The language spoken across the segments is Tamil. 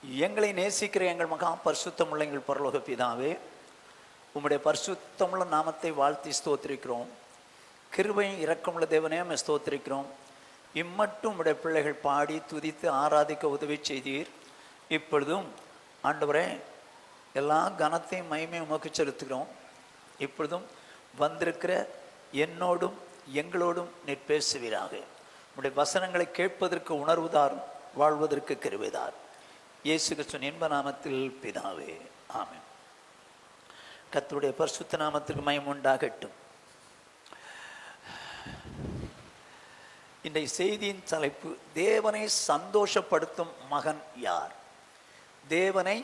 எங்களை நேசிக்கிற எங்கள் மகா பரிசுத்தமுள்ள எங்கள் பரலோக பிதாவே, உம்முடைய பரிசுத்தமுள்ள நாமத்தை வாழ்த்தி ஸ்தோத்திரிக்கிறோம். கிருபையும் இரக்கமுள்ள தேவனே ஸ்தோத்திரிக்கிறோம். இம்மட்டும் உம்முடைய பிள்ளைகள் பாடி துதித்து ஆராதிக்க உதவி செய்தீர். இப்பொழுதும் ஆண்டவரே, எல்லா கனத்தையும் மகிமையும் உமக்கு செலுத்துகிறோம். இப்பொழுதும் வந்திருக்கிற என்னோடும் எங்களோடும் நீர் பேசுவீராக. உம்முடைய வசனங்களை கேட்பதற்கு உணர்வுதார், வாழ்வதற்கு கிருபைதார். இயேசு கிறிஸ்துவின் இன்ப நாமத்தில் பிதாவே, ஆமென். கர்த்தருடைய பரிசுத்த நாமத்திற்கு மகிமை உண்டாகட்டும். இன்றைய செய்தியின் தலைப்பு, தேவனை சந்தோஷப்படுத்தும் மகன் யார்? தேவனை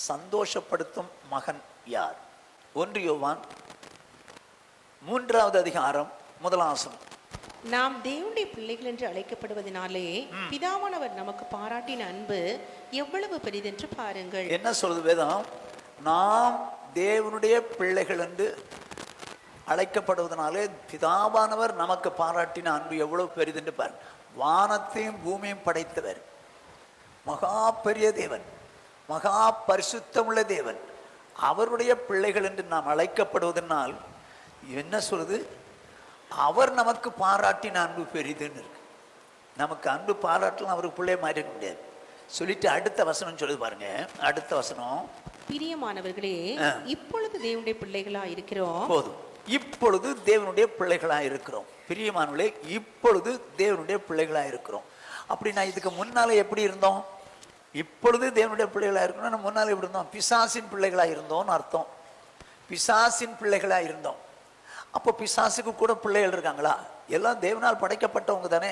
சந்தோஷப்படுத்தும் மகன் யார்? 1 யோவான் 3வது அதிகாரம் 1 வசனம். நாம் தேவனுடைய பிள்ளைகள் என்று அழைக்கப்படுவதனாலே பிதாவானவர் நமக்கு பாராட்டின அன்பு எவ்வளவு பெரிதென்று பாருங்கள். என்ன சொல்றது வேதம்? நாம் தேவனுடைய பிள்ளைகள் என்று அழைக்கப்படுவதனாலே பிதாவானவர் நமக்கு பாராட்டின அன்பு எவ்வளவு பெரிதென்று பாருங்கள். வானத்தையும் பூமியும் படைத்தவர், மகா பெரிய தேவன், மகா பரிசுத்தமுள்ள தேவன், அவருடைய பிள்ளைகள் என்று நாம் அழைக்கப்படுவதனால் என்ன சொல்றது? அவர் நமக்கு பாராட்டின அன்பு பெரிதுன்னு இருக்கு. நமக்கு அன்பு பாராட்டலாம், அவருக்கு பிள்ளைய மாறி இருக்க முடியாது. சொல்லிட்டு அடுத்த வசனம் சொல்லுது பாருங்க. அடுத்த வசனம், பிரியமானவர்களே, இப்பொழுது தேவனுடைய பிள்ளைகளா இருக்கிறோம். போதும், இப்பொழுது தேவனுடைய பிள்ளைகளா இருக்கிறோம். பிரியமானவர்களே, இப்பொழுது தேவனுடைய பிள்ளைகளா இருக்கிறோம். அப்படின்னா இதுக்கு முன்னால எப்படி இருந்தோம்? இப்பொழுது தேவனுடைய பிள்ளைகளா இருக்கணும். முன்னால எப்படி இருந்தோம்? பிசாசின் பிள்ளைகளா இருந்தோம்னு அர்த்தம். பிசாசின் பிள்ளைகளா இருந்தோம். அப்போ பிசாசுக்கு கூட பிள்ளைகள் இருக்காங்களா? எல்லாம் தேவனால் படைக்கப்பட்டவங்க தானே.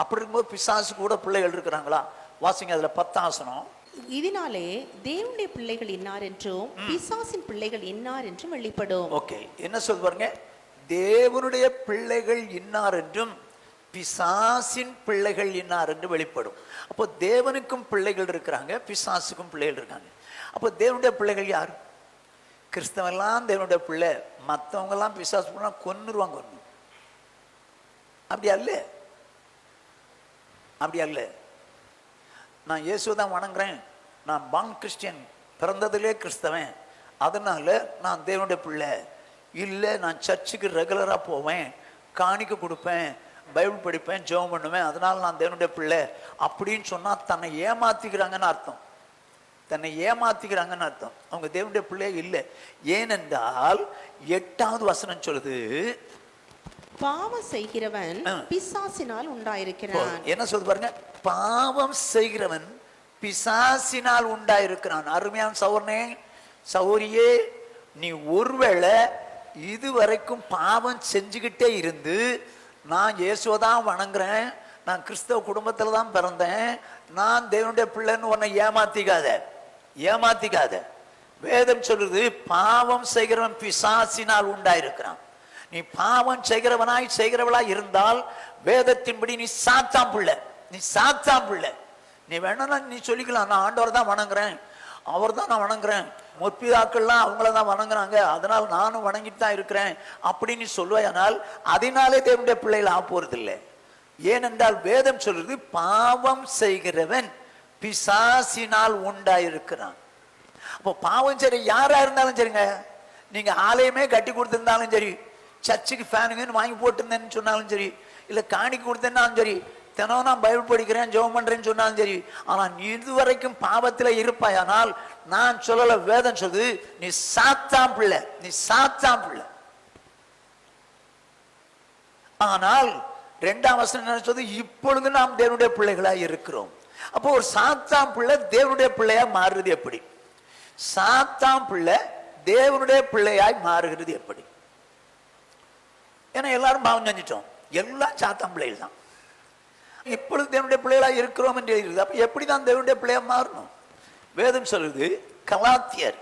அப்படி இருக்கும்போது பிசாசு கூட பிள்ளைகள் இருக்கிறாங்களா? வாசிங்க அதுல 10 வசனம். இதனாலே தேவனுடைய பிள்ளைகள் இன்னார் என்றும் பிசாசின் பிள்ளைகள் இன்னார் என்றும் வெளிப்படும். ஓகே, என்ன சொல்ல பாருங்க? தேவனுடைய பிள்ளைகள் இன்னார் என்றும் பிசாசின் பிள்ளைகள் இன்னார் என்று வெளிப்படும். அப்போ தேவனுக்கும் பிள்ளைகள் இருக்கிறாங்க, பிசாசுக்கும் பிள்ளைகள் இருக்காங்க. அப்போ தேவனுடைய பிள்ளைகள் யார்? கிறிஸ்தவெல்லாம் தேவனுடைய பிள்ளை, மற்றவங்க எல்லாம் பிசாசு பண்ணா கொன்னுருவாங்க. அப்படி அல்ல, அப்படி அல்ல. நான் இயேசுதான் வணங்குறேன், நான் பான் கிறிஸ்டியன், பிறந்ததிலே கிறிஸ்தவன், அதனால நான் தேவனுடைய பிள்ளை இல்லை. நான் சர்ச்சுக்கு ரெகுலராக போவேன், காணிக்க கொடுப்பேன், பைபிள் படிப்பேன், ஜெபம் பண்ணுவேன், அதனால நான் தேவனுடைய பிள்ளை அப்படின்னு சொன்னா தன்னை ஏமாத்திக்கிறாங்கன்னு அர்த்தம். தன்னை ஏமாத்திக்கிறாங்கன்னு அர்த்தம். அவங்க தேவனுடைய பிள்ளை இல்லை. ஏனென்றால் 8வது வசனம் சொல்லுது, பாவம் செய்கிறவன் பிசாசினால் உண்டாயிருக்கிறான். என்ன சொல்லுது பாருங்க? பாவம் செய்கிறவன் பிசாசினால் உண்டாயிருக்கிறான். அருமையான சௌரனே, சௌரியே, நீ ஒருவேளை இதுவரைக்கும் பாவம் செஞ்சுக்கிட்டே இருந்து நான் இயேசுதான் வணங்குறேன், நான் கிறிஸ்தவ குடும்பத்துல தான் பிறந்தேன், நான் தேவனுடைய பிள்ளைன்னு உன்னை ஏமாத்திக்காத, ஏமாத்திக்காத. வேதம் சொல்லுது, பாவம் செய்கிறவன் பிசாசினால் உண்டாயிருக்கிறான். நீ பாவம் செய்கிறவனாய் செய்கிறவளாய் இருந்தால் வேதத்தின்படி நீ சாத்தான் பிள்ளை, நீ சாத்தான் பிள்ளை. நீ வேணும்னா நீ சொல்லிக்கலாம், நான் ஆண்டவர் தான் வணங்குறேன், அவர் தான் நான் வணங்குறேன், முற்பிதாக்கள்லாம் அவங்கள தான் வணங்குறாங்க, அதனால நானும் வணங்கிட்டு தான் இருக்கிறேன் அப்படின்னு சொல்லுவாயானால் அதனாலே தேவனுடைய பிள்ளைகள் ஆக போறதில்லை. ஏனென்றால் வேதம் சொல்றது, பாவம் செய்கிறவன் பிசாசினால் உண்டாயிருக்கிறான். அப்போ பாவம் சரி யாரா இருந்தாலும் சரிங்க, நீங்க ஆலயமே கட்டி கொடுத்திருந்தாலும் சரி, சர்ச்சுக்கு ஃபேனுங்கன்னு வாங்கி போட்டிருந்தேன்னு சொன்னாலும் சரி, இல்லை காணிக்க கொடுத்தேன்னாலும் சரி, தினம் நான் பைபிள் படிக்கிறேன், ஜெபம் பண்றேன்னு சொன்னாலும் சரி, ஆனா நீ இதுவரைக்கும் பாவத்துல இருப்பாயானால் நான் சொல்லல, வேதம் சொல்லுது, நீ சாத்தான் பிள்ளை, நீ சாத்தான் பிள்ளை. ஆனால் 2ஆம் வசனம் என்ன சொல்லுது? இப்பொழுது நாம் தேவனுடைய பிள்ளைகளா இருக்கிறோம். அப்போ ஒரு சாத்தான் பிள்ளை தேவனுடைய பிள்ளையா மாறுறது எப்படி? சாத்தான் பிள்ளை தேவனுடைய பிள்ளையாய் மாறுகிறது எப்படி? ஏன்னா எல்லாரும் பாவம் செஞ்சிட்டோம், எல்லாம் சாத்தான் பிள்ளைகள் தான். இப்பொழுது தேவனுடைய பிள்ளைகளா இருக்கிறோம் என்று எழுதுகிறது. அப்ப எப்படிதான் தேவனுடைய பிள்ளையா மாறணும்? வேதம் சொல்லுது, கலாத்தியர்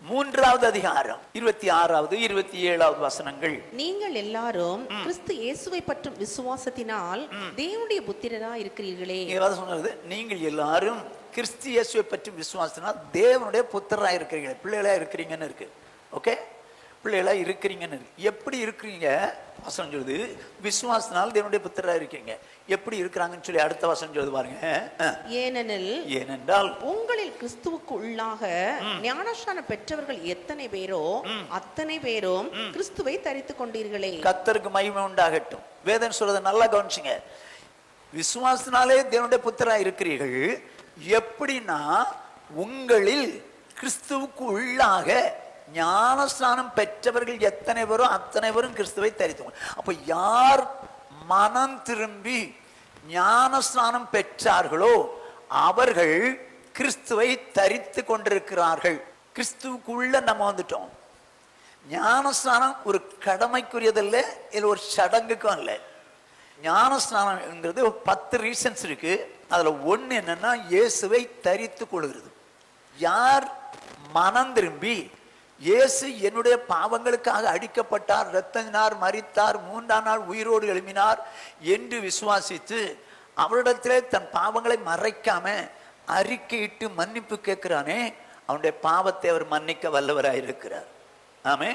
3வது அதிகாரம் 26வது 27வது வசனங்கள். நீங்கள் எல்லாரும் கிறிஸ்து இயேசுவை பற்றும் விசுவாசத்தினால் தேவனுடைய புத்திரரா இருக்கிறீர்களே. சொன்னது, நீங்கள் எல்லாரும் கிறிஸ்து இயேசுவை பற்றும் விசுவாசத்தினால் தேவனுடைய புத்திரரா இருக்கிறீர்களே, பிள்ளைகளா இருக்கிறீங்கன்னு இருக்கு. ஓகே, பிள்ளைகளா இருக்கிறீங்கன்னு. எப்படி இருக்கிறீங்க? வசனம் சொல்லுது விசுவாசத்தினால் தேவனுடைய புத்திரரா இருக்கீங்க. எப்படி இருக்கிறாங்கன்னு சொல்லி அடுத்த வசனம் சொல்லுது பாருங்க. ஏனென்றால் உங்களில் கிறிஸ்துவுக்கு உள்ளாக ஞானஸ்நானம் பெற்றவர்கள் எத்தனை பேரோ அத்தனை பேரும் கிறிஸ்துவை தரித்துக் கொண்டீர்களே. கர்த்தருக்கு மகிமை உண்டாகட்டும். வேதம் சொல்றதை நல்லா கவனிச்சுங்க. விசுவாசத்தினாலே தேவனுடைய புத்திரரா இருக்கிறீர்கள். எப்படின்னா உங்களில் கிறிஸ்துவுக்கு உள்ளாக ஞானஸ்நானம் பெற்றவர்கள் எத்தனை பேரும் அத்தனை பேரும் கிறிஸ்துவை தரித்து. அப்ப யார் மனம் திரும்பி ஞானஸ்நானம் பெற்றார்களோ அவர்கள் கிறிஸ்துவை தரித்து கொண்டிருக்கிறார்கள். கிறிஸ்துவுக்குள்ள நம்ம வந்துட்டோம். ஞானஸ்நானம் ஒரு கடமைக்குரியதல்ல, இல்லை ஒரு சடங்குக்கும் இல்லை. ஞானஸ்நானம்ங்கிறது 10 ரீசன்ஸ் இருக்கு. அதுல ஒண்ணு என்னன்னா இயேசுவை தரித்து கொள்கிறது. யார் மனம் திரும்பி இயேசு என்னுடைய பாவங்களுக்காக அடிக்கப்பட்டார், இரத்தத்தினார் மரித்தார், 3ஆம் நாள் உயிரோடு எழுப்பினார் என்று விசுவாசித்து அவரிடத்திலே தன் பாவங்களை மறைக்காம அறிக்கையிட்டு மன்னிப்பு கேட்கிறானே, அவனுடைய பாவத்தை அவர் மன்னிக்க வல்லவராயிருக்கிறார். ஆமே.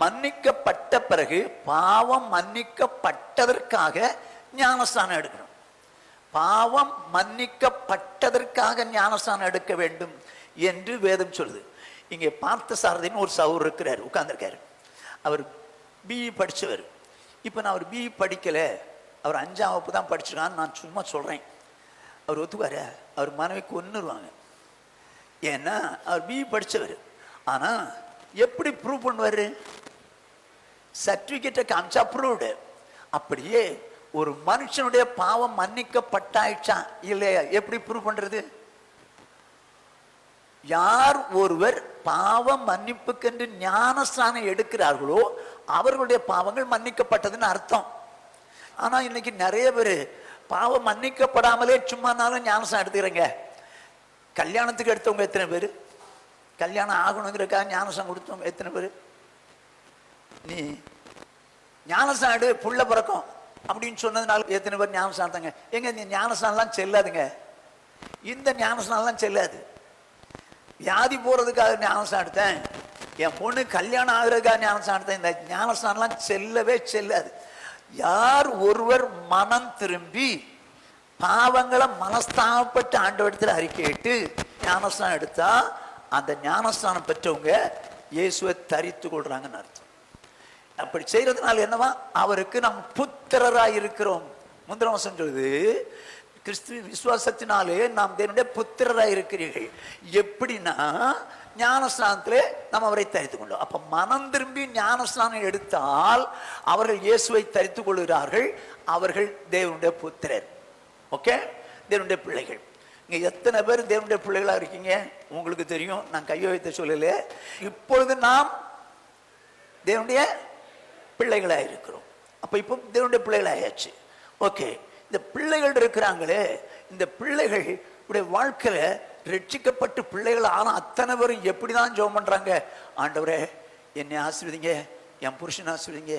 மன்னிக்கப்பட்ட பிறகு பாவம் மன்னிக்கப்பட்டதற்காக ஞானஸ்நானம் எடுக்கணும். பாவம் மன்னிக்கப்பட்டதற்காக ஞானஸ்நானம் எடுக்க வேண்டும் என்று வேதம் சொல்லுது. இங்கே பார்த்த சாரதின்னு ஒரு சகோதரர் இருக்கிறார், உட்கார்ந்துருக்காரு. அவர் பிஇ படித்தவர். இப்போ நான் அவர் பிஇ படிக்கலை, அவர் 5ஆம் வகுப்பு தான் படிச்சிருக்கான்னு நான் சும்மா சொல்கிறேன். அவர் ஒத்துக்காரு, அவர் மனைவி கொன்னுருவாங்க. ஏன்னா அவர் பிஇ படித்தவர். ஆனால் எப்படி ப்ரூவ் பண்ணுவார்? சர்டிஃபிகேட்டை காமிச்சா ப்ரூவ்டு. அப்படியே ஒரு மனுஷனுடைய பாவம் மன்னிக்கப்பட்டாயிடுச்சா இல்லையா எப்படி ப்ரூவ் பண்ணுறது? யார் ஒருவர் பாவம் மன்னிப்புக்கென்று ஞானஸ்நானம் எடுக்கிறார்களோ அவர்களுடைய பாவங்கள் மன்னிக்கப்பட்டதுன்னு அர்த்தம். ஆனா இன்னைக்கு நிறைய பேர் பாவம் மன்னிக்கப்படாமலே சும்மானாலும் ஞானஸ்நானம் எடுத்துக்கிறேங்க. கல்யாணத்துக்கு எடுத்தவங்க எத்தனை பேர்? கல்யாணம் ஆகணுங்கிறக்காக ஞானஸ்நானம் கொடுத்தவங்க எத்தனை பேர்? நீ ஞானஸ்நானம் எடு புள்ள பிறக்கும் அப்படின்னு சொன்னதுனால எத்தனை பேர் ஞானஸ்நானம் எடுத்தாங்க? எங்க இந்த ஞானஸ்நானம்லாம் செல்லாதுங்க. இந்த ஞானஸ்நானம்லாம் செல்லாது. வியாதி போறதுக்காக ஞானஸ்நானம் எடுத்தேன், என் பொண்ணு கல்யாணம் ஆகுறதுக்காக ஞானஸ்நானம் எடுத்தேன், இந்த ஞானஸ்நானம்லாம் செல்லவே செல்லாது. யார் ஒருவர் மனம் திரும்பி பாவங்களை மனஸ்தாபப்பட்டு ஆண்டவரிடத்தில் அறிக்கையிட்டு ஞானஸ்நானம் எடுத்தா அந்த ஞானஸ்நானம் பெற்றவங்க இயேசுவை தரித்து கொள்றாங்கன்னு அர்த்தம். அப்படி செய்யறதுனால என்னவா? அவருக்கு நாம் புத்திரராய் இருக்கிறோம். முந்தின வசனம் சொல்லுது கிறிஸ்து விசுவாசத்தினாலே நாம் தேவனுடைய புத்திரராய் இருக்கிறீர்கள். எப்படின்னா ஞானஸ்நானத்திலே நாம் அவரை தரித்து கொண்டோம். அப்ப மனம் திரும்பி ஞானஸ்நானம் எடுத்தால் அவர்கள் இயேசுவை தரித்து கொள்கிறார்கள். அவர்கள் தேவனுடைய புத்திரர். ஓகே, தேவனுடைய பிள்ளைகள். இங்க எத்தனை பேர் தேவனுடைய பிள்ளைகளா இருக்கீங்க உங்களுக்கு தெரியும். நான் கையை வைத்த சொல்லல. இப்பொழுது நாம் தேவனுடைய பிள்ளைகளா இருக்கிறோம். அப்ப இப்போ தேவனுடைய பிள்ளைகளாயாச்சு. ஓகே, இந்த பிள்ளைகள் இருக்கிறாங்களே, இந்த பிள்ளைகள் வாழ்க்கையில ரட்சிக்கப்பட்டு பிள்ளைகள் ஆனா அத்தனை பேரும் எப்படிதான் ஜெபம் பண்றாங்க? ஆண்டவரே என்னை ஆசீர்வதிங்க, என் புருஷன் ஆசீர்வதிங்க,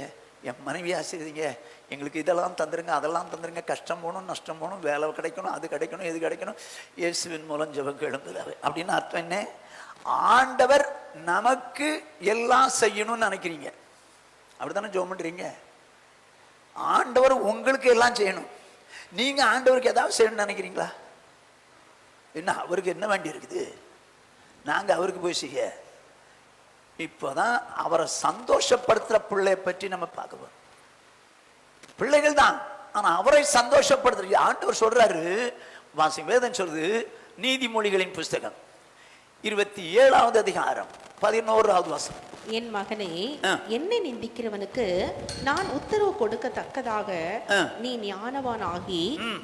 என் மனைவி ஆசீர்வதிங்க, எங்களுக்கு இதெல்லாம் தந்துருங்க, அதெல்லாம் தந்துருங்க, கஷ்டம் போகணும், நஷ்டம் போகணும், வேலை கிடைக்கணும், அது கிடைக்கணும், இது கிடைக்கணும், இயேசுவின் மூலம் ஜெபம் கேளுங்க அப்படின்னு அர்த்தம் என்ன? ஆண்டவர் நமக்கு எல்லாம் செய்யணும்னு நினைக்கிறீங்க, அப்படித்தானே ஜெபம் பண்றீங்க. ஆண்டவர் உங்களுக்கு எல்லாம் செய்யணும். நீங்க ஆண்டவருக்கு ஏதாவது செய்யணும்னு நினைக்கிறீங்களா? என்ன அவருக்கு என்ன வேண்டி இருக்குது? நாங்க அவருக்கு போய் செய்ய. இப்போதான் அவரை சந்தோஷப்படுத்துற பிள்ளைய பற்றி நம்ம பார்க்க. பிள்ளைகள் தான், ஆனா அவரை சந்தோஷப்படுத்துற ஆண்டவர் சொல்றாரு. வாசி வேதம் சொல்றது நீதிமொழிகளின் புஸ்தகம் 27வது அதிகாரம் 11வது வசனம். என் மகனே, என்னை நிந்திக்கிறவனுக்கு நான் உத்தரவு கொடுக்கத்தக்கதாக நீ ஞானவான் ஆகி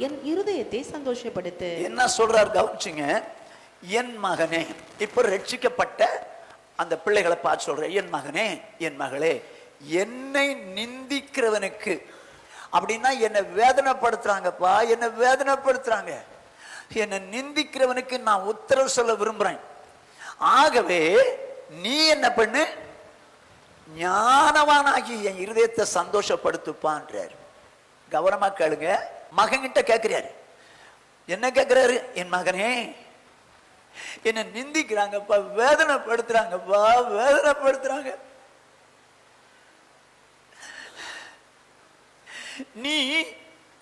என் இருதயத்தை சந்தோஷப்படுத்து. என்ன சொல்றார் கவனிச்சுங்க. என் மகனே, இப்ப ரட்சிக்கப்பட்ட அந்த பிள்ளைகளை பார்த்து சொல்ற, என் மகனே என் மகளே, என்னை நிந்திக்கிறவனுக்கு அப்படின்னா என்னை வேதனைப்படுத்துறாங்கப்பா, என்னை வேதனைப்படுத்துறாங்க, என்னை நிந்திக்கிறவனுக்கு நான் உத்தரவு சொல்ல விரும்புறேன். ஆகவே நீ என்ன பண்ணு, ஞானவானாகி என் இருதயத்தை சந்தோஷப்படுத்துப்பான்றார். கவனமா கேளுங்க. மகன்கிட்ட கேட்கிறாரு. என்ன கேட்கிறாரு? என் மகனே, என்ன நிந்திக்கிறாங்கப்பா, வேதனைப்படுத்துறாங்கப்பா, வேதனைப்படுத்துறாங்க. நீ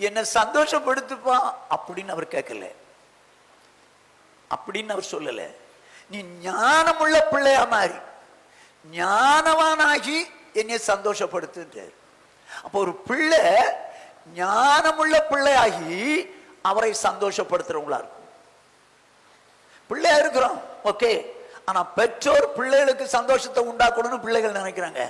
என்னை சந்தோஷப்படுத்துப்பா அப்படின்னு அவர் கேட்கல, அப்படின்னு அவர் சொல்லல. நீ ஞானமுள்ள பிள்ளையா மாறி ஞானவானாகி என்னை சந்தோஷப்படுத்துன்றார். அப்போ ஒரு பிள்ளை ஞானமுள்ள பிள்ளையாகி அவரை சந்தோஷப்படுத்துறவங்களா இருக்கும். பிள்ளையா இருக்கிறோம், ஓகே. ஆனா பெற்றோர் பிள்ளைகளுக்கு சந்தோஷத்தை உண்டாக்கணும்னு பிள்ளைகள் நினைக்கிறாங்க.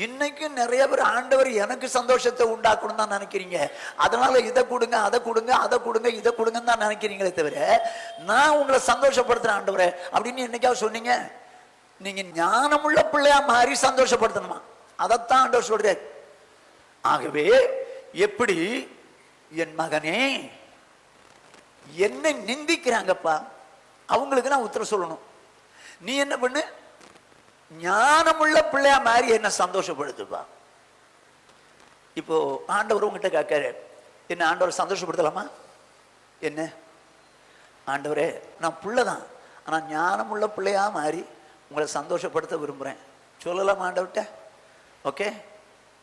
இன்னைக்கு நிறைய பேர் ஆண்டவர் எனக்கு சந்தோஷத்தை உண்டாக்கணும் தான் நினைக்கிறீங்க. அதனால இதை கொடுங்க, அதை கொடுங்க, அதை கொடுங்க, இதை கொடுங்கன்னு தான் நினைக்கிறீங்களே தவிர நான் உங்களை சந்தோஷப்படுத்துறேன் ஆண்டவரே அப்படின்னு என்னைக்காவது சொன்னீங்க? நீங்க ஞானமுள்ள பிள்ளையா மாறி சந்தோஷப்படுத்தணுமா, அதைத்தான் ஆண்டவர் சொல்றாரு. ஆகவே எப்படி என் மகனே என்னை நிந்திக்கிறாங்கப்பா, அவங்களுக்கு நான் உத்தரவு சொல்லணும். நீ என்ன பண்ணு, ஞானமுள்ள பிள்ளையா மாறி என்ன சந்தோஷப்படுத்துப்பா. இப்போ ஆண்டவர் உங்ககிட்ட கேட்காரு, என்ன ஆண்டவர் சந்தோஷப்படுத்தலாமா? என்ன ஆண்டவரே, நான் பிள்ளைதான், ஆனா ஞானமுள்ள பிள்ளையா மாறி உங்களை சந்தோஷப்படுத்த விரும்புறேன், சொல்லலாம் ஆண்டவர்கிட்ட? ஓகே,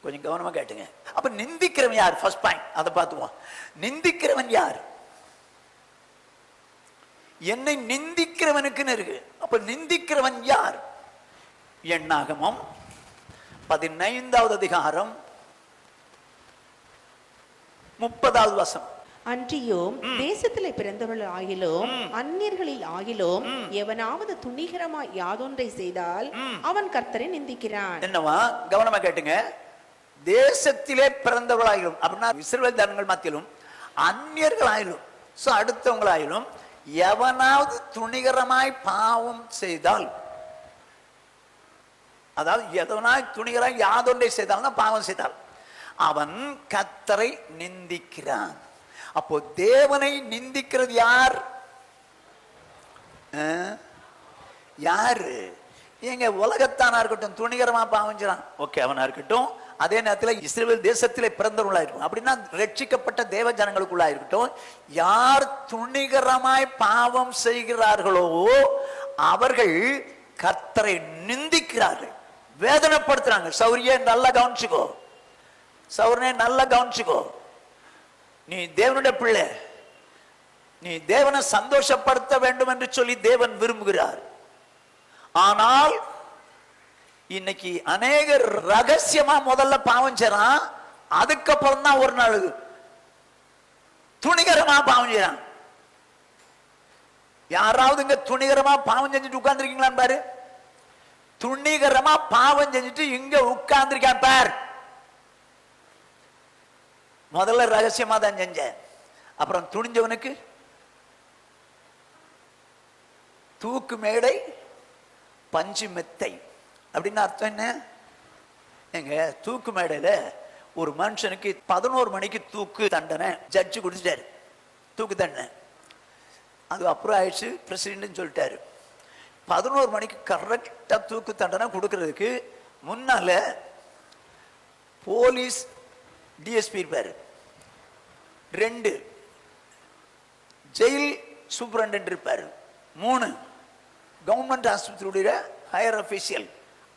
கொஞ்சம் கவனமா கேட்டுங்க. அப்ப நிந்திக்கிறவன் யார்? ஃபர்ஸ்ட் பாயிண்ட் அதை பார்த்துவோம். நிந்திக்கிறவன் யார்? என்னை நிந்திக்கிறவனுக்குன்னு இருக்கு. அப்ப நிந்திக்கிறவன் யார்? எண்ணாகமம் 15வது அதிகாரம் 30வது வசனம். அன்றியும் தேசத்திலே பிறந்தவர்கள் ஆகிலும் அந்நியர்களில் ஆகிலும் எவனாவது துணிகரமாய் யாதொன்றை செய்தால் அவன் கர்த்தரை நிந்திக்கிறான். என்னவா? கவனமா கேட்டுங்க. தேசத்திலே பிறந்தவர்களாயிலும் அப்படின்னா இஸ்ரவேல் ஜனங்கள் மத்தியிலும் அந்நியர்களாயிலும் அடுத்தவங்களாயிலும் எவனாவது துணிகரமாய் பாவம் செய்தால், அதாவது எவனாய் துணிகராய் யாதொன்றை செய்தால் பாவம் செய்தால் அவன் கர்த்தரை நிந்திக்கிறான். அப்போ தேவனை நிந்திக்கிறது யார்? யாரு? எங்க உலகத்தானா இருக்கட்டும், துணிகரமா பாவம் செய்றான், ஓகே, அவனா இருக்கட்டும். அதே நேரத்தில் இஸ்ரவேல் தேசத்திலே பிறந்தவர்களா இருக்கும் அப்படின்னா ரட்சிக்கப்பட்ட தேவ ஜனங்களுக்குள்ளா இருக்கட்டும், யார் துணிகரமாய் பாவம் செய்கிறார்களோ அவர்கள் கர்த்தரை நிந்திக்கிறார்கள், வேதனைப்படுத்துறாங்க. சௌரியே நல்லா கவனிச்சுக்கோ, சௌரனே நல்லா கவனிச்சுக்கோ. நீ தேவனுடைய பிள்ளை, நீ தேவனை சந்தோஷப்படுத்த வேண்டும் என்று சொல்லி தேவன் விரும்புகிறார். ஆனால் இன்னைக்கு அநேக ரகசியமா முதல்ல பாவம் செய்றான், அதுக்கப்புறம் தான் ஒரு நாள் துணிகரமா பாவம் செய்றான். யாராவது இங்க துணிகரமா பாவம் செஞ்சுட்டு உட்கார்ந்துருக்கீங்களான்னு பாரு. துணிகரமா பாவம் செஞ்சுட்டு இங்க உட்கார்ந்துருக்கான் பார். முதல்ல ரகசியமா தான் செஞ்ச, அப்புறம் துணிஞ்சவனுக்கு தூக்கு மேடை பஞ்சு மெத்தை அப்படின்னு அர்த்தம் என்ன? எங்க தூக்கு மேடையில ஒரு மனுஷனுக்கு 11 மணிக்கு தூக்கு தண்டனை ஜட்ஜு கொடுத்துட்டாரு, தூக்கு தண்டனை. அது அப்புறம் ஆயிடுச்சு, பிரசிடென்ட் சொல்லிட்டாரு. 11 மணிக்கு கரெக்டா தூக்கு தண்டனை கொடுக்கறதுக்கு முன்னால போலீஸ் டிஎஸ்பி இருப்பாரு, 2 ஜெயில் சூப்பரண்டன்ட் இருப்பாரு, 3 கவர்மெண்ட் ஆஸ்பத்திரியுடைய ஹையர் அபிஷியல்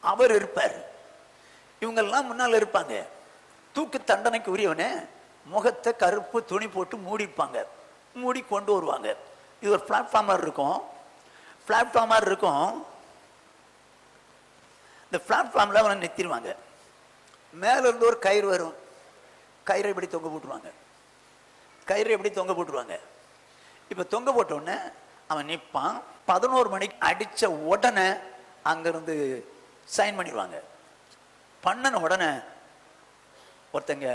அவர் இருப்பார். இவங்கெல்லாம் முன்னால் இருப்பாங்க. தூக்கு தண்டனைக்கு உரியவனே முகத்தை கருப்பு துணி போட்டு மூடிப்பாங்க, மூடி கொண்டு வருவாங்க. இது ஒரு பிளாட்ஃபார்மர் இருக்கும், பிளாட்ஃபார்மர் இருக்கும். இந்த பிளாட்ஃபார்ம்ல அவனை நிறுத்திடுவாங்க. மேல இருந்து ஒரு கயிறு வரும், கயிறை இப்படி தொங்க போட்டுருவாங்க, கயிறை எப்படி தொங்க போட்டுருவாங்க. இப்ப தொங்க போட்ட உடனே அவன் நிற்பான். 11 மணிக்கு அடிச்ச உடனே அங்கிருந்து சைன் பண்ணிடுவாங்க. பண்ணன உடனே ஒருத்தங்க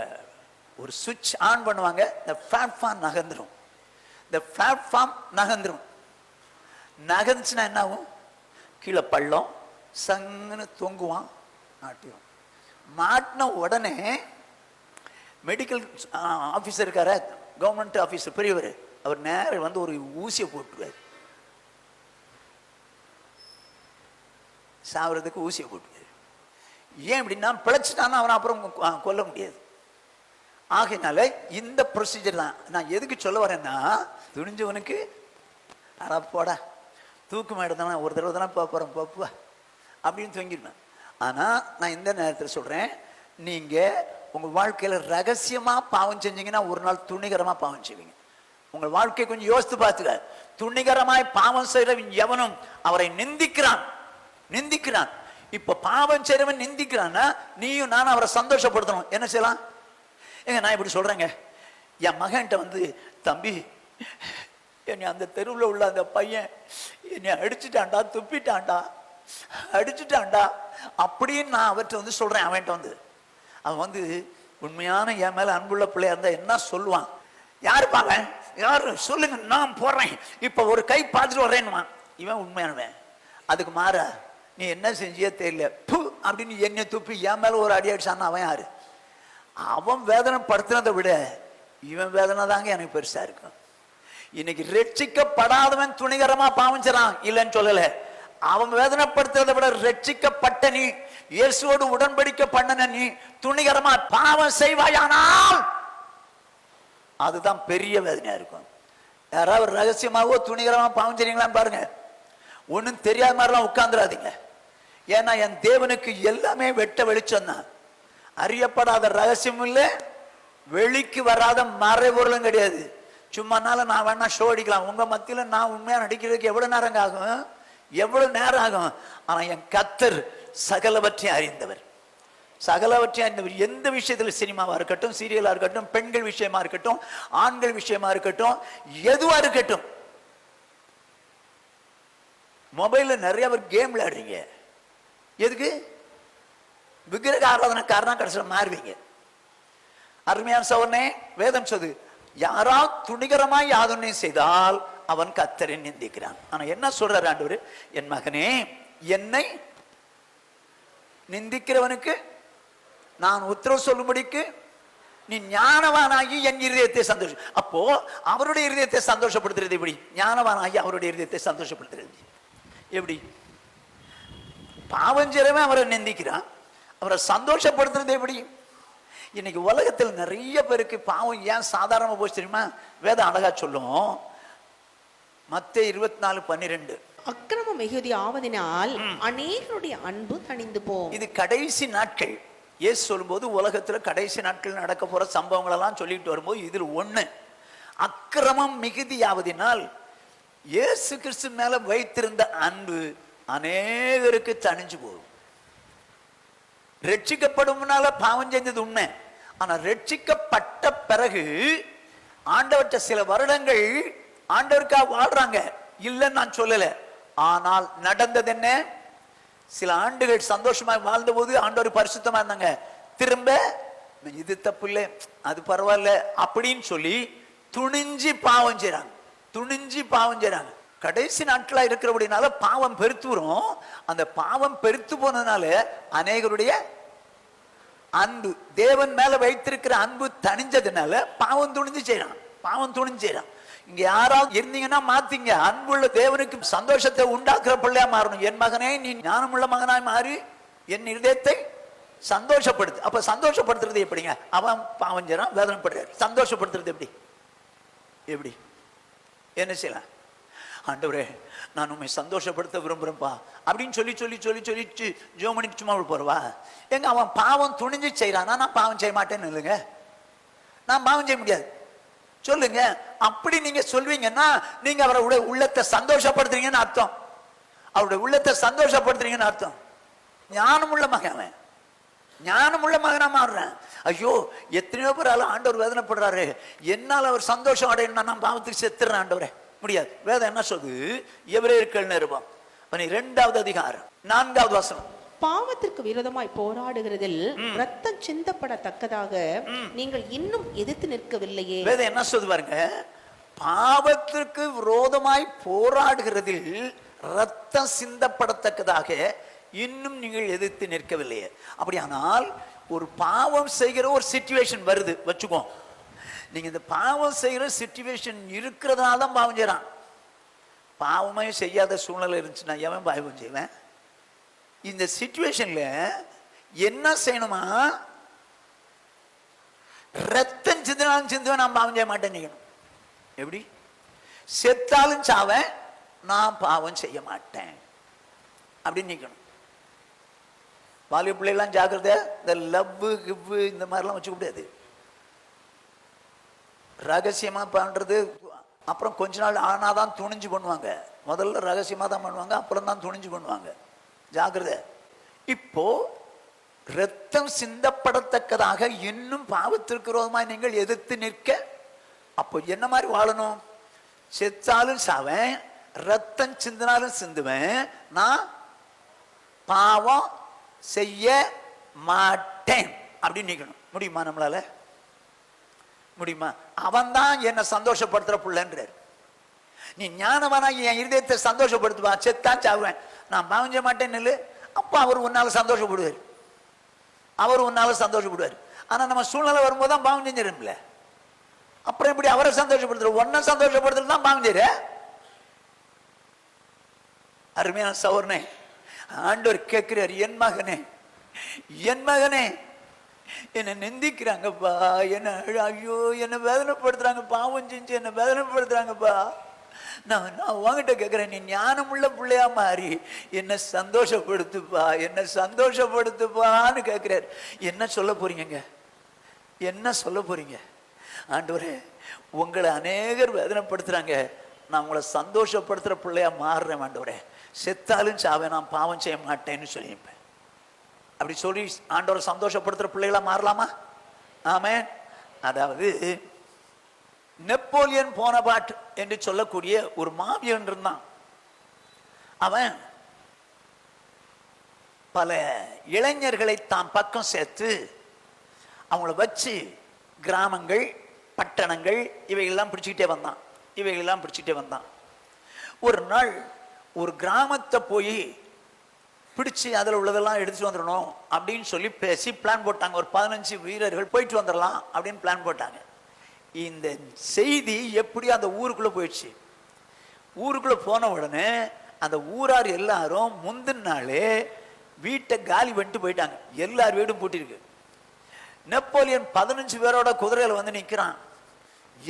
ஒரு சுவிட்ச் ஆன் பண்ணுவாங்க, இந்த பிளாட்ஃபார்ம் நகர்ந்துடும். இந்த பிளாட்ஃபார்ம் நகர்ந்துடும். நகர்ந்துச்சுன்னா என்ன ஆகும்? கீழே பள்ளம் சங்குன்னு தொங்குவான், மாட்டிடும். மாட்டின உடனே மெடிக்கல் ஆஃபீஸர் இருக்கார, கவர்மெண்ட் ஆஃபீஸர் பெரியவர், அவர் நேரம் வந்து ஒரு ஊசியை போட்டுருவார், சாவறதுக்கு ஊசியை போட்டுருவார். ஏன் அப்படின்னா பிழைச்சிட்டான்னா அவனை அப்புறம் கொல்ல முடியாது. ஆகையினால இந்த ப்ரொசீஜர் தான். நான் எதுக்கு சொல்ல வரேன்னா, துணிஞ்சவனுக்கு போடா தூக்கு மேடம் தானே, ஒரு தடவை தானே போகிறோம் பப்புவா அப்படின்னு தூங்கிடுவேன். ஆனால் நான் இந்த நேரத்தில் சொல்கிறேன், நீங்கள் உங்க வாழ்க்கையில ரகசியமா பாவம் செஞ்சீங்கன்னா ஒரு நாள் துணிகரமா பாவம் செய்வீங்க. உங்கள் வாழ்க்கை கொஞ்சம் யோசித்து பார்த்துக்க. துணிகரமாய் பாவம் செய்கிறவன் எவனும் அவரை நிந்திக்கிறான். இப்ப பாவம் செய்றவன் நிந்திக்கிறான்னா நீயும் நானும் அவரை சந்தோஷப்படுத்தணும். என்ன செய்யலாம்? நான் இப்படி சொல்றேங்க, என் மகன்கிட்ட வந்து, தம்பி, என்னை அந்த தெருவில் உள்ள அந்த பையன் என்னை அடிச்சுட்டான்டா, துப்பிட்டான்டா, அடிச்சுட்டான்டா அப்படின்னு நான் அவர்கிட்ட வந்து சொல்றேன். அவன்கிட்ட வந்து அவன் வந்து உண்மையான என் மேல அன்புள்ள பிள்ளையா இருந்தா என்ன சொல்லுவான்? யாரு பாவன், யாரு சொல்லுங்க, நான் போடுறேன், இப்ப ஒரு கை பார்த்துட்டு வர்றேன்னுவான். இவன் உண்மையானவன். அதுக்கு மாற நீ என்ன செஞ்சியே தெரியல அப்படின்னு என்னை துப்பி என் மேல ஒரு அடி அடிச்சான்னா அவன் யாரு? அவன் வேதனை படுத்தினதை விட இவன் வேதனை தாங்க எனக்கு பெருசா இருக்கும். இன்னைக்கு ரட்சிக்கப்படாதவன் துணிகரமா பாவம் செய்றான், இல்லைன்னு சொல்லல. அவன் வேதனைப்படுத்துறதை விட ரட்சிக்கப்பட்ட நீ, இயேசுவோடு உடன்படிக்கை பண்ணன நீ துணிகரமா பாவம் செய்வாயானால் அதுதான் பெரிய வேதனையா இருக்கும். யாராவது ரகசியமாவோ துணிகரமா பாவம் செய்றீங்களான்னு பாருங்க. ஒன்னும் தெரியாத மாதிரிலாம் உட்கார்ந்துடாதீங்க. ஏன்னா என் தேவனுக்கு எல்லாமே வெட்ட வெளிச்சம் தான். அறியப்படாத ரகசியம் இல்லை, வெளிக்கு வராத மறைபொருளும் கிடையாது. சும்மானால நான் வேணா ஷோ அடிக்கலாம். உங்க மத்தியில நான் உண்மையா நடிக்கிறதுக்கு எவ்வளவு நேரம் ஆகும், எவ்வளவு நேரம் ஆகும். ஆனா என் கர்த்தர் சகலவற்றையும் அறிந்தவர், சகலவற்றையும் அறிந்தவர். எந்த விஷயத்துல, சினிமாவா இருக்கட்டும், சீரியலா இருக்கட்டும், பெண்கள் விஷயமா இருக்கட்டும், ஆண்கள் விஷயமா இருக்கட்டும், எதுவா இருக்கட்டும். மொபைல்ல நிறைய பேர் கேம் விளையாடுறீங்க. எதுக்கு? விக்கிரக ஆராதனைக்காரனா கடைசியில் மாறுவீங்க. அருமையான சகோதரனே, வேதம் சொல்லுது, யாரால் துணிகரமாய் யாதொன்னையும் செய்தால் அவன் கர்த்தரை நிந்திக்கிறான். ஆனா என்ன சொல்றாரு ஆண்டவர்? என் மகனே, என்னை நிந்திக்கிறவனுக்கு நான் உத்தரவு சொல்லும்படிக்கு நீ ஞானவானாகி என் இருதயத்தை சந்தோஷம். அப்போ அவருடைய இருதயத்தை சந்தோஷப்படுத்துறது எப்படி? ஞானவானாகி அவருடைய இருதயத்தை சந்தோஷப்படுத்துறது எப்படி? பாவம் செய்றவன் அவரை நிந்திக்கிறான், அவரை சந்தோஷப்படுத்துறது எப்படி? இன்னைக்கு உலகத்தில் நிறைய பேருக்கு பாவம் ஏன் சாதாரணமா போச்சு தெரியுமா? வேதம் அழகா சொல்லும். மத்தேயு 24:12, அக்கிரமம் மிகுதி ஆவதினால் அநேகருடைய அன்பு தணிந்து போகும். இது கடைசி நாட்கள். இயேசு சொல்லும்போது உலகத்துல கடைசி நாட்கள் நடக்க போற சம்பவங்கள் எல்லாம் சொல்லிட்டு வரும்போது இதில் ஒண்ணு, அக்கிரமம் மிகுதியாவதினால் இயேசு கிறிஸ்து மேல வைத்திருந்த அன்பு அநேகருக்கு தணிஞ்சு போகும். ரட்சிக்கப்படும்னால பாவம் செஞ்சது உண்மை. ஆனா ரட்சிக்கப்பட்ட பிறகு ஆண்டவர்கிட்ட சில வருடங்கள் ஆண்டவருக்காக வாழ்றாங்க, இல்லைன்னு நான் சொல்லல. ஆனால் நடந்தது என்ன? சில ஆண்டுகள் சந்தோஷமாக வாழ்ந்த போது ஆண்டவர் பரிசுத்தமா இருந்தாங்க. திரும்ப இது தப்பு இல்லை, அது பரவாயில்ல அப்படின்னு சொல்லி துணிஞ்சு பாவம் செய்றாங்க. கடைசி நாட்களா இருக்கிறபடினால பாவம் பெருத்து வரும். அந்த பாவம் பெருத்து போனதுனால அநேகருடைய அன்பு, தேவன் மேல வைத்திருக்கிற அன்பு தணிஞ்சதுனால பாவம் துணிஞ்சு செய்யறான். இங்க யாராவது இருந்தீங்கன்னா மாத்தீங்க. அன்புள்ள தேவனுக்கு சந்தோஷத்தை உண்டாக்குற பிள்ளையா மாறணும். என் மகனே, நீ ஞானமுள்ள மகனாய் மாறி என் இருதயத்தை சந்தோஷப்படுத்து. அப்ப சந்தோஷப்படுத்துறது எப்படிங்க? அவன் பாவம் செய்றான், வேதனைப்படுறாரு. சந்தோஷப்படுத்துறது எப்படி? என்ன செய்யலாம்? ஆண்டவரே, நான் உண்மை சந்தோஷப்படுத்த விரும்புறேன்ப்பா அப்படின்னு சொல்லி ஜோமணிக்கு சும்மா போறவா? எங்க அவன் பாவம் துணிஞ்சு செய்யறானா? நான் பாவம் செய்ய மாட்டேன்னு இல்லைங்க, நான் பாவம் செய்ய முடியாது சொல்லுங்க. அப்படி நீங்க சொல்வீங்கன்னா நீங்க அவருடைய உள்ளத்தை சந்தோஷப்படுத்துறீங்கன்னு அர்த்தம். அவருடைய உள்ளத்தை சந்தோஷப்படுத்துறீங்கன்னு அர்த்தம். ஞானமுள்ள மகன், ஞானமுள்ள மகனா மாறுறேன். ஐயோ, எத்தனையோ பேரால ஆண்டவர் வேதனைப்படுறாரு, என்னால் அவர் சந்தோஷம் அடையணும், நான் பாவத்துக்கு செத்துறேன் ஆண்டவரே. முடியாது. வேதம் என்ன சொல்லுது? எபிரேயர்கள் நிருபம் 12வது அதிகாரம் 4வது வசனம், பாவத்திற்கு விரோதமாய் போராடுகிறதில் ரத்தம் சிந்தப்படத்தக்கதாக நீங்கள் இன்னும் எதிர்த்து நிற்கவில்லையே. வேதம் என்ன சொல்லுது பாருங்க, பாவத்திற்கு விரோதமாய் போராடுகிறதில் ரத்தம் சிந்தப்படத்தக்கதாக இன்னும் நீங்கள் எதிர்த்து நிற்கவில்லையே. அப்படியானால் ஒரு பாவம் செய்கிற ஒரு சிச்சுவேஷன் வருது வச்சுக்கோ. நீங்க இந்த பாவம் செய்கிற சிச்சுவேஷன் இருக்கிறதுனால தான் பாவம் செய்யறான். பாவமே செய்யாத சூழ்நிலை இருந்துச்சுன்னா எவன் பாவம் செய்வேன்? இந்த சிச்சுவேஷன்ல என்ன செய்யணுமா? ரத்தம் சிந்தினாலும் சிந்துவேன், நான் பாவம் செய்ய மாட்டேன். எப்படி? செத்தாலும் சாவேன், நான் பாவம் செய்ய மாட்டேன் அப்படின்னு நிக்கணும். வாலிப பிள்ளைலாம் ஜாக்கிரதை, இந்த லவ் கிவ்வு இந்த மாதிரிலாம் வச்சுக்க முடியாது. ரகசியமா பண்றது, அப்புறம் கொஞ்ச நாள் ஆனாதான் துணிஞ்சு பண்ணுவாங்க. முதல்ல ரகசியமா தான் பண்ணுவாங்க, அப்புறம் தான் துணிஞ்சு பண்ணுவாங்க. ஜாக்கிரதை. இப்போ ரத்தம் சிந்தப்படத்தக்கதாக இன்னும் பாவத்திற்கு விரோதமாய் நீங்கள் எதிர்த்து நிற்க, அப்போ என்ன மாதிரி வாழணும்? செத்தாலும் சாவேன், ரத்தம் சிந்தினாலும் சிந்துவேன், நான் பாவம் செய்ய மாட்டேன் அப்படின்னு நிக்கணும். முடியுமா? நம்மளால முடியுமா? அவன் தான் என்னை சந்தோஷப்படுத்துற பிள்ளைன்றார். நீ ஞானவானா என் இருதயத்தை சந்தோஷப்படுத்துவா, செத்தான் சாவுவேன், நான் பாவம் செய்ய மாட்டேன்னு இல்லை. அப்ப அவர் உன்னால சந்தோஷப்படுவார், அவர் உன்னால சந்தோஷப்படுவார். ஆனா நம்ம சூழ்நிலை வரும்போது தான் பாவம் செஞ்சிரும்ல. அப்புறம் எப்படி அவரை சந்தோஷப்படுத்துற? ஒன்ன சந்தோஷப்படுத்துறது தான் பாவம் செய்யற. அருமையான சகோதரனே, ஆண்டவர் கேட்கிறார், என் மகனே, என் மகனே, என்னை நிந்திக்கிறாங்கப்பா, என்ன ஐயோ என்னை வேதனைப்படுத்துறாங்க, பாவம் செஞ்சு என்னை வேதனைப்படுத்துறாங்கப்பா. நான் உங்ககிட்ட கேட்கிறேன், நீ ஞானமுள்ள பிள்ளையா மாறி என்னை சந்தோஷப்படுத்துப்பா, என்னை சந்தோஷப்படுத்துப்பான்னு கேட்கிறார். என்ன சொல்ல போறீங்க? என்ன சொல்ல போறீங்க? ஆண்டவரே, உங்களை அநேகர் வேதனைப்படுத்துறாங்க, நான் உங்களை சந்தோஷப்படுத்துற பிள்ளையா மாறுறேன் ஆண்டவரே, செத்தாலும் சாவே நான் பாவம் செய்ய மாட்டேன்னு சொல்லியிருப்பேன். அப்படி சொல்லி ஆண்டவரை சந்தோஷப்படுத்துற பிள்ளைகளா மாறலாமா? ஆமென். அதாவது நெப்போலியன் போனபார்ட் என்று சொல்லக்கூடிய ஒரு மாவீரன் இருந்தான். அவன் பல இளைஞர்களை தான் பக்கம் சேர்த்து அவங்கள வச்சு கிராமங்கள், பட்டணங்கள் இவைகள்லாம் பிடிச்சுக்கிட்டே வந்தான். ஒரு நாள் ஒரு கிராமத்தை போய் பிடிச்சு அதில் உள்ளதெல்லாம் எடுத்துட்டு வந்துடணும் அப்படின்னு சொல்லி பேசி பிளான் போட்டாங்க. ஒரு 15 வீரர்கள் போயிட்டு வந்துடலாம் அப்படின்னு பிளான் போட்டாங்க. இந்த செய்தி எப்படி அந்த ஊருக்குள்ள போயிடுச்சு. ஊருக்குள்ள போன உடனே அந்த ஊரார் எல்லாரும் முந்தின நாளே வீட்டை காலி பண்ணிட்டு போயிட்டாங்க. எல்லார் வீடும் பூட்டிருக்கு. நெப்போலியன் 15 பேரோட குதிரையில வந்து நிற்கிறான்.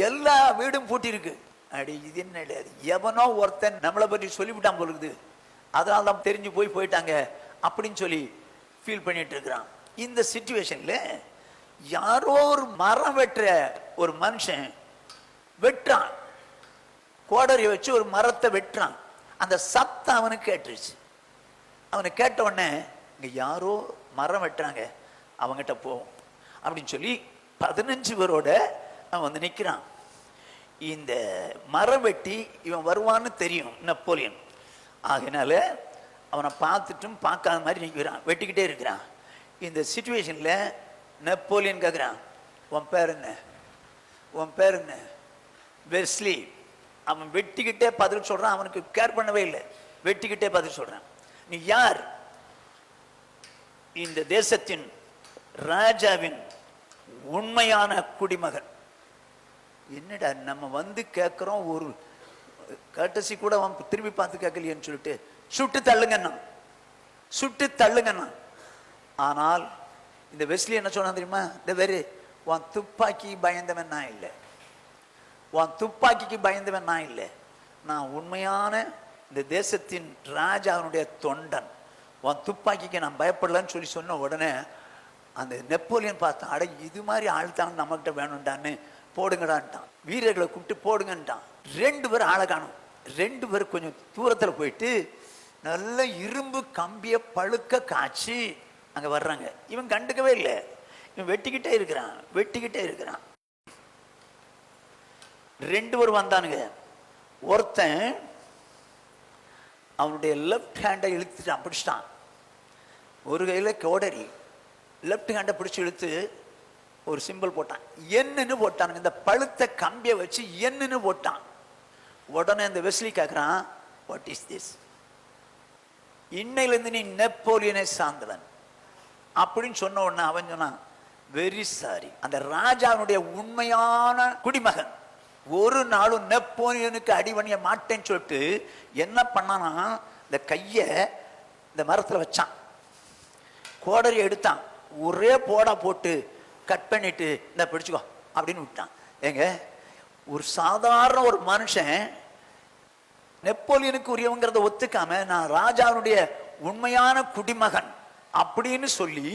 எல்லா வீடும் பூட்டிருக்கு. அடி இது என்ன, எவனோ ஒருத்தன் நம்மளை பற்றி சொல்லிவிட்டான் போலுக்குது, அதனால தான் தெரிஞ்சு போயிட்டாங்க அப்படின்னு சொல்லி ஃபீல் பண்ணிட்டு இருக்கிறான். இந்த சிச்சுவேஷன்ல யாரோ ஒரு மரம் வெட்டுற ஒரு மனுஷன் வெட்டுறான், கோடரியை வச்சு ஒரு மரத்தை வெட்டுறான். அந்த சத்தம் அவனுக்கு கேட்டுருச்சு. அவனுக்கு கேட்ட உடனே இங்க யாரோ மரம் வெட்டுறாங்க, அவங்ககிட்ட போவோம் அப்படின்னு சொல்லி 15 பேரோட அவன் வந்து நிற்கிறான். இந்த மரம் வெட்டி இவன் வருவான்னு தெரியும் நெப்போலியன். ஆகினால அவனை பார்த்துட்டும் பார்க்காத மாதிரி நிற்கிறான், வெட்டிக்கிட்டே இருக்கிறான். இந்த சிச்சுவேஷனில் நெப்போலியன் கேட்குறான், உன் பேர் என்ன? உன் பேர் என்ன? வெஸ்லி. அவன் வெட்டிக்கிட்டே பதில் சொல்கிறான். அவனுக்கு கேர் பண்ணவே இல்லை, வெட்டிக்கிட்டே பதில் சொல்கிறான். நீ யார்? இந்த தேசத்தின் ராஜாவின் உண்மையான குடிமகன். என்னடா நம்ம வந்து கேட்குறோம், ஒரு கட்டசி கூட அவன் திரும்பி பார்த்து கேட்கலையேன்னு சொல்லிட்டு சுட்டு தள்ளுங்கண்ணா. ஆனால் இந்த வெஸ்லி என்ன சொன்னா தெரியுமா? இந்த வெறு உன் துப்பாக்கி பயந்தவன் நான் இல்லை, உன் துப்பாக்கிக்கு பயந்தவன் நான் இல்லை, நான் உண்மையான இந்த தேசத்தின் ராஜாவினுடைய தொண்டன், உன் துப்பாக்கிக்கு நான் பயப்படலன்னு சொல்லி சொன்ன உடனே அந்த நெப்போலியன் பார்த்தான், அட இது மாதிரி ஆழ்த்தான் நம்மகிட்ட வேணும்டான்னு போடுங்கடான்ட்டான். வீரர்களை கூப்பிட்டு போடுங்கன்ட்டான். 2 பேர் ஆளை காணும். 2 பேர் கொஞ்சம் தூரத்தில் போயிட்டு நல்ல இரும்பு கம்பிய பழுக்க காய்ச்சி அங்க வர்றாங்க. இவன் கண்டுக்கவே இல்லை, இவன் வெட்டிக்கிட்டே இருக்கிறான். 2 பேர் வந்தானுங்க. ஒருத்தன் அவனுடைய லெப்ட் ஹேண்டை இழுத்துட்டான், பிடிச்சிட்டான். ஒரு கையில கோடரி, லெப்ட் ஹேண்டை பிடிச்சி இழுத்து ஒரு சிம்பிள் போட்டான், என்னன்னு போட்டானுங்க. இந்த பழுத்த கம்பியை வச்சு என்னன்னு போட்டான். உடனே இந்த வெஸ்லி கேட்கிறான், வாட் இஸ் திஸ்? இன்னையிலிருந்து நீ நெப்போலியனை சார்ந்தவன் அப்படின்னு சொன்ன உடனே அவன் சொன்னான், வெரி சாரி. அந்த ராஜாவுடைய உண்மையான குடிமகன் ஒரு நாளும் நெப்போலியனுக்கு அடிபணிய மாட்டேன்னு சொல்லிட்டு என்ன பண்ணானா, இந்த கையை இந்த மரத்தில் வச்சான், கோடரி எடுத்தான், ஒரே போடா போட்டு கட் பண்ணிட்டு இந்த பிடிச்சுக்கோ அப்படின்னு விட்டான். ஏங்க, ஒரு சாதாரண ஒரு மனுஷன் நெப்போலியனுக்கு உரியவங்கிறத ஒத்துக்காம நான் ராஜாவுடைய உண்மையான குடிமகன் அப்படின்னு சொல்லி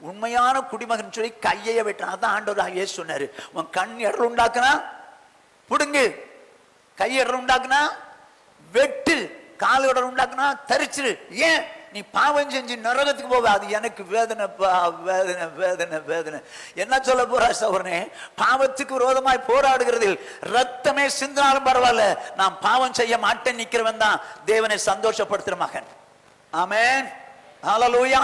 உண்மையான குடிமகன் சொல்லி கையை வெட்டான். அதான் ஆண்டவர் இயேசு சொன்னாரு, உன் கண் இடர் உண்டாக்குனா புடுங்கு, கை இடர் உண்டாக்குனா வெட்டு, கால் இடர் உண்டாக்குனா தரிச்சிரு. ஏன்? நீ பாவம் செஞ்சு நரகத்துக்கு போவ. அது எனக்கு வேதனை, வேதனை வேதனை வேதனை. என்ன சொல்ல போறா சகோதரனே? பாவத்துக்கு விரோதமாய் போராடுகிறதில் ரத்தமே சிந்தினாலும் பரவாயில்ல, நான் பாவம் செய்ய மாட்டேன் நிக்கிறவன் தான் தேவனை சந்தோஷப்படுத்துற மகன். ஆமென், ஹல்லேலூயா.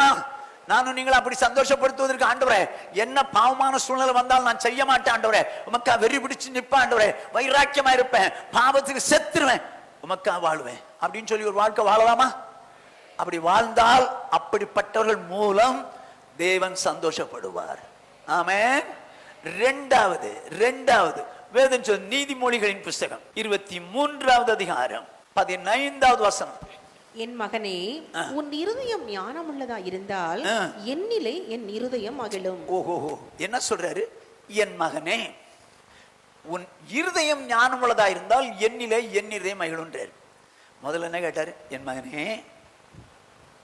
நானும் நீங்களும் அப்படி சந்தோஷப்படுத்துவதற்கு ஆண்டவரே, என்ன பாவமான சூழ்நிலை வந்தால் நான் செய்ய மாட்டேன் ஆண்டவரே, உமக்கா வெறி பிடிச்சு நிற்பேன் ஆண்டவரே, வைராக்கியமா இருப்பேன், பாவத்துக்கு செத்துருவேன், உமக்கா வாழ்வேன் அப்படின்னு சொல்லி ஒரு வாழ்க்கை வாழலாமா? அப்படி வாழ்ந்தால் அப்படிப்பட்டவர்கள் மூலம் தேவன் சந்தோஷப்படுவார். ஆமென். இரண்டாவது வேதம் சொல்ல நீதிமொழிகளின் புஸ்தகம் 23வது அதிகாரம் 15வது வசனம். என் மகனே, உன் இருதயம் ஞானமுள்ளதா இருந்தால் என்னிலே என் இருதயம் மகிழும். ஓஹோ, என்ன சொல்றாரு? என் மகனே, உன் இருதயம் ஞானமுள்ளதா இருந்தால் என்னிலே என் இருதயம் மகிழுன்றார். முதல்ல என்ன கேட்டாரு? என் மகனே,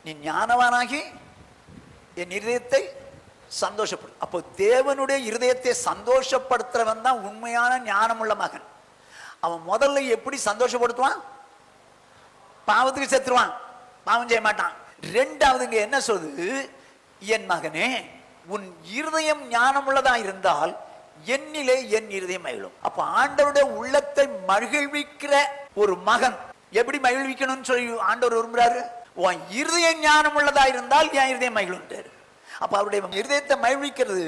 நீ ஞானவானாகி என் இருதயத்தை சந்தோஷப்படு. அப்போ தேவனுடைய இருதயத்தை சந்தோஷப்படுத்துறவன் தான் உண்மையான ஞானமுள்ள மகன். அவன் முதல்ல எப்படி சந்தோஷப்படுத்துவான்? பாவத்துக்கு செத்துருவான், பாவம் செய்ய மாட்டான். ரெண்டாவது என்ன சொல்லுது? என் மகனே, உன் இருதயம் ஞானமுள்ளதா இருந்தால் என்னிலே என் இருதயம் மகிழும். அப்ப ஆண்டவருடைய உள்ளத்தை மகிழ்விக்கிற ஒரு மகன் எப்படி மகிழ்விக்கணும்னு சொல்லி ஆண்டவர் விரும்புறாரு. உன் இருதயம் ஞானம் உள்ளதா இருந்தால் என் இருதயம் மகிழும். அப்ப அவருடைய இருதயத்தை மகிழ்விக்கிறது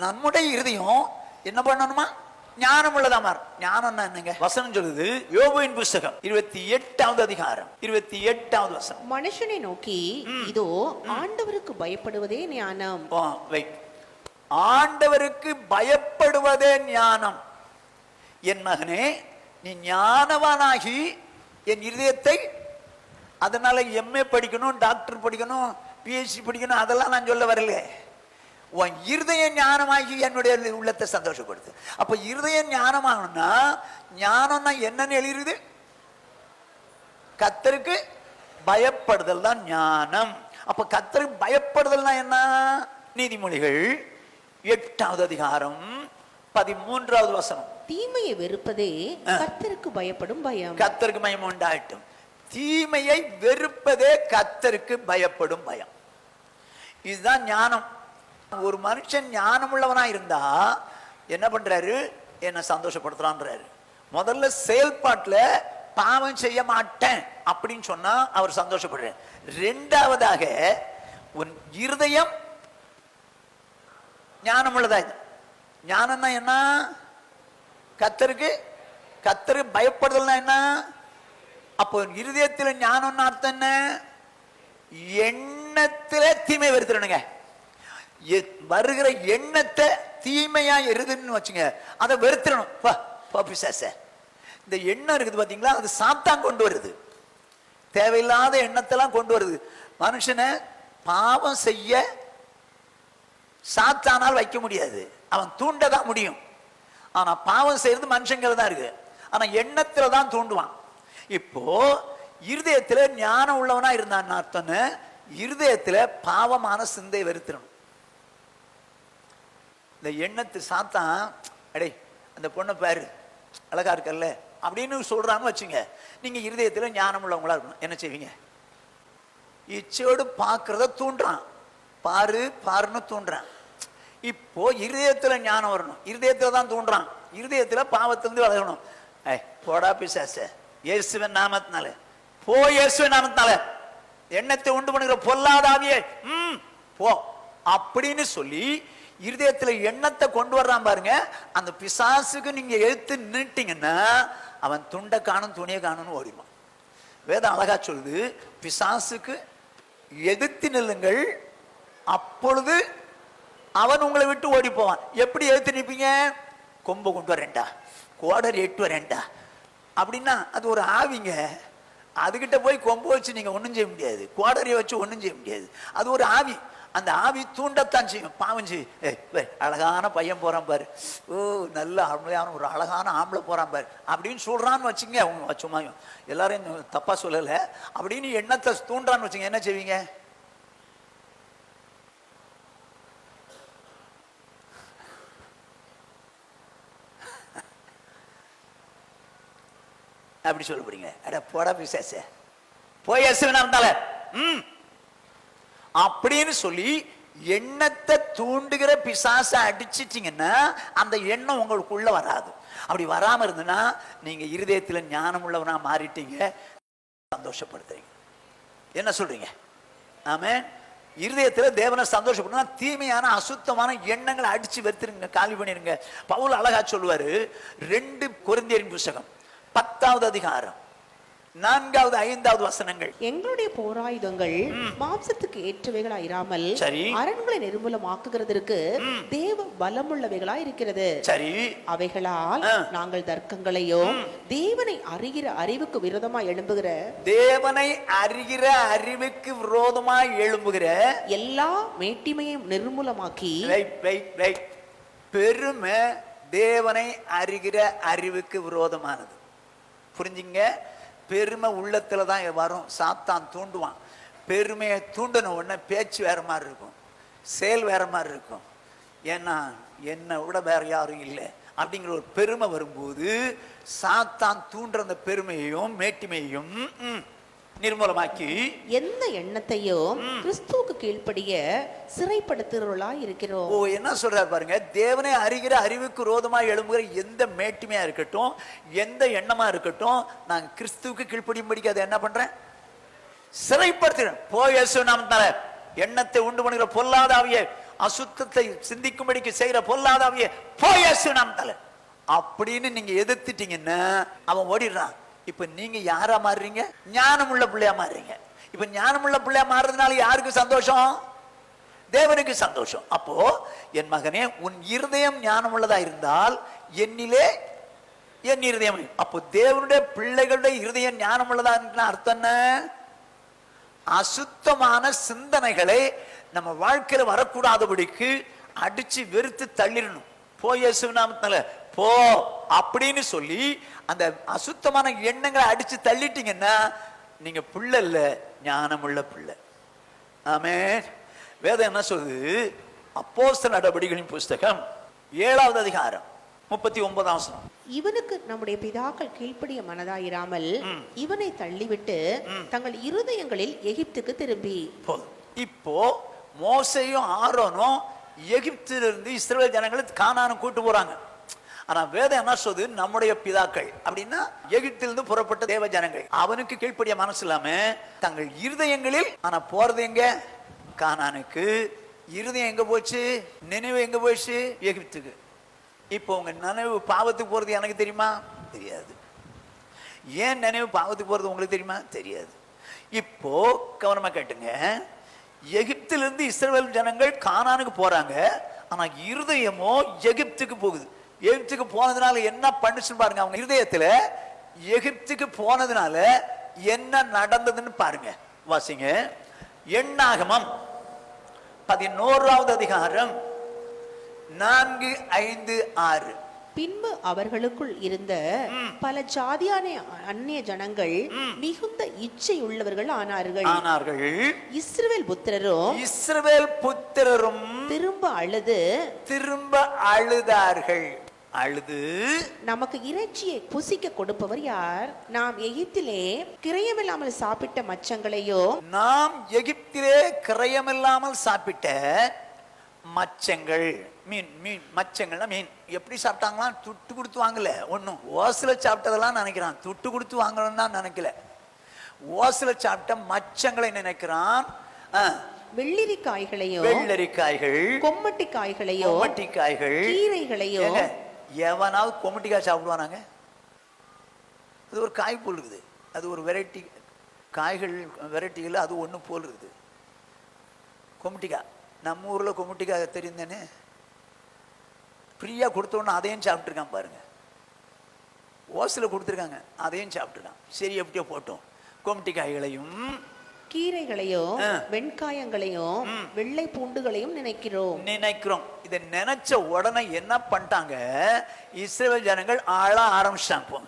நம்முடைய இருதயம் என்ன பண்ணணுமா? ஞானம் உள்ளதா மாறும். ஞானம்னா என்னங்க? வசனம் சொல்லுது, யோபுவின் புஸ்தகம் 28வது அதிகாரம் 28வது வசனம். மனுஷனை நோக்கி, இதோ ஆண்டவருக்கு பயப்படுவதே ஞானம். ஆண்டவருக்கு பயப்படுவதே ஞானம். என் மகனே, நீ ஞானவானாகி என் இருதயத்தை, அதனால எம்ஏ படிக்கணும், டாக்டர் படிக்கணும், பிஹெச்டி படிக்கணும், அதெல்லாம் நான் சொல்ல வரல. உன் இருதய ஞானமாகி என்னுடைய உள்ளத்தை சந்தோஷப்படுத்து. அப்ப இருதய ஞானமாகணும்னா, ஞானம்னா என்னன்னு எழுதுது? கர்த்தருக்கு பயப்படுதல் தான் ஞானம். அப்ப கர்த்தருக்கு பயப்படுதல்னா என்ன? நீதிமொழிகள் 8வது அதிகாரம் 13வது வசனம். தீமையை வெறுப்பதே கர்த்தருக்கு பயப்படும் பயம். கர்த்தருக்கு பயம் உண்டாகட்டும். தீமையை வெறுப்பதே கர்த்தருக்கு பயப்படும் பயம். இதுதான் ஞானம். ஒரு மனுஷன் ஞானம் உள்ளவனா இருந்தா என்ன பண்றாரு? என்ன சந்தோஷப்படுத்துறான்றாரு. முதல்ல செயல்பாட்டுல பாவம் செய்ய மாட்டேன் அப்படின்னு சொன்னா அவர் சந்தோஷப்படுறார். ரெண்டாவதாக உன் இருதயம் ஞானம் உள்ளதா. ஞானம்னா என்ன? கர்த்தருக்கு பயப்படுதல்னா என்ன? அப்போ இருதயத்தில் ஞானம்னு அர்த்தம் என்ன? எண்ணத்துல தீமை வெறுத்துறனுங்க. வருகிற எண்ணத்தை தீமையா எருதுன்னு வச்சுங்க, அதை வெறுத்துறணும். இந்த எண்ணம் இருக்குது பாத்தீங்களா, அது சாத்தான் கொண்டு வருது. தேவையில்லாத எண்ணத்தெல்லாம் கொண்டு வருது. மனுஷனை பாவம் செய்ய சாத்தானால் வைக்க முடியாது, அவன் தூண்டதான் முடியும். ஆனா பாவம் செய்யறது மனுஷங்கள் தான் இருக்கு, ஆனா எண்ணத்துல தான் தூண்டுவான். இப்போ இருதயத்துல ஞானம் உள்ளவனா இருந்தான்னு அர்த்தம், இருதயத்துல பாவமான சிந்தை வெறுத்துறணும். இந்த எண்ணத்து சாத்தான், அடே அந்த பொண்ணை பாரு அழகா இருக்கல்ல அப்படின்னு சொல்றான்னு வச்சுங்க, நீங்க இருதயத்துல ஞானம் உள்ளவங்களா இருக்கணும். என்ன செய்வீங்க? இச்சோடு பார்க்கறத தூண்டுறான், பாரு பாருன்னு தூண்டுறான். இப்போ இருதயத்துல ஞானம் வரணும், இருதயத்துல தான் தூண்டுறான். இருதயத்துல பாவத்திலிருந்து விலகணும். போடா பிசாச, இயேசுவின் நாமத்தினால போ, இயேசுவின் நாமத்தினால எண்ணத்தை உண்டு பண்ணுகிற பொல்லாதாவியே போ அப்படின்னு சொல்லி இருதயத்துல எண்ணத்தை கொண்டு வர்றான் பாருங்க. அந்த பிசாசுக்கு நீங்க எழுத்து நின்னுட்டீங்கன்னா அவன் துண்டை காணும் துணியை காணும்னு ஓடிடுவான். வேதம் அழகா சொல்லுது, பிசாசுக்கு எதிர்த்து நில்லுங்கள், அப்பொழுது அவன் உங்களை விட்டு ஓடி போவான். எப்படி எதிர்த்து நிற்பீங்க? கொம்பை கொண்டு வரேன்டா, கோடர் எட்டு வரேன்டா அப்படின்னா அது ஒரு ஆவிங்க. அதுகிட்ட போய் கொம்பு வச்சு நீங்க ஒன்றும் செய்ய முடியாது, கோடரியை வச்சு ஒன்றும் செய்ய முடியாது. அது ஒரு ஆவி. அந்த ஆவி தூண்டத்தான் செய்யும். பாவம் செய்யும். அழகான பையன் போறான் பாரு, ஓ நல்ல அருமையான ஒரு அழகான ஆம்பளை போறான் பாரு அப்படின்னு சொல்றான்னு வச்சுங்க. அவங்க சும்மா எல்லாரையும் தப்பா சொல்லலை அப்படின்னு எண்ணத்தை தூண்டான்னு வச்சுங்க, என்ன செய்வீங்க? அப்படி சொல்ல போறீங்க. அட போடா பிசாசே, போய் இருந்தால அப்படின்னு சொல்லி எண்ணத்தை தூண்டுகிற பிசாச அடிச்சிட்டீங்கன்னா அந்த எண்ணம் உங்களுக்குள்ள வராது. அப்படி வராம இருந்ததுன்னா நீங்க இருதயத்துல ஞானம் உள்ளவனா மாறிட்டீங்க, சந்தோஷப்படுத்துறீங்க. என்ன சொல்றீங்க? ஆமென். இருதயத்துல தேவனை சந்தோஷப்படுனா தீமையான அசுத்தமான எண்ணங்களை அடிச்சு வெறுத்துருங்க, காலி பண்ணிருங்க. பவுல் அழகா சொல்லுவாரு, 2 கொரிந்தியரின் புத்தகம் 10வது அதிகாரம் 4வது 5வது வசனங்கள். எங்களுடைய போராயுதங்கள் மாம்சத்துக்கு ஏற்றவைகளா இராமல் அரண்களை நிர்மூலமாக்குகிறதற்கு தேவ பலமுள்ளவைகளா இருக்கிறது. சரி, அவைகளால் நாங்கள் தர்க்கங்களையும் தேவனை அறிகிற அறிவுக்கு விரோதமா எழும்புகிற எல்லா மேட்டிமையும் நிர்மூலமாக்கி பெருமை தேவனை அறிகிற அறிவுக்கு விரோதமானது. புரிஞ்சுங்க? பெருமை உள்ளத்துல தான் வரும், சாத்தான் தூண்டுவான். பெருமையை தூண்டின உடனே பேச்சு வேற மாதிரி இருக்கும், செயல் வேற மாதிரி இருக்கும். ஏன்னா என்னை விட வேற யாரும் இல்லை அப்படிங்கிற ஒரு பெருமை வரும்போது சாத்தான் தூண்டுற அந்த பெருமையையும் மேட்டிமையையும் நிர்மூலமாக்கி எந்த எண்ணத்தையும் கிறிஸ்துவுக்கு கீழ்ப்படிய சிறைப்படுத்துகிறவர்களா இருக்கிறோம். ஓ, என்ன சொல்றாரு பாருங்க. தேவனை அறிகிற அறிவுக்கு விரோதமா எழும்புகிற எந்த மேட்டிமையா இருக்கட்டும், எந்த எண்ணமா இருக்கட்டும், நான் கிறிஸ்துவுக்கு கீழ்ப்படியும்படிக்கு அதை என்ன பண்றேன்? சிறைப்படுத்துறேன். போய் இயேசு நாமத்தால எண்ணத்தை உண்டு பண்ணுகிற பொல்லாதாவியே, அசுத்தத்தை சிந்திக்கும்படிக்கு செய்கிற பொல்லாதாவியே, போய் இயேசு நாமத்தால அப்படின்னு நீங்க எதிர்த்துட்டீங்கன்னா அவன் ஓடிடுறான். இப்ப நீங்க யாரா மாறுறீங்க? ஞானமுள்ள பிள்ளையா மாறுறீங்க. இப்ப ஞானமுள்ள பிள்ளையா மாறுறதுனால யாருக்கு சந்தோஷம்? தேவனுக்கு சந்தோஷம். அப்போ என் மகனே, உன் இருதயம் ஞானமுள்ளதா இருந்தால் என்னிலே என் இருதயம். அப்போ தேவனுடைய பிள்ளைகளுடைய இருதயம் ஞானமுள்ளதா அர்த்தம் என்ன? அசுத்தமான சிந்தனைகளை நம்ம வாழ்க்கையில வரக்கூடாதபடிக்கு அடிச்சு வெறுத்து தள்ளிடணும். போய் இயேசு நாமத்தினால போ அப்படின்னு சொல்லி அந்த அசுத்தமான எண்ணங்களை அடிச்சு தள்ளிட்டீங்கன்னா நீங்க பிள்ளை இல்ல, ஞானமுள்ள பிள்ளை. ஆமென். வேதம் என்ன சொல்லுது? அப்போஸ்தலர் நடபடிகளின் புஸ்தகம் 7வது அதிகாரம் 39ஆம் வசனம். இவனுக்கு நம்முடைய பிதாக்கள் கீழ்ப்படிய மனதாயிராமல் இவனை தள்ளிவிட்டு தங்கள் இருதயங்களில் எகிப்துக்கு திரும்பி. இப்போ மோசேயும் ஆரோனும் எகிப்திலிருந்து இஸ்ரவேல் ஜனங்களை கானானுக்கு கூட்டு போறாங்க. ஆனா வேதம் என்ன சொல்லுது? நம்முடைய பிதாக்கள் அப்படின்னா எகிப்திலிருந்து புறப்பட்ட தேவ ஜனங்கள் அவனுக்கு கீழ்ப்படிய மனசு இல்லாம தங்கள் இருதயங்களில், ஆனா போறது எங்க? கானானுக்கு. இருதயம் எங்க போச்சு? நினைவு எங்க போச்சு? எகிப்துக்கு. இப்போ உங்க நினைவு பாவத்துக்கு போறது எனக்கு தெரியுமா? தெரியாது. ஏன் நினைவு பாவத்துக்கு போறது உங்களுக்கு தெரியுமா? தெரியாது. இப்போ கவனமா கேட்டுங்க. எகிப்திலிருந்து இஸ்ரவேல் ஜனங்கள் கானானுக்கு போறாங்க, ஆனா இருதயமோ எகிப்துக்கு போகுது. எகிப்துக்கு போனதுனால என்ன பண்ணுச்சு பாருங்க. அவங்க இருதயத்துல எகிப்துக்கு போனதுனால என்ன நடந்ததுன்னு பாருங்க. வாசிங்க. எண்ணாகமம் 11வது அதிகாரம் 4, 5, 6. பின்பு அவர்களுக்குள் இருந்த பல ஜாதியான அந்நிய ஜனங்கள் மிகுந்த இச்சை உள்ளவர்கள் ஆனார்கள். இஸ்ரவேல் புத்திரரும் திரும்ப அழுதார்கள். அழுது, நமக்கு இறைச்சியை புசிக்க கொடுப்பவர் யார்? நாம் எகிப்திலே கிரயமில்லாமல் சாப்பிட்ட மச்சங்கள், மீன் மச்சங்கள்னா மீன். எப்படி சாப்பிட்டாங்களாம்? துட்டு கொடுத்து வாங்கல. ஒன்னும் ஓசில சாப்பிட்டதெல்லாம் நினைக்கிறான், துட்டு கொடுத்து வாங்கணும்னா நினைக்கல. ஓசில சாப்பிட்ட மச்சங்களை நினைக்கிறான். வெள்ளரிக்காய்கள், கொம்மட்டிக்காய்கள், கீரைகளையும். எவனாவது கொம்மட்டிக்காய் சாப்பிடுவானாங்க? அது ஒரு காய் போல் இருக்குது. அது ஒரு வெரைட்டி காய்கள், வெரைட்டிகள். அது ஒண்ணு போல் இருக்குது கொம்மட்டிக்காய். நம்ம ஊர்ல கொம்மட்டிக்காய் தெரியுந்தானே, ஃப்ரீயா கொடுத்தோன்னு அதையும் சாப்பிட்டுருக்கான் பாருங்க. ஓசில கொடுத்துருக்காங்க, அதையும் சாப்பிட்டுருக்கான். சரி, எப்படியோ போட்டோம். கொம்மட்டிக்காய்களையும் கீரைகளையும் வெண்காயங்களையும் வெள்ளை பூண்டுகளையும் நினைக்கிறோம். இதை நினைச்ச உடனே என்ன பண்ணிட்டாங்க? இஸ்ரவேல் ஜனங்கள் ஆள ஆரம்பிச்சாங்க.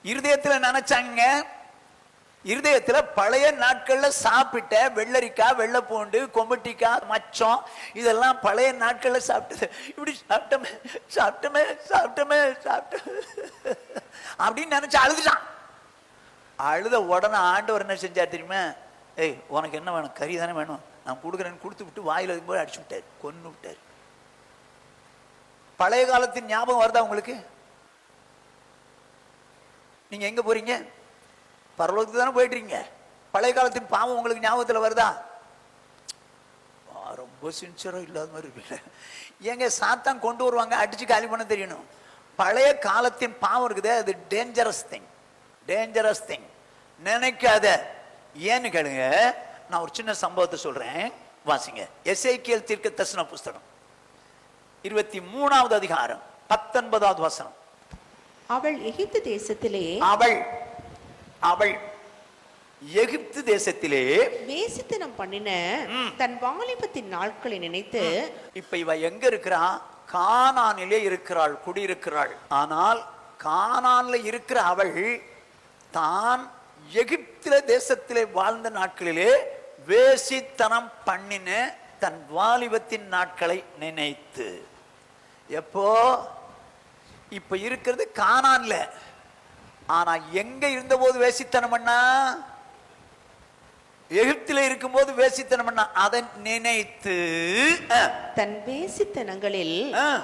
இருதயத்துல நினைச்சாங்க, இருதயத்துல பழைய நாட்கள்ல சாப்பிட்ட வெள்ளரிக்காய், வெள்ளைப்பூண்டு, கொம்பட்டிக்காய், மச்சம் இதெல்லாம் பழைய நாட்கள்ல சாப்பிட்டது. இப்படி சாப்பிட்டமே சாப்பிட்டமே சாப்பிட்டமே சாப்பிட்ட அப்படின்னு நினைச்சு அழுதுட்டான். அழுத உடனே ஆண்டவர் என்ன செஞ்சார் தெரியுமா? ஏய், உனக்கு என்ன வேணும்? கறி தானே வேணும், நான் கொடுக்குறேன்னு கொடுத்து விட்டு வாயில போய் அடிச்சு விட்டாரு, கொன்னு விட்டாரு. பழைய காலத்தின் ஞாபகம் வருதா உங்களுக்கு? நீங்க எங்க போறீங்க? பரலோகத்துக்கு தானே போயிட்டு இருக்கீங்க. பழைய காலத்தின் பாவம் உங்களுக்கு ஞாபகத்துல வருதா? ரொம்ப சின்சியரா இல்லாத மாதிரி இருப்பீங்க. எங்க சாத்தான் கொண்டு வருவாங்க, அடிச்சு காலி பண்ண தெரியணும். பழைய காலத்தின் பாவம் இருக்குதே, அது டேஞ்சரஸ் திங், டேஞ்சரஸ் திங். நினைக்காத. ஏன்னு கேளுங்க, நான் ஒரு சின்ன சம்பவத்தை சொல்றேன், வாசிங்க. எசேக்கியேல் தீர்க்கதரிசன புஸ்தகம் 23வது அதிகாரம் 19வது வசனம். அவள் எகிப்து தேசத்திலே அவள் எகிப்து தேசத்திலே வேசித்தனம் பண்ணின தன் வாலிபத்தின் நாட்களை நினைத்து. இப்ப இவ எங்க இருக்கிறா? கானானிலே இருக்கிறாள், குடியிருக்கிறாள். ஆனால் கானான்ல இருக்கிற அவள் தான் எகிப்தில தேசத்திலே வாழ்ந்த நாட்களிலே வேசித்தனம் பண்ணின தன் வாலிபத்தின் நாட்களை நினைத்து. எப்போ? இப்ப இருக்கிறது கானான்ல. ஆனா எங்க இருந்த போது வேசித்தனம் பண்ணா? எகிப்தில இருக்கும் போது வேசித்தனம் பண்ணா. அதை நினைத்து தன் வேசித்தனங்களில்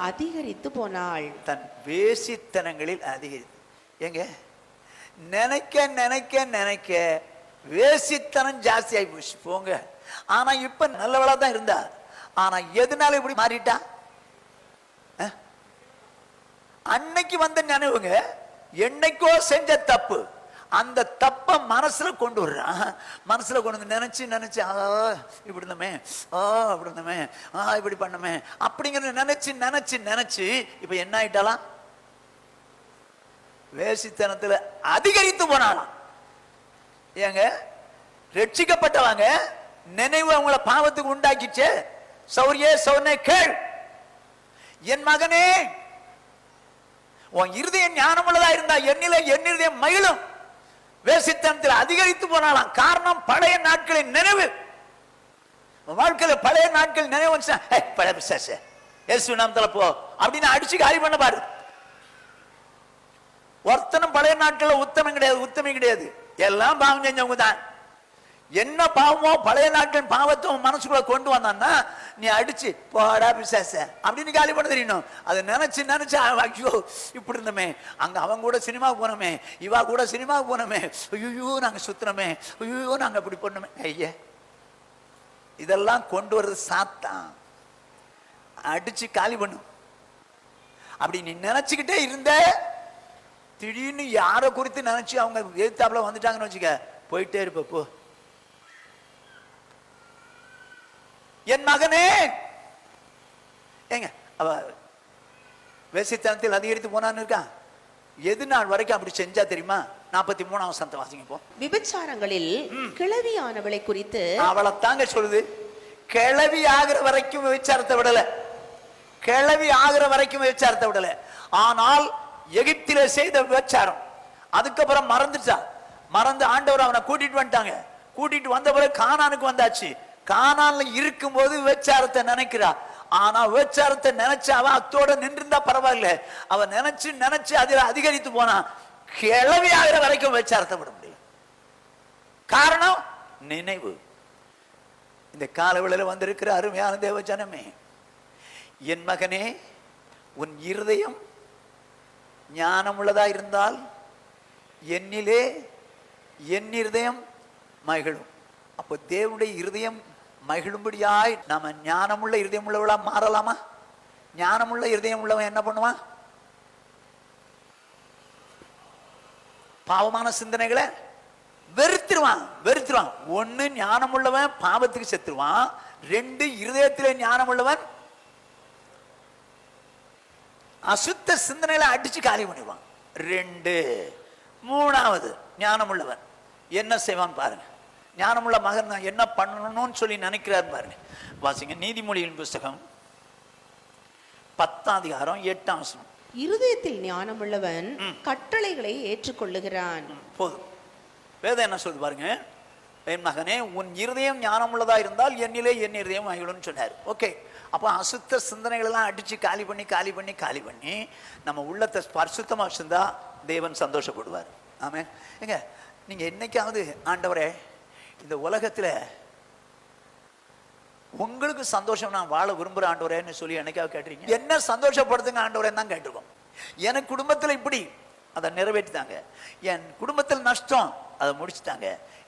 அதிகரித்து போனாள். தன் வேசித்தனங்களில் அதிகரித்து. எங்க நினைக்க நினைக்க நினைக்க வேசித்தனம் ஜாஸ்தி ஆகி போச்சு போங்க. ஆனா இப்ப நல்லவளா தான் இருந்தா. ஆனா எதனால இப்படி மாறிட்டா? அன்னைக்கு வந்த நினைவுங்க, என்னைக்கோ செஞ்ச தப்பு, அந்த தப்ப மனசுல கொண்டு வர்றான். மனசுல கொண்டு வந்து நினைச்சு நினைச்சு இப்படி இருந்தமே, அப்படி இருந்தமே, இப்படி பண்ணமே அப்படிங்கறத நினைச்சு நினைச்சு நினைச்சு இப்ப என்ன ஆயிட்டாலாம்? வேசித்தனத்துல அதிகரித்து போனாலாம். ஏங்க, ரட்சிக்கப்பட்டவங்க நினைவு அவங்கள பாவத்துக்கு உண்டாக்கிச்சு. சௌரியே சௌர்ணே கேள், என் மகனே, உன் இருதயம் ஞானம் உள்ளதா இருந்தா என்னில என் இருதயம் மகிழும். வேசித்தனத்தில் அதிகரித்து போனாலாம். காரணம் பழைய நாட்களின் நினைவு. வாழ்க்கையில பழைய நாட்கள் நினைவு வந்துச்சா, பழைய பிசாசு இயேசு நாமத்துல போ அப்படின்னு அடிச்சு காலி பண்ண பாரு. ஒருத்தனும் பழைய நாட்கள்ல உத்தமம் கிடையாது, உத்தமி கிடையாது. எல்லாம் பாவம் செஞ்சவங்க தான். என்ன பாவமோ பழைய நாட்கள் பாவத்தை மனசுக்குள்ள கொண்டு வந்தான்னா நீ அடிச்சு போடா பிசாச அப்படின்னு காலி பண்ண தெரியணும். அதை நினைச்சு நினைச்சு ஐயோ இப்படி இருந்தமே, அங்க அவங்க கூட சினிமாவுக்கு போனோமே, இவா கூட சினிமாவுக்கு போனோமே, ஐயோ நாங்க சுத்தினோமே, ஐயோ நாங்க அப்படி பண்ணோமே. ஐயா, இதெல்லாம் கொண்டு வர்றது சாத்தான். அடிச்சு காலி பண்ணும். அப்படி நீ நினைச்சுக்கிட்டே இருந்த, திடீர்னு யாரை குறித்து நினைச்சு அவங்க எதிர்த்தாப்புல வந்துட்டாங்கன்னு வச்சுக்க, போயிட்டே இருப்ப போ. என் மகனே, ஏங்க அவ வேசித்தனத்தில் அதிகரித்து போனான்னு இருக்கா. எது நாள் வரைக்கும் அப்படி செஞ்சா தெரியுமா? 43வது வசனத்தை வாசிங்க போ. விபச்சாரங்களில் கிழவியானவளை குறித்து அவளை தாங்க சொல்லுது. கிழவி ஆகிற வரைக்கும் விபச்சாரத்தை விடல, கிழவி ஆகிற வரைக்கும் விபச்சாரத்தை விடல. ஆனால் எகிப்திலே செய்த விபச்சாரம் அதுக்கப்புறம் மறந்துச்சா, மறந்து ஆண்டவர் அவனை கூட்டிட்டு வந்துட்டாங்க. கூட்டிட்டு வந்த பிறகு கானானுக்கு வந்தாச்சு. கானான்ல இருக்கும் போது விபச்சாரத்தை நினைக்கிறா. ஆனா விபச்சாரத்தை நினைச்சு அவன் அத்தோட நின்றுந்தா பரவாயில்ல, அவன் நினைச்சு நினைச்சு அதுல அதிகரித்து போனா. கிளவி ஆகிற வரைக்கும் விபச்சாரத்தை விட முடியும். காரணம் நினைவு. இந்த காலவெளியில வந்திருக்கிற அருமையான தேவ ஜனமே, என் மகனே, உன் இருதயம் ஞானம் உள்ளதா இருந்தால் என்னிலே என் இருதயம் மகிழும். அப்போ தேவனுடைய இருதயம் மகிழும்படியாய் நாம ஞானமுள்ள இருதயம் உள்ளவளா மாறலாமா? ஞானமுள்ள இருதயம் உள்ளவன் என்ன பண்ணுவான்? பாவமான சிந்தனைகளை வெறுத்துருவான். ஒன்னு ஞானம் உள்ளவன் பாவத்துக்கு செத்துருவான். 2 இருதயத்திலே ஞானம் உள்ளவன் அசுத்த சிந்தனைகளை அடிச்சு காலி பண்ணிடுவான். 2 3வது ஞானம் உள்ளவன் என்ன செய்வான் பாருங்க. ஞானமுள்ள மகன் என்ன பண்ணணும்னு சொல்லி நினைக்கிறார் பாருங்க. வாசிங்க நீதிமொழியின் புஸ்தகம் 10ஆம் அதிகாரம் 8ஆம் வசனம். இருதயத்தில் ஞானமுள்ளவன் கட்டளைகளை ஏற்றுக்கொள்ளுகிறான். போதும். வேதம் என்ன சொல்லுது பாருங்க, என் மகனே உன் இருதயம் ஞானம் உள்ளதா இருந்தால் என்னிலே என் இருதயம் மகிழும்னு சொன்னார். ஓகே, அப்போ அசுத்த சிந்தனைகள் எல்லாம் அடிச்சு காலி பண்ணி நம்ம உள்ளத்தை பரிசுத்தமா வச்சிருந்தா தேவன் சந்தோஷப்படுவார். ஆமென். ஏங்க, நீங்க என்னைக்காவது ஆண்டவரே இந்த உலகத்துல உங்களுக்கு சந்தோஷம் நான் வாழ விரும்புற ஆண்டவரேன்னு சொல்லி என்னைக்காவது கேட்டிருக்கீங்க? என்ன சந்தோஷப்படுத்துங்க ஆண்டவரேன்னு தான் கேட்டிருக்கோம். எனக்கு குடும்பத்துல இப்படி அதை நிறைவேற்றிட்டாங்க, என் குடும்பத்தில் நஷ்டம் அதை முடிச்சுட்டாங்க,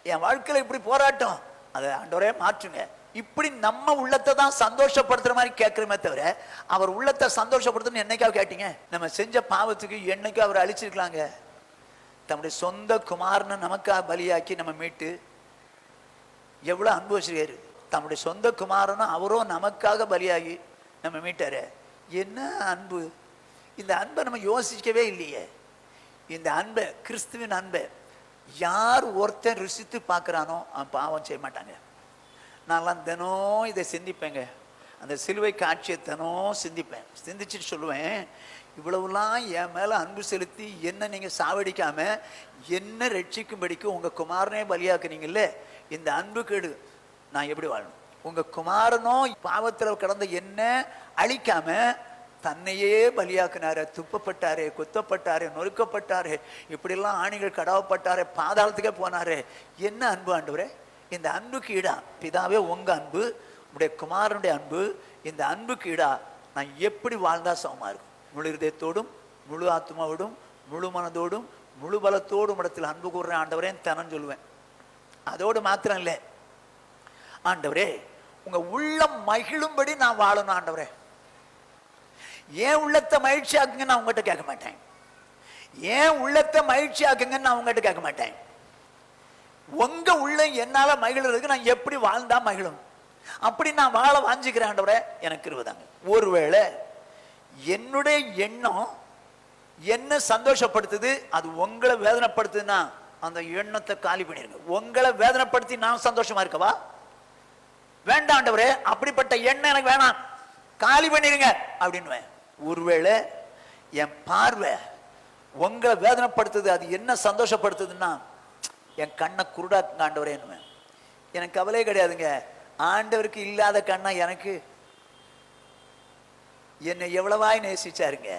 என் வாழ்க்கையில இப்படி போராட்டம் அதை ஆண்டவரே மாற்றுங்க. இப்படி நம்ம உள்ளத்தை தான் சந்தோஷப்படுத்துற மாதிரி கேட்கிறோமே தவிர அவர் உள்ளத்தை சந்தோஷப்படுத்துன்னு என்னைக்காவது கேட்டீங்க? நம்ம செஞ்ச பாவத்துக்கு என்னைக்கு அவர் அழிச்சிருக்கலாங்க. தம்முடைய சொந்த குமாரனை நமக்காக பலியாக்கி நம்ம மீட்டு எவ்வளவு அன்பு வச்சிருக்காரு. தம்முடைய சொந்த குமாரனும் அவரும் நமக்காக பலியாகி நம்ம மீட்டாரு. என்ன அன்பு! இந்த அன்பை நம்ம யோசிக்கவே இல்லையே. இந்த அன்பை, கிறிஸ்துவின் அன்பை யார் ஒருத்தன் ருசித்து பார்க்குறானோ அவன் பாவம் செய்ய மாட்டாங்க. நான்லாம் தினம் இதை சிந்திப்பேங்க. அந்த சிலுவை காட்சியை தினம் சிந்திச்சுட்டு சொல்லுவேன், இவ்வளவுலாம் என் மேலே அன்பு செலுத்தி என்ன நீங்கள் சாவடிக்காம என்ன ரட்சிக்கும்படிக்கு உங்கள் குமாரனே பலியாக்குறீங்கல்ல, இந்த அன்பு கேடு நான் எப்படி வாழணும்? உங்கள் குமாரனோ பாவத்தில் கடந்த என்ன அழிக்காம தன்னையே பலியாக்குனாரு, துப்பப்பட்டாரு, குத்தப்பட்டாரு, நொறுக்கப்பட்டாரு, இப்படிலாம் ஆணிகள் கடவப்பட்டாரு, பாதாளத்துக்கே போனாரு. என்ன அன்பு ஆண்டவரே! இந்த அன்புக்கு ஈடா பிதாவே உங்க அன்பு, உடைய குமாரனுடைய அன்பு, இந்த அன்புக்கு ஈடா நான் எப்படி வாழ்ந்தா சமமா இருக்கும்? முழு இதயத்தோடும் முழு ஆத்மாவோடும் முழு மனதோடும் முழு பலத்தோடும் இடத்துல அன்பு கூறுறேன் ஆண்டவரே தனம் சொல்லுவேன். அதோடு மாத்திரம் இல்லை ஆண்டவரே, உங்க உள்ளம் மகிழும்படி நான் வாழணும் ஆண்டவரே. ஏன் உள்ளத்தை மகிழ்ச்சி ஆக்குங்க நான் உங்ககிட்ட கேட்க மாட்டேன். ஏன் உள்ளத்தை மகிழ்ச்சி ஆக்குங்கன்னு நான் உங்ககிட்ட கேட்க மாட்டேன். உங்க உள்ள என்னால மகிழ்றதுக்கு நான் எப்படி வாழ்ந்தா மகிழும், அப்படி நான் வாழ வாஞ்சிக்கிறேன் ஆண்டவரே, எனக்கு இருவதாங்க. ஒருவேளை என்னுடைய எண்ணம் என்ன சந்தோஷப்படுத்துது, அது உங்களை வேதனைப்படுத்துதுன்னா அந்த எண்ணத்தை காலி பண்ணிருங்க. உங்களை வேதனைப்படுத்தி நான் சந்தோஷமா இருக்கவா? வேண்டாம் ஆண்டவரே, அப்படிப்பட்ட எண்ணம் எனக்கு வேணாம், காலி பண்ணிருங்க அப்படின்னு. ஒருவேளை என் பார்வை உங்களை வேதனைப்படுத்துது, அது என்ன சந்தோஷப்படுத்துதுன்னா என் கண்ணை குருடாக்குங்க ஆண்டவரே என்ன. எனக்கு கவலையே கிடையாதுங்க. ஆண்டவருக்கு இல்லாத கண்ணா எனக்கு? என்னை எவ்வளவாய் நேசிச்சாருங்க.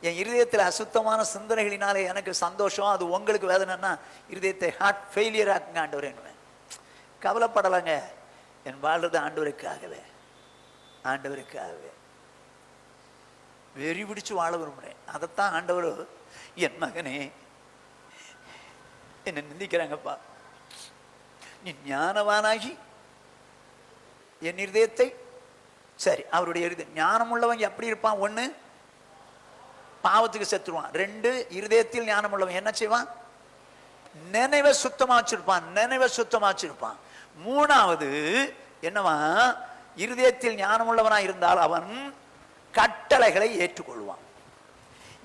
என் இருதயத்தில் அசுத்தமான சிந்தனைகளினாலே எனக்கு சந்தோஷம், அது உங்களுக்கு வேதனைன்னா இருதயத்தை ஹார்ட் ஃபெயிலியர் ஆக்குங்க ஆண்டவரே என்ன. கவலைப்படலாங்க, என் வாழ்றது ஆண்டவருக்காகவே, ஆண்டவருக்காகவே வெறி பிடிச்சு வாழ விரும்புகிறேன். அதைத்தான் ஆண்டவர், என் மகனே என்ன நிந்திக்கிறாங்கப்பா, நீ ஞானவானாகி என் இருதயத்தை, சரி அவருடைய இருதயம் ஞானம் உள்ளவன் எப்படி இருப்பான்? ஒண்ணு, பாவத்துக்கு செத்துருவான். ரெண்டு, இருதயத்தில் ஞானம் உள்ளவன் என்ன செய்வான்? நினைவை சுத்தமா வச்சிருப்பான். மூணாவது என்னவா? இருதயத்தில் ஞானம் உள்ளவனா இருந்தால் அவன் கட்டளைகளை ஏற்றுக்கொள்வான்.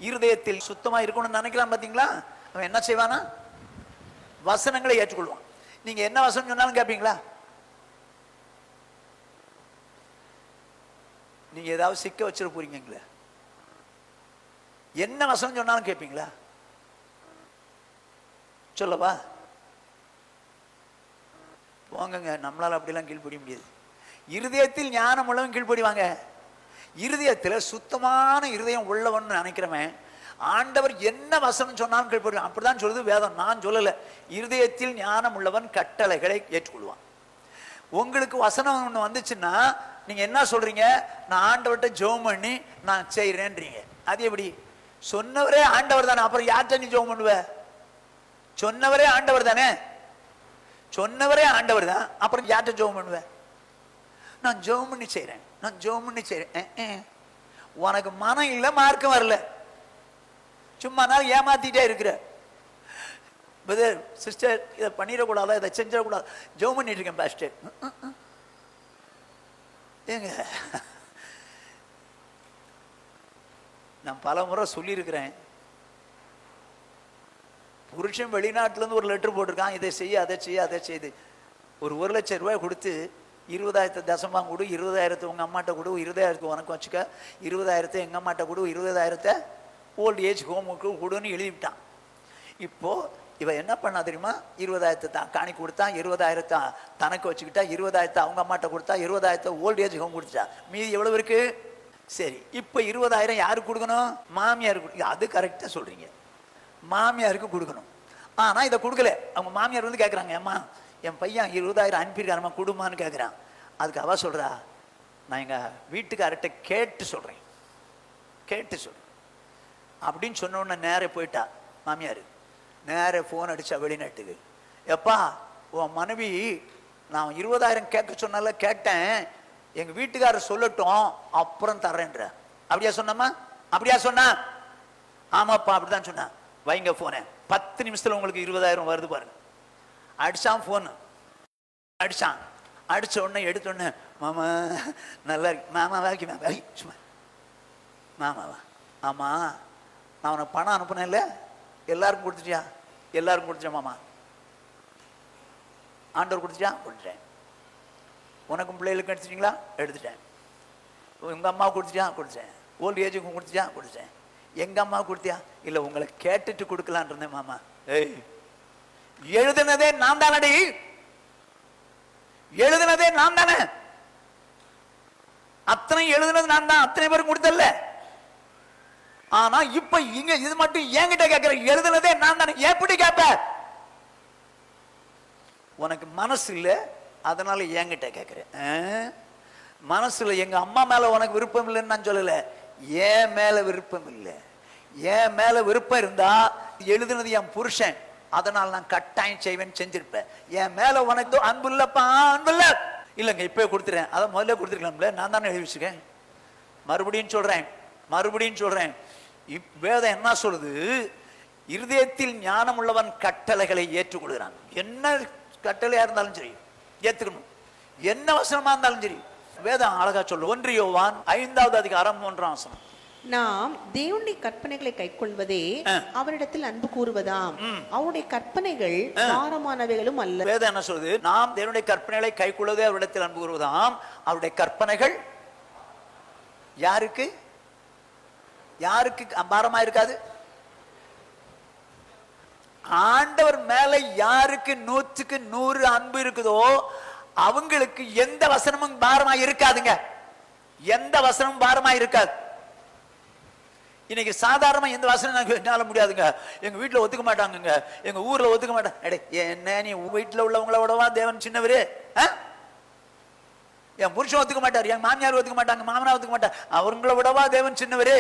இருதயத்தில் சுத்தமா இருக்கணும்னு நினைக்கலாம் பாத்தீங்களா, அவன் என்ன செய்வானா? வசனங்களை ஏற்றுக்கொள்வான். நீங்க என்ன வசனம் சொன்னாலும் கேட்பீங்களா? நீங்க ஏதாவது சிக்க வச்சிட போறீங்களா? என்ன வசனம் சொன்னாலும் கேட்பீங்களா? சொல்லவா? போங்க, நம்மளால அப்படிலாம் கீழ்ப்படிய முடியாது. இருதயத்தில் ஞானம் உள்ளவன் கீழ்ப்படிவாங்க. இருதயத்தில் சுத்தமான இருதயம் உள்ளவன் நினைக்கிறவன் ஆண்டவர் என்ன வசனம் சொன்னாலும் கீழ்ப்படிவான். அப்படிதான் சொல்லுது வேதம், நான் சொல்லல. இருதயத்தில் ஞானம் உள்ளவன் கட்டளைகளை ஏற்றுக்கொள்வான். உங்களுக்கு வசனம் ஒண்ணு வந்துச்சுன்னா நீங்க என்ன சொல்றீங்க? நான் ஆண்டவர்கிட்ட ஜெபம் பண்ணி நான் செய்யறேன்றீங்க. அது எப்படி? சொன்னவரே ஆண்டவர் தானே, அப்புறம் யார்கிட்ட நீ ஜெபம் பண்ணுவ? சொன்னவரே ஆண்டவர் தானே, சொன்னவரே ஆண்டவர் தான், அப்புறம் யார்கிட்ட ஜெபம் பண்ணுவ? நான் ஜெபம் பண்ணி செய்யறேன், நான் ஜெபம் பண்ணி செய்யறேன். உனக்கு மனம் இல்லை, மார்க்கம் வரல, சும்மா நாள் ஏமாத்திட்டே இருக்கிற. பிரதர் சிஸ்டர் இதை பண்ணிடக்கூடாதா, இதை செஞ்சிடக்கூடாது, ஜெபம் பண்ணிட்டு இருக்கேன் பாஸ்டர். ஏங்க, நான் பல முறை சொல்லியிருக்கிறேன், புருஷன் வெளிநாட்டிலேருந்து ஒரு லெட்டர் போட்டிருக்கான், இதை செய்ய அதை செய்ய அதை செய்து. ஒரு 1,00,000 ரூபாய் கொடுத்து 20,000 தசமாக கொடு, 20,000 உங்கள் அம்மாட்ட கொடு, 20,000 உனக்கு வச்சுக்க, 20,000 எங்கள் அம்மாட்ட கொடு, 20,000 ஓல்டு ஏஜ் ஹோமுக்கு கொடுன்னு எழுதிவிட்டான். இப்போ இவ என்ன பண்ணா தெரியுமா? 20,000 காணி கொடுத்தா, 20,000 தனக்கு வச்சுக்கிட்டா, 20,000 அவங்க அம்மாட்ட கொடுத்தா, 20,000 ஓல்டேஜ் ஹோம் கொடுத்தா. மீதி எவ்வளவு இருக்கு? சரி, இப்ப 20,000 யாருக்கு கொடுக்கணும்? மாமியாருக்கு. அது கரெக்டா சொல்றீங்க, மாமியாருக்கு கொடுக்கணும். ஆனா இதை கொடுக்கல. அவங்க மாமியார் வந்து கேட்கறாங்க, அம்மா என் பையன் 20,000 அனுப்பியிருக்காரம்மா, கொடுமான்னு கேட்கறான். அதுக்கு அவ சொல்றா, நான் எங்க வீட்டுக்கார்ட்ட கேட்டு சொல்றேன், கேட்டு சொல்றேன் அப்படின்னு சொன்ன உடனே நேர போயிட்டா மாமியார். நேர போன் அடிச்சா வெளிநாட்டுக்கு, எப்பா உன் மனைவி நான் 20,000 கேட்க சொன்னால கேட்டேன், எங்க வீட்டுக்காரர் சொல்லட்டும் அப்புறம் தர்றேன்ற. அப்படியா சொன்னம்மா? அப்படியா சொன்னா? ஆமாப்பா அப்படிதான் சொன்னா. வைங்க போன, 10 நிமிஷத்துல உங்களுக்கு 20,000 வருது பாருங்க. அடிச்சான் போன், அடிச்சான். அடிச்ச உடனே எடுத்த உடனே, மாமா நல்லா இருக்கு மாமா, வாக்கி சும்மா மாமாவா? ஆமா நான் உனக்கு பணம் அனுப்புனேன்ல, எல்லாருக்கும் கொடுத்துட்டியா? எல்லாருக்கும் கொடுத்துட்டேன் மாமா. ஆண்டவர் கொடுத்துட்டியா? கொடுத்துட்டேன். உனக்கும் பிள்ளைகளுக்கு எடுத்துட்டீங்களா? எடுத்துட்டேன். உங்க அம்மா கொடுத்துட்டியா? கொடுத்தேன். ஓல்டு ஏஜுக்கும் கொடுத்துட்டியா? கொடுத்தேன். எங்க அம்மா கொடுத்தியா? இல்ல உங்களை கேட்டுட்டு கொடுக்கலான் இருந்தேன் மாமா. ஏய், எழுதுனதே நான் தானடி, எழுதுனதே நான் தானே, அத்தனை எழுதுனது நான் தான், அத்தனை பேரும் கொடுத்தல. ஆனா இப்ப இங்க இது மட்டும் என்கிட்ட கேட்கிற, எழுதுனதே நான் தானே, எப்படி கேட்ப? உனக்கு மனசு இல்ல, அதனால என்கிட்ட கேட்கிறேன். மனசுல எங்க அம்மா மேல உனக்கு விருப்பம் இல்லைன்னு நான் சொல்லல, என் மேல விருப்பம் இல்லை. என் மேல விருப்பம் இருந்தா எழுதுனது என் புருஷன், அதனால நான் கட்டாயம் செய்வேன், செஞ்சிருப்பேன். என் மேல உனக்கு அன்பு இல்லப்பா, அன்பு இல்ல. இல்லைங்க இப்பவே கொடுத்துறேன், அதை முதல்ல கொடுத்துருக்கலாம்ல, நான் தானே எழுதி வச்சுக்கேன். மறுபடியும் சொல்றேன், மறுபடியும் சொல்றேன், வேதம் என்ன சொல்லுது? இருதயத்தில் ஞானம் உள்ளவன் கட்டளைகளை ஏற்றுக்கொள்கிறான். என்ன கட்டளையா இருந்தாலும் சரி ஏத்துக்கணும், என்ன வசனமா இருந்தாலும் சரி. வேதம் அழகா சொல்லு. 1 யோவான் 5வது அதிகாரம் 1ஆம் வசனம், நாம் தேவனுடைய கற்பனைகளை கைக்கொள்வதே அவரிடத்தில் அன்பு கூறுவதாம், அவருடைய கற்பனைகள் பாரமானவைகளும் அல்ல. வேதம் என்ன சொல்லுது? நாம் தேவனுடைய கற்பனைகளை கைக்கொள்வதே அவரிடத்தில் அன்பு கூறுவதாம், அவருடைய கற்பனைகள் யாருக்கு யாருக்கு பாரமா இருக்காது? ஆண்டவர் மேல யாருக்கு 100க்கு 100 அன்பு இருக்குதோ அவங்களுக்கு எந்த வசனமும் பாரமா இருக்காதுங்க, எந்த வசனமும் பாரமா இருக்காது. இன்னைக்கு சாதாரணமா எந்த வசனம் என்னால முடியாதுங்க, எங்க வீட்டுல ஒத்துக்க மாட்டாங்க, எங்க ஊர்ல ஒத்துக்க மாட்டாங்க. என்ன நீ வீட்டுல உள்ளவங்கள விடவா தேவன் சின்னவரு? என் புருஷன் ஒத்துக்க மாட்டார், என் மாமியார் ஒத்துக்க மாட்டாங்க, மாமனார் ஒத்துக்க மாட்டார், அவங்கள விடவா தேவன் சின்னவரு?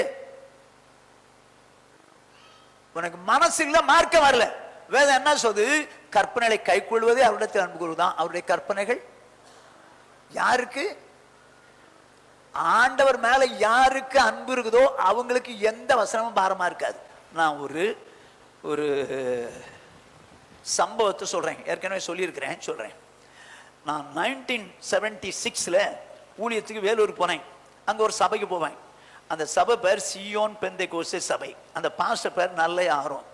உனக்கு மனசு இல்ல, மார்க்க வரல. வேதம் என்ன சொல்லுது? கற்பனைகளை கைக்கொள்வதே அவரிடத்தில் அன்பு கூறுவதுதான். அவருடைய கற்பனைகள் யாருக்கு? ஆண்டவர் மேல யாருக்கு அன்பு இருக்குதோ அவங்களுக்கு எந்த வசனமும் பாரமா இருக்காது. நான் ஒரு சம்பவத்தை சொல்றேன், ஏற்கனவே சொல்லியிருக்கிறேன், சொல்றேன். நான் 1976ல ஊழியத்துக்கு வேலூர் போனேன். அங்க ஒரு சபைக்கு போவேன். அந்த சபை பேர் சியோன் பெந்தேகோஸ்தே சபை. அந்த பாஸ்டர் பேர் நல்ல ஆரோன்.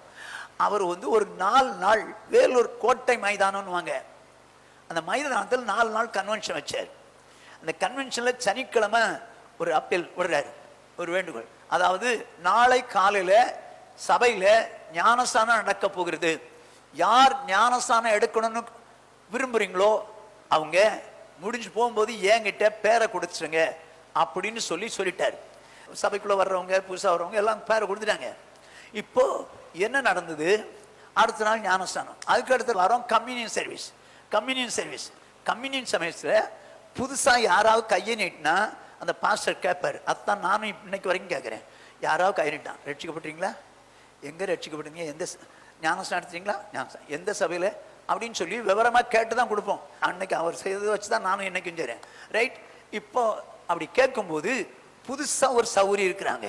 அவர் வந்து ஒரு 4 நாள் வேலூர் கோட்டை மைதானம்னு வாங்க, அந்த மைதானத்தில் 4 நாள் கன்வென்ஷன் வச்சார். அந்த கன்வென்ஷன்ல சனிக்கிழமை ஒரு அப்பீல் விடுறாரு, ஒரு வேண்டுகோள். அதாவது நாளை காலையில சபையில ஞானஸ்தானம் நடக்க போகிறது, யார் ஞானஸ்தானம் எடுக்கணும்னு விரும்புறீங்களோ அவங்க முடிஞ்சு போகும்போது என்கிட்ட பேரை கொடுத்துருங்க அப்படின்னு சொல்லிட்டாரு. சபைக்குள்ள வர்றவங்க புதுசா வர்றவங்க எல்லாம் பேரை கொடுத்துட்டாங்க. இப்போ என்ன நடந்தது? அடுத்த நாள் ஞானஸ்தானம், அதுக்கு அடுத்த வாரம் கம்யூனியன் சர்வீஸ். கம்யூனியன் சர்வீஸ்ல புதுசா யாராவது கையை நீட்டினா அந்த பாஸ்டர் கேட்பாரு. அதான் நானும் இன்னைக்கு வரைக்கும் கேட்கிறேன், யாராவது கை நீட்டான் ரட்சிக்கப்பட்டீங்களா? எங்க ரட்சிக்கப்பட்டீங்க? எந்த ஞானஸ்தானம் எடுத்தீங்களா? ஞானஸ்தானம் எந்த சபையில அப்படின்னு சொல்லி விவரமா கேட்டுதான் கொடுப்போம். அன்னைக்கு அவர் செய்ததை வச்சுதான் நானும் இன்னைக்கும் செய்றேன். ரைட். இப்போ அப்படி கேட்கும்போது புதுசா ஒரு சௌரி இருக்கிறாங்க,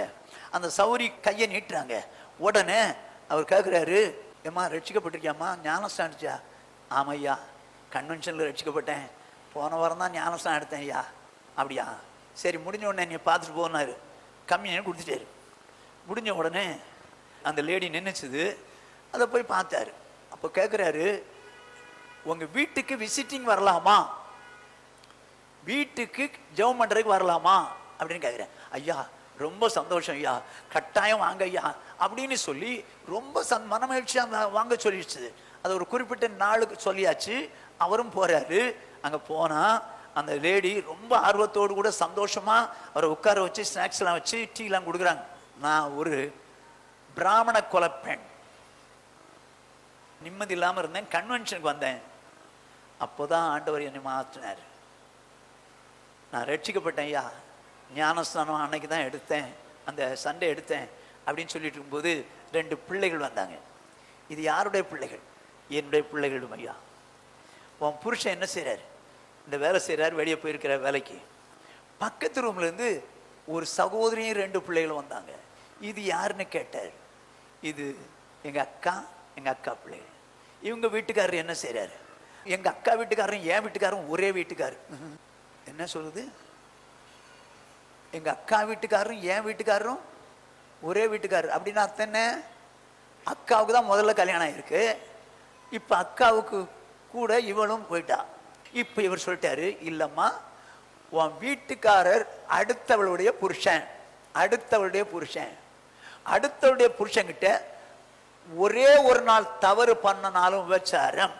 அந்த சௌரி கையை நீட்டுறாங்க. உடனே அவர் கேட்கிறாரு, ஏமா ரட்சிக்கப்பட்டிருக்கியாமா? ஞானஸ்தானம் எடுத்தியா? ஆமையா, கன்வென்ஷன்ல ரட்சிக்கப்பட்டேன், போன வாரம் தான் ஞானஸ்தானம் எடுத்தேன் ஐயா. அப்படியா, சரி முடிஞ்ச உடனே நீ பார்த்துட்டு போனாரு. கம்மியான கொடுத்துட்டாரு. முடிஞ்ச உடனே அந்த லேடி நினைச்சது, அதை போய் பார்த்தாரு. அப்போ கேட்குறாரு, உங்க வீட்டுக்கு விசிட்டிங் வரலாமா, வீட்டுக்கு ஜெபம் பண்றதுக்கு வரலாமா அப்படின்னு கேட்குறேன். ஐயா ரொம்ப சந்தோஷம் ஐயா, கட்டாயம் வாங்க ஐயா அப்படின்னு சொல்லி ரொம்ப மனமகிழ்ச்சியா வாங்க சொல்லிடுச்சு. அது ஒரு குறிப்பிட்ட நாளுக்கு சொல்லியாச்சு. அவரும் போறாரு. அங்க போனா அந்த லேடி ரொம்ப ஆர்வத்தோடு கூட சந்தோஷமா அவரை உட்கார வச்சு ஸ்நாக்ஸ் எல்லாம் வச்சு டீ எல்லாம் கொடுக்குறாங்க. நான் ஒரு பிராமண கொலப்பெண், நிம்மதி இல்லாம இருந்தேன், கன்வென்ஷனுக்கு வந்தேன். அப்போதான் ஆண்டவர் என்னை மாற்றினார். நான் ரட்சிக்கப்பட்டேன் ஐயா, ஞானஸ்தானம் அன்னைக்கு தான் எடுத்தேன், அந்த சண்டே எடுத்தேன் அப்படின்னு சொல்லிட்டு இருக்கும்போது 2 பிள்ளைகள் வந்தாங்க. இது யாருடைய பிள்ளைகள்? என்னுடைய பிள்ளைகளும். ஐயா, உன் புருஷன் என்ன செய்கிறார்? இந்த வேலை செய்கிறார், வெளியே போயிருக்கிற வேலைக்கு. பக்கத்து ரூம்லேருந்து ஒரு சகோதரியும் 2 பிள்ளைகளும் வந்தாங்க. இது யாருன்னு கேட்டார். இது எங்கள் அக்கா பிள்ளைகள். இவங்க வீட்டுக்காரர் என்ன செய்கிறாரு? எங்கள் அக்கா வீட்டுக்காரரும் என் வீட்டுக்காரரும் ஒரே வீட்டுக்காரர். என்ன சொல்லுது? எங்கள் அக்கா வீட்டுக்காரரும் என் வீட்டுக்காரரும் ஒரே வீட்டுக்காரர் அப்படின்னா அர்த்தம் என்ன? அக்காவுக்கு தான் முதல்ல கல்யாணம் ஆயிருக்கு. இப்போ அக்காவுக்கு கூட இவளும் போயிட்டா. இப்போ இவர் சொல்லிட்டாரு, இல்லம்மா, உன் வீட்டுக்காரர் அடுத்தவளுடைய புருஷன்கிட்ட ஒரே ஒரு நாள் தவறு பண்ணனாலும் விபச்சாரம்.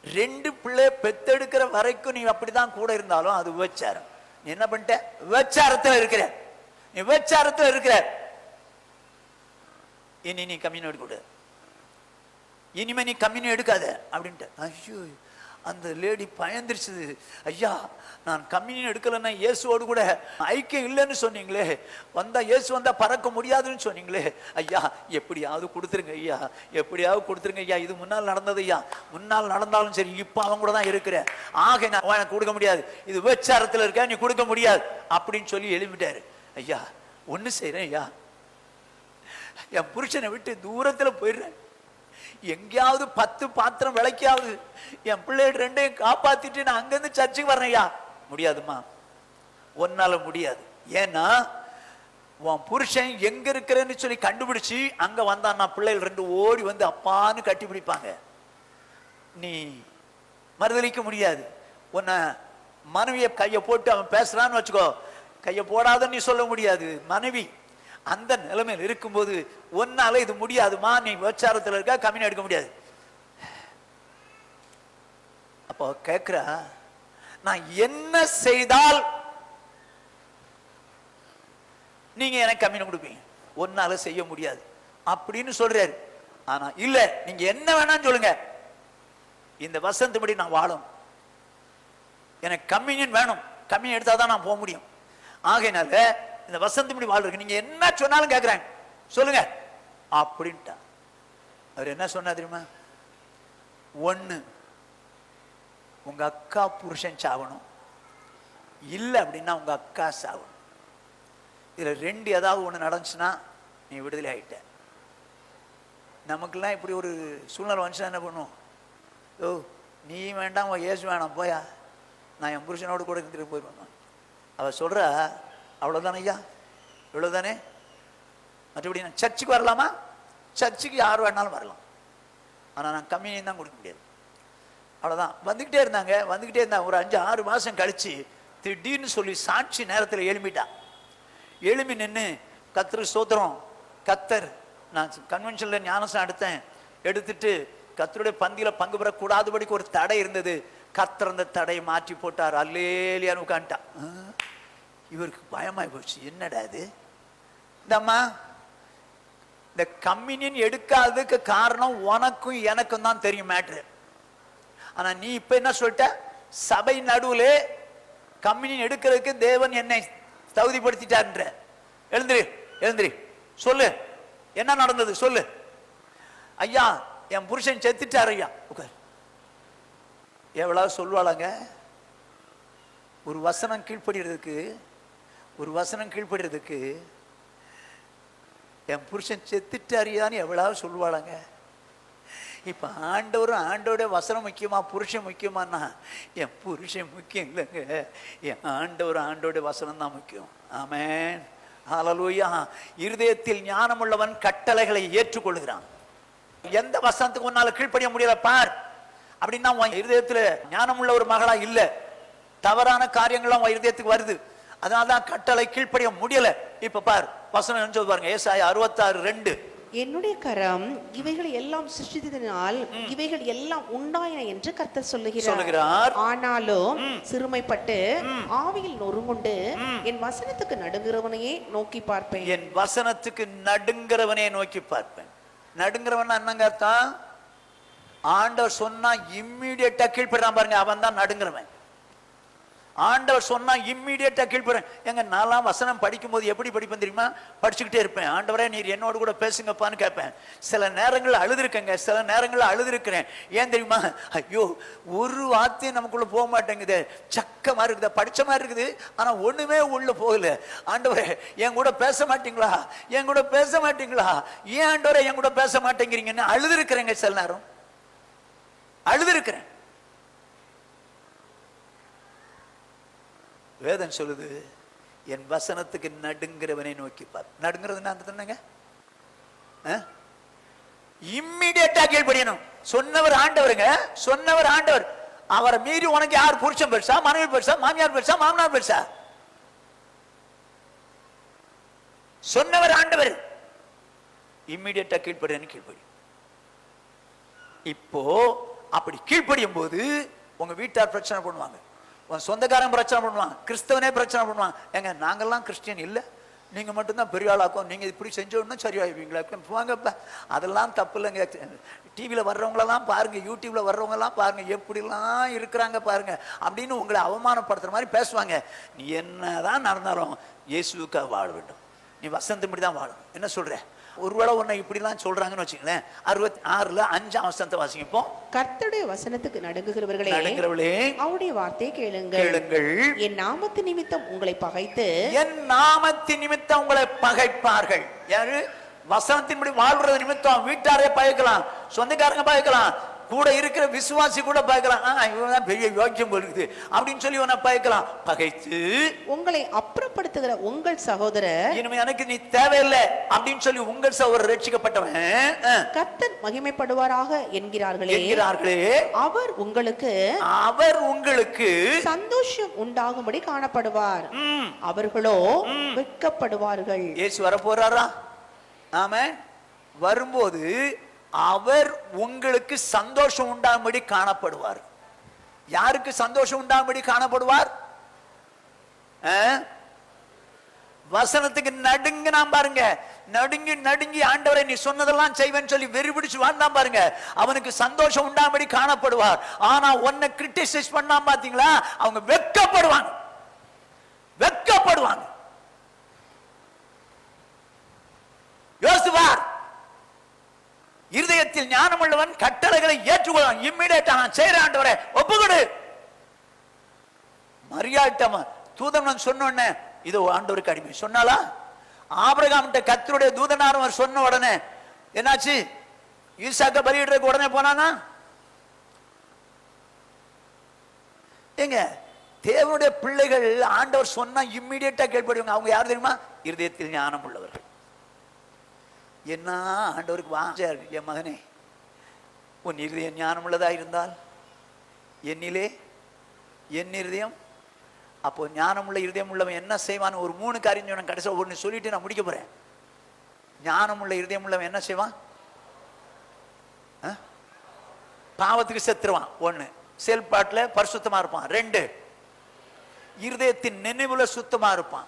2 பிள்ளை பெத்தெடுக்கிற வரைக்கும் நீ அப்படிதான் கூட இருந்தாலும் அது விபச்சாரம். நீ என்ன பண்ணிட்ட? விபச்சாரத்தில் இருக்கிற. இனி நீ கம்யூனியன் எடுக்க கூடாது, இனிமே நீ கம்யூனியன் எடுக்காத அப்படின்ட்டு. ஐயோ, அந்த லேடி பயந்துருச்சு. ஐயா, நான் கம்யூனியன் எடுக்கலன்னா இயேசுவோடு கூட ஐக்கியம் இல்லைன்னு சொன்னீங்களே, இயேசு வந்தா பறக்க முடியாதுன்னு சொன்னீங்களே. ஐயா, எப்படியாவது கொடுத்துருங்க ஐயா, இது முன்னால் நடந்தது ஐயா, முன்னால் நடந்தாலும் சரி, இப்போ அவன் கூட தான் இருக்கிற, ஆக நான் எனக்கு கொடுக்க முடியாது, இது விபச்சாரத்தில் இருக்க, நீ கொடுக்க முடியாது அப்படின்னு சொல்லி எழுப்பிட்டாரு. ஐயா, ஒன்று செய்கிறேன் ஐயா, என் புருஷனை விட்டு தூரத்தில் போயிடுறேன், எங்கேயாவது 10 பாத்திரம் விளக்கியாவது என் பிள்ளைகள் 2ஐயும் காப்பாத்திட்டு நான் அங்கிருந்து சர்ச்சுக்கு வரேன் ஐயா. முடியாதுமா, ஒன்னால முடியாது. ஏன்னா உன் புருஷன் எங்க இருக்கிறன்னு சொல்லி கண்டுபிடிச்சு அங்க வந்தான், நான் பிள்ளைகள் 2 ஓடி வந்து அப்பான்னு கட்டி பிடிப்பாங்க. நீ மறுதலிக்க முடியாது. உன்னை மனைவியை கையை போட்டு அவன் பேசுறான்னு வச்சுக்கோ, கையை போடாதன்னு நீ சொல்ல முடியாது. மனைவி அந்த நிலைமையில் இருக்கும்போது ஒன்னால இது முடியாதுமா, நீ விபச்சாரத்தில் இருக்க, கம்யூனியன் எடுக்க முடியாது. அப்போ கேட்கிறா, நான் என்ன செய்தால் நீங்க எனக்கு கம்யூனியன் கொடுப்பீங்க? ஒன்னால செய்ய முடியாது அப்படின்னு சொல்றாரு. ஆனா இல்ல, நீங்க என்ன வேணாம்னு சொல்லுங்க, இந்த வசந்தபடி நான் வாழும், எனக்கு கம்யூனியன் வேணும், கம்யூனியன் எடுத்தாதான் நான் போக முடியும். ஆகையினால இந்த வசந்தபடி வாழ்றதுக்கு நீங்க என்ன சொன்னாலும் கேட்கிறாங்க, சொல்லுங்க அப்படின்ட்டா. அவர் என்ன சொன்னா தெரியுமா? 1, உங்க அக்கா புருஷன் சாவணும், இல்லை அப்படின்னா உங்க அக்கா சாவணும். இதுல 2 ஏதாவது ஒண்ணு நடந்துச்சுன்னா நீ விடுதலை ஆயிட்ட. நமக்கெல்லாம் இப்படி ஒரு சூழ்நிலை வந்துச்சுன்னா என்ன பண்ணுவோம்? ஓ, நீ வேண்டாம், ஏசு வேணாம், போயா, நான் என் புருஷனோடு கூட இருந்துட்டு போயிடுவேன். அவ சொல்ற, அவ்வளவுதானே ஐயா, இவ்வளவுதானே, மற்றபடி நான் சர்ச்சுக்கு வரலாமா? சர்ச்சுக்கு யார் வேணாலும் வரலாம், ஆனா நான் கம்யூனியன் தான் கொடுக்க முடியாது. அவ்வளவுதான். வந்துகிட்டே இருந்தாங்க. ஒரு 5-6 மாசம் கழிச்சு திடீர்னு சொல்லி சாட்சி நேரத்தில் எழும்பிட்டா. எழும்பி நின்று, கர்த்தருக்கு ஸ்தோத்திரம், கர்த்தர், நான் கன்வென்ஷன்ல ஞானஸ்நானம் எடுத்துட்டு கர்த்தருடைய பந்தியில பங்கு பெறக்கூடாதபடிக்கு ஒரு தடை இருந்தது, கர்த்தர் அந்த தடையை மாற்றி போட்டார், அல்லேலியான்னு உட்காந்துட்டா. இவருக்கு பயமாய் போச்சு, என்னடா இது? இந்த கம்யூனியன் எடுக்காததுக்கு காரணம் உனக்கும் எனக்கும் தான் தெரியும் மேட்ரு. ஆனா நீ இப்ப என்ன சொல்லிட்ட? சபை நடுவுல கம்யூனியன் எடுக்கிறதுக்கு தேவன் என்னை தகுதிப்படுத்திட்டார்ன்ற. எழுந்திரி, சொல்லு, என்ன நடந்தது சொல்லு. ஐயா, என் புருஷன் செத்துட்டார் ஐயா. உட்கார். எவ்வளவு சொல்வாளாங்க? ஒரு வசனம் கீழ்ப்படுறதுக்கு என் புருஷன் செத்துட்டாரியான்னு எவ்வளவு சொல்லுவாளாங்க? இப்ப ஆண்டோட வசனம் முக்கியமா, புருஷன் முக்கியமானா? என் புருஷன் முக்கியம் இல்லைங்க, என் ஆண்டோட வசனம் தான் முக்கியம். ஆமென், ஹல்லேலூயா. இருதயத்தில் ஞானம் உள்ளவன் கட்டளைகளை ஏற்றுக்கொள்கிறான். எந்த வசனத்துக்கு உன்னால கீழ்ப்படிய முடியல பார் அப்படின்னா உன் இருதயத்துல ஞானம் உள்ள ஒரு மகளா இல்ல, தவறான காரியங்கள்லாம் உன் இருதயத்துக்கு வருது. அதனால்தான் கட்டளை கீழ்ப்படிய முடியல. இப்ப பார் வசனம் என்ன சொல்லுது பாருங்க, ஏசாயா 66:2. என்னுடைய கரம் இவைகளை எல்லாம் சிருஷ்டித்ததினால் இவைகள் எல்லாம் உண்டாயின என்று கர்த்தர் சொல்லுகிறார். ஆனாலும் சிறுமைப்பட்டு ஆவியில் நொறுங்குண்டு என் வசனத்துக்கு நடுங்குறவனையே நோக்கி பார்ப்பேன். என் வசனத்துக்கு நடுங்கிறவனே நோக்கி பார்ப்பேன். நடுங்கிறவன் என்னங்க அர்த்தம்? ஆண்டவர் சொன்னா இம்மீடியட்டா கீழ்ப்படுறான் பாருங்க, அவன் தான் நடுங்கிறவன். ஆண்டவர் சொன்னா இம்மீடியட்டா கீழ்ப்படுறேன். எங்க நான்லாம் வசனம் படிக்கும் போது எப்படி படிப்பேன் தெரியுமா? படிச்சுக்கிட்டே இருப்பேன். ஆண்டவரே நீர் என்னோட கூட பேசுங்கப்பான்னு கேட்பேன். சில நேரங்களில் அழுதுருக்கேங்க, சில நேரங்களில் அழுதுருக்கிறேன். ஏன் தெரியுமா? ஐயோ ஒரு வார்த்தையும் நமக்குள்ள போக மாட்டேங்குது, சக்கமா இருக்குது, படிச்ச மாதிரி இருக்குது, ஆனா ஒண்ணுமே உள்ள போகல. ஆண்டவரே என் கூட பேச மாட்டீங்களா, என் கூட பேச மாட்டீங்களா, ஏன் ஆண்டவரே என் கூட பேச மாட்டேங்கிறீங்கன்னு அழுதுருக்கிறேங்க. சில நேரம் அழுதுருக்கிறேன். வேதம் சொல்லுது, என் வசனத்துக்கு நடுங்கிறவனை நோக்கி பார். நடுங்கிறது இம்மிடியேட்டா கீழ்ப்படியணும். சொன்னவர் ஆண்டவருங்க, சொன்னவர் ஆண்டவர். அவரை மீறி உனக்கு யார் புருஷன் பெருசா, மனைவி பெருசா, மாமியார் பெருசா, மாமனார் பெருசா? சொன்னவர் ஆண்டவர். இம்மிடியேட்டா கீழ்ப்படியன்னு கீழ்ப்படி. இப்போ அப்படி கீழ்ப்படியும் போது உங்க வீட்டார் பிரச்சனை பண்ணுவாங்க, உன் சொந்தக்காரன் பிரச்சனை பண்ணுவான், கிறிஸ்தவனே பிரச்சனை பண்ணுவான். ஏங்க நாங்கெல்லாம் கிறிஸ்டியன் இல்லை, நீங்க மட்டும்தான் பெரிய ஆளாக்கும், நீங்க இப்படி செஞ்சோன்னா சரியாயிருவீங்களா? போங்கப்பா, அதெல்லாம் தப்பு இல்லைங்க. டிவியில வர்றவங்களெல்லாம் பாருங்க, யூடியூப்ல வர்றவங்கலாம் பாருங்க, எப்படிலாம் இருக்கிறாங்க பாருங்க அப்படின்னு உங்களை அவமானப்படுத்துற மாதிரி பேசுவாங்க. நீ என்னதான் நடந்தாலும் இயேசுவுக்காக வாழ வேண்டும், நீ வசந்தபடி தான் வாழணும். என்ன சொல்ற? ஒருவேளை உன்னை இப்படிலாம் சொல்றாங்கன்னு வச்சுங்களேன். 66:5 வாசிப்போம். கர்த்தருடைய வசனத்துக்கு நடுங்குகிறவர்களே, அவருடைய வார்த்தையை கேளுங்கள். என் நாமத்து நிமித்தம் உங்களை பகைத்து, என் நாமத்தின் நிமித்தம் உங்களை பகைப்பார்கள். யாரு? வசனத்தின்படி வாழ்றது நிமித்தம் வீட்டாரே பகைக்கலாம், சொந்தக்காரங்க பகைக்கலாம், கூட இருக்கிற விசுவாசி கூட பயக்கலாம். இவன் பெரிய யோக்கியம் இருக்குது அப்படின்னு சொல்லி உன்னை பயக்கலாம். பகைத்து உங்களை அப்புறப்படுத்துகிற உங்கள் சகோதரர், இனிமே எனக்கு நீ தேவையில்லை அப்படின்னு சொல்லி உங்கள் சகோதரர் ரட்சிக்கப்பட்டவன் கர்த்தர் மகிமைப்படுவாராக என்கிறார்களே, அவர் உங்களுக்கு சந்தோஷம் உண்டாகும்படி காணப்படுவார், அவர்களோ வெட்கப்படுவார்கள். இயேசு வர போறாரா? ஆமென். வரும்போது அவர் உங்களுக்கு சந்தோஷம் உண்டாகும்படி காணப்படுவார். யாருக்கு சந்தோஷம் உண்டாகும்படி காணப்படுவார்? வசனத்துக்கு நடுங்க. நாம் பாருங்க, நடுங்கி நடுங்கி ஆண்டவரை நீ சொன்னதெல்லாம் செய்வேன்னு சொல்லி வெறி பிடிச்சு வாழ்ந்தான் பாருங்க, அவனுக்கு சந்தோஷம் உண்டாகும்படி காணப்படுவார். ஆனா உன்னை கிரிட்டிசைஸ் பண்ணாம பாத்தீங்களா, அவங்க வெட்கப்படுவாங்க, வெட்கப்படுவாங்க. யோசிப்பார். இருதயத்தில் ஞானம் உள்ளவன் கட்டளைகளை ஏற்றுக்கொள்வான். இம்மிடியேட்டா நான் செய்றேன் ஆண்டவரே ஒப்புக்கொடு. மரியாதை தூதன் சொன்ன இதோ ஆண்டவருக்கு அடிமை சொன்னாலா? ஆபிரகாம் கர்த்தருடைய தூதனார் சொன்ன உடனே என்னாச்சு? ஈசாக்க பலியிடுறதுக்கு உடனே போனானா? ஏங்க தேவனுடைய பிள்ளைகள் ஆண்டவர் சொன்னா இம்மிடியேட்டா கேள்விப்படுவாங்க. அவங்க யார் தெரியுமா? இருதயத்தில் ஞானம் உள்ளவர்கள். என்ன ஆண்டவருக்கு வாஞ்சார், என் மகனே உன் இருதயம் ஞானம் உள்ளதா இருந்தால் என்னிலே என் இருதயம். அப்போ ஞானமுள்ள இருதயம் உள்ளவன் என்ன செய்வான்? ஒரு 3 காரியம் சொன்ன, கடைசியில் ஒன்று சொல்லிட்டு நான் முடிக்க போறேன். ஞானமுள்ள இருதயம் உள்ளவன் என்ன செய்வான்? பாவத்துக்கு செத்துருவான். 1, செயல்பாட்டில் பரிசுத்தமா இருப்பான். 2, இருதயத்தின் நினைவுல சுத்தமா இருப்பான்,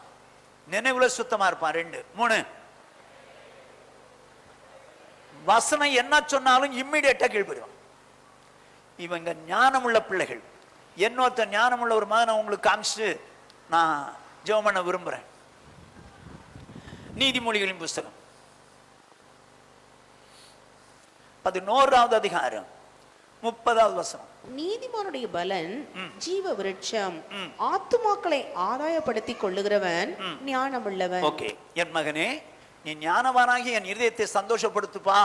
நினைவுல சுத்தமா இருப்பான். 2, 3, வசனம் என்ன சொன்னாலும் இம்மிடியேட்டா கீழ்படுவான். இவங்க ஞானமுள்ள பிள்ளைகள். என்னொருத்த ஞானமுள்ள ஒரு மகனை உங்களுக்கு காமிச்சு நான் ஜெபம் பண்ண விரும்புறேன். நீதிமொழிகளின் புஸ்தகம் 11வது அதிகாரம் 30வது வசனம். நீதிமானுடைய பலன் ஜீவ விருட்சம், ஆத்துமாக்களை ஆதாயப்படுத்திக் கொள்ளுகிறவன் ஞானமுள்ளவன். ஓகே, என் மகனே நீ ஞானவானாகி என் இருதயத்தை சந்தோஷப்படுத்துப்பா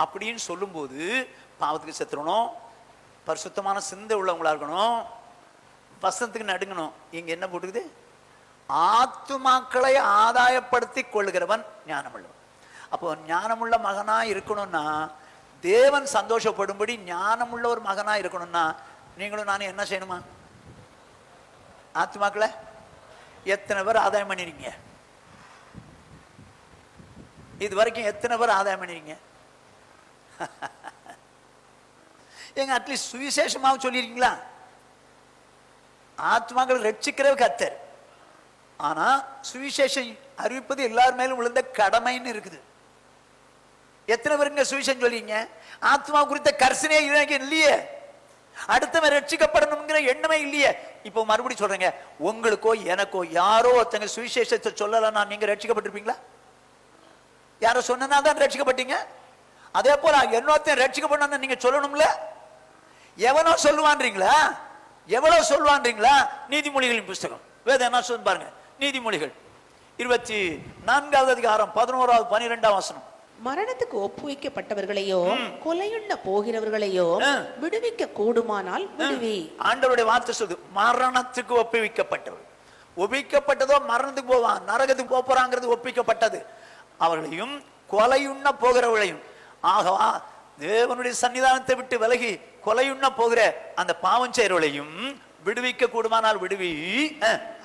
அப்படின்னு சொல்லும் போது பாவத்துக்கு செத்துறணும், பரிசுத்தமான சிந்தை உள்ளவங்களா இருக்கணும், வசனத்துக்கு நடுங்கணும். இங்க என்ன போட்டுக்குது? ஆத்துமாக்களை ஆதாயப்படுத்தி கொள்ளுகிறவன் ஞானமுள்ளவன். அப்போ ஞானமுள்ள மகனா இருக்கணும்னா, தேவன் சந்தோஷப்படும்படி ஞானமுள்ள ஒரு மகனா இருக்கணும்னா நீங்களும் நானும் என்ன செய்யணுமா? ஆத்துமாக்களை எத்தனை பேர் ஆதாயம் பண்ணிருக்கீங்க? இது வரைக்கும் எத்தனை பேர் ஆதாயம் பண்ணிருக்கீங்க? எங்க அட்லீஸ்ட் சுவிசேஷமாக சொல்லிருக்கீங்களா? ஆத்மாக்கள் ரட்சிக்கிறவ கர்த்தர். ஆனா சுவிசேஷம் அறிவிப்பது எல்லார் மேலும் விழுந்த கடமைன்னு இருக்குது. எத்தனை பேருங்க சுவிசேஷம் சொல்லிங்க? ஆத்மா குறித்த கர்சனே இல்லையே, அடுத்தவன் ரட்சிக்கப்படணுங்கிற எண்ணமே இல்லையே. இப்போ மறுபடியும் சொல்றேங்க, உங்களுக்கோ எனக்கோ யாரோ ஒருத்தங்க சுவிசேஷத்தை சொல்லலன்னா நீங்க ரட்சிக்கப்பட்டிருப்பீங்களா? யாரோ சொன்னா தான் ரட்சிக்கப்பட்டீங்க. அதே போல இன்னொருத்தன் ரட்சிக்கப்படணும்னு நீங்க சொல்லணும்ல. எவனோ சொல்லுவான்றீங்களா? எவ்வளவு சொல்லுவான்றீங்களா? நீதிமொழிகளின் புஸ்தகம் வேதம் என்ன சொல்லு பாருங்க. நீதிமொழிகள் 24வது அதிகாரம் 11வது 12வது வசனம். மரணத்துக்கு ஒப்புவிக்கப்பட்டவர்களையோ கொலையுண்ண போகிறவர்களையோ விடுவிக்க கூடுமானால் விடுவி. ஆண்டவருடைய வார்த்தை சொல்லுது, மரணத்துக்கு ஒப்பிக்கப்பட்டதோ மரணத்துக்கு போவான், நரகத்துக்கு போறாங்கிறது ஒப்பிக்கப்பட்டது. அவர்களையும் கொலையுண்ண போகிறவர்களையும், ஆகவா தேவனுடைய சன்னிதானத்தை விட்டு விலகி கொலையுண்ண போகிற அந்த பாவம் செய்கிறவர்களையும் விடுவிக்க கூடுமானால் விடுவி.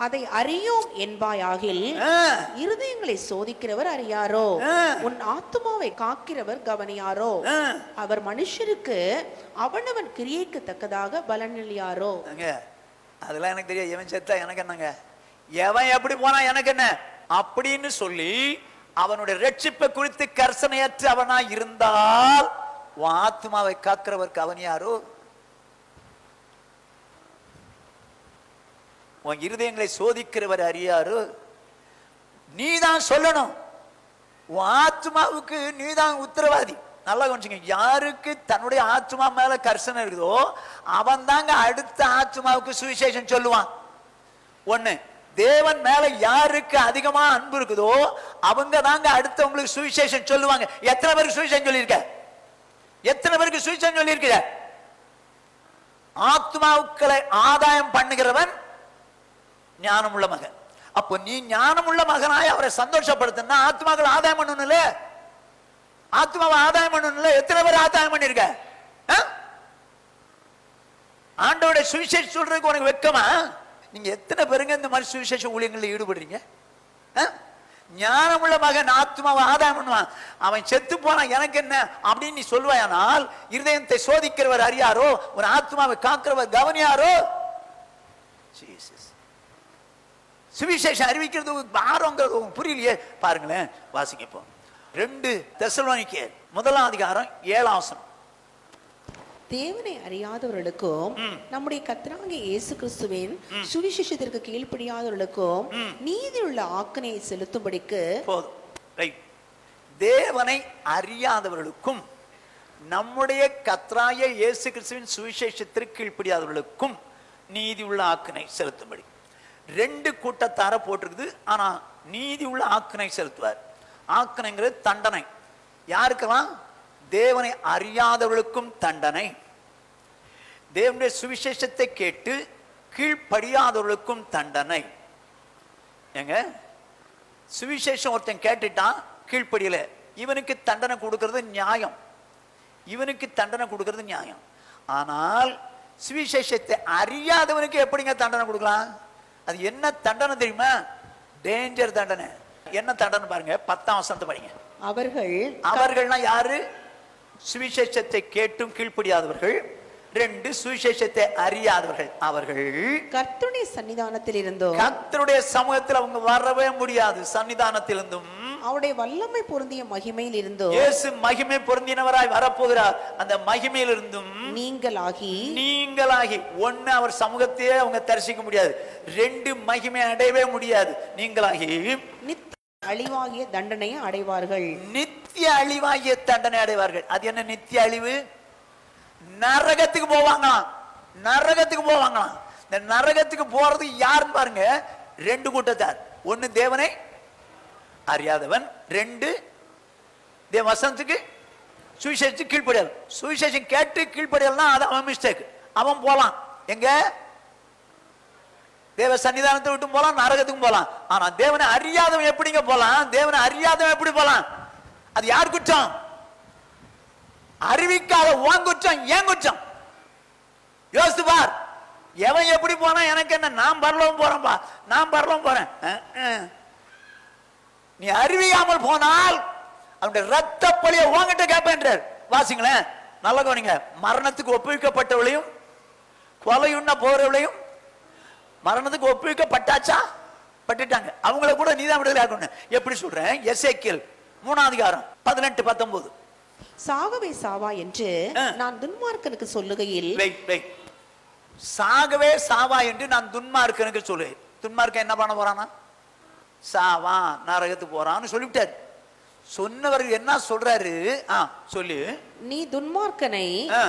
அதை அறியோம் என்பாயாகில் இருதயங்களை சோதிக்கிறவர் அறியாரோ, உன் ஆத்துமாவை காக்கிறவர் கவனியாரோ, அவர் மனுஷருக்கு அவனவன் கிரியைக்கு தக்கதாக பலனில்லையாரோ. அதெல்லாம் எனக்கு தெரியாது. எவன் செத்தா எனக்கு என்னங்க, எவன் எப்படி போனா எனக்கு என்ன அப்படின்னு சொல்லி அவனுடைய ரட்சிப்பை குறித்து கர்சனையற்ற அவனா இருந்தால் உன் ஆத்மாவை காக்கிறவர் கவனியாரோ, உன் இருதயங்களை சோதிக்கிறவர் அறியாரோ. நீதான் சொல்லணும், உன் ஆத்மாவுக்கு நீதான் உத்தரவாதி. நல்லா கொஞ்சம், யாருக்கு தன்னுடைய ஆத்மா மேல கர்சனை இருக்குதோ அவன் தாங்க அடுத்த ஆத்மாவுக்கு சுவிசேஷம் சொல்லுவான். ஒண்ணு, தேவன் மேல யாருக்கு அதிகமா அன்பு இருக்குதோ அவங்க தாங்க அடுத்தவங்களுக்கு சுவிசேஷம் சொல்லுவாங்க. எத்தனை பேருக்கு சுவிசேஷம் சொல்லியிருக்க? எத்தனை பேருக்கு சுவிசேஷம் சொல்லியிருக்க? ஆத்மாவுக்களை ஆதாயம் பண்ணுகிறவன் ஞானமுள்ள மகன். அப்போ நீ ஞானமுள்ள மகனாய் அவரை சந்தோஷப்படுத்தினா ஆத்மாக்கள் ஆதாயம் பண்ணணும்ல, ஆத்மாவை ஆதாயம் பண்ணணும்ல. எத்தனை பேர் ஆதாயம் பண்ணிருக்க? ஆண்டவருடைய சுவிசேஷம் சொல்றதுக்கு உனக்கு வெக்கமா? நீங்க எத்தனை பேருங்க இந்த மாதிரி சுவிசேஷ ஊழியங்களில் ஈடுபடுறீங்க? ஞானமுள்ள மகன் ஆத்மாவை ஆதாயம் பண்ணுவான். அவன் செத்து போனா எனக்கு என்ன அப்படின்னு நீ சொல்வாயானால் இருதயத்தை சோதிக்கிறவர் அறியாரோ, ஒரு ஆத்மாவை காக்கிறவர் கவனியாரோ. சுவிசேஷம் அறிவிக்கிறது பாரங்கிறது புரியலையே. பாருங்களேன், வாசிங்க இப்போ 2 தெசலோனிக்கேயர் 1ஆம் அதிகாரம் 7ஆம் வசனம். தேவனை அறியாதவர்களுக்கும் நம்முடைய கர்த்தராகிய இயேசு கிறிஸ்துவின் சுவிசேஷத்திற்கு கீழ்ப்படியாதவர்களுக்கும் நீதியுள்ள ஆக்கினையை செலுத்தும்படிக்கு போதும். ரைட். தேவனை அறியாதவர்களுக்கும் நம்முடைய கர்த்தராகிய இயேசு கிறிஸ்துவின் சுவிசேஷத்திற்கு கீழ்ப்படியாதவர்களுக்கும் நீதி உள்ள ஆக்கினை செலுத்தும்படி 2 கூட்டத்தார போட்டிருக்குது. ஆனா நீதி உள்ள ஆக்கினை செலுத்துவார். ஆக்கினைங்கிறது தண்டனை. யாருக்கெல்லாம்? தேவனை அறியாதவர்களுக்கும் தண்டனை, தேவனுடைய சுவிசேஷத்தை கேட்டு கீழ்ப்படியாதவர்களுக்கும் தண்டனை. ஏங்க, சுவிசேஷம் ஒருத்தன் கேட்டுட்டான், கீழ்ப்படியல, இவனுக்கு தண்டனை கொடுக்கிறது நியாயம். இவனுக்கு தண்டனை கொடுக்கிறது நியாயம். ஆனால் சுவிசேஷத்தை அறியாதவனுக்கு எப்படிங்க தண்டனை கொடுக்கலாம்? அது என்ன தண்டனை தெரியுமா? டேஞ்சர் தண்டனை. என்ன தண்டனை பாருங்க, 10ஆம் வசனத்தை படிங்க. அவர்கள்னா யாரு? சுவிசேஷத்தை கேட்டும் கீழ்ப்படியாதவர்கள். 2 சுவிசேஷத்தை அறியாதவர்கள். அவர்கள் கர்த்தருடைய சன்னிதானத்தில் இருந்தும், கர்த்தருடைய சமூகத்தில் அவங்க வரவே முடியாது. சன்னிதானத்தில் இருந்தும், அவருடைய வல்லமை பொருந்திய மகிமையில் இருந்தும், இயேசு மகிமை பொருந்தினவராய் வரப்போகிறார், அந்த மகிமையில் இருந்தும் நீங்களாகி ஒண்ணு அவர் சமூகத்தையே அவங்க தரிசிக்க முடியாது, 2 மகிமை அடையவே முடியாது. நீங்களாகி நித்திய அழிவாகிய தண்டனையை அடைவார்கள். நித்திய அழிவாகிய தண்டனை அடைவார்கள். அது என்ன நித்திய அழிவு? நரகத்துக்கு போவாங்களாம். நரகத்துக்கு போவாங்களாம். இந்த நரகத்துக்கு போறது யாருன்னு பாருங்க, 2 கூட்டத்தார். ஒன்னு தேவனை அறியாதவன், 2 தேவ வசனத்துக்கு சுவிசேஷத்துக்கு கீழ்ப்படியாது. சுவிசேஷம் கேட்டு கீழ்ப்படியல்னா அது அவன் மிஸ்டேக். அவன் போலாம் எங்க? தேவ சன்னிதானத்தை விட்டு போலாம், நரகத்துக்கும் போலாம். ஆனா தேவனை அறியாதவன் எப்படிங்க போலாம்? தேவனை அறியாதவன் எப்படி போலாம்? அது யார் குற்றம்? அறிவிக்காத உன் குற்றம், ஏன் குற்றம்? யோசித்து பார். எவன் எப்படி போனா எனக்கு என்ன, நான் பரலோகம் போறேன்பா, நான் பரலோகம் போறேன். நீ அறிவியாமல் போனால் அவனுடைய ரத்த பழிய உன்கிட்ட கேட்பேன்றார். வாசிங்களேன், நல்ல கவனிங்க. மரணத்துக்கு ஒப்புவிக்கப்பட்டவளையும் கொலையுண்ண போறவளையும் மரணத்துக்கு ஒப்புவிக்கப்பட்டாச்சா, பட்டுட்டாங்க. அவங்கள கூட நீதான் விடுதலை ஆக்கணும். எப்படி சொல்றேன்? எசேக்கியேல் 3ஆம் அதிகாரம் 18-19. சாகவே சாவா என்று நான் துன்மார்க்கனுக்கு சொல்லுகையில், சாகவே சாவா என்று நான் துன்மார்க்கனுக்கு சொல்லு. துன்மார்க்கன் என்ன பண்ண போறானா? சாவான், நரகத்துக்கு போறான்னு சொல்லிவிட்டாரு. சொன்னவர்கள் என்ன சொல்றாரு? சொல்லு. நீ துன்மார்க்கனை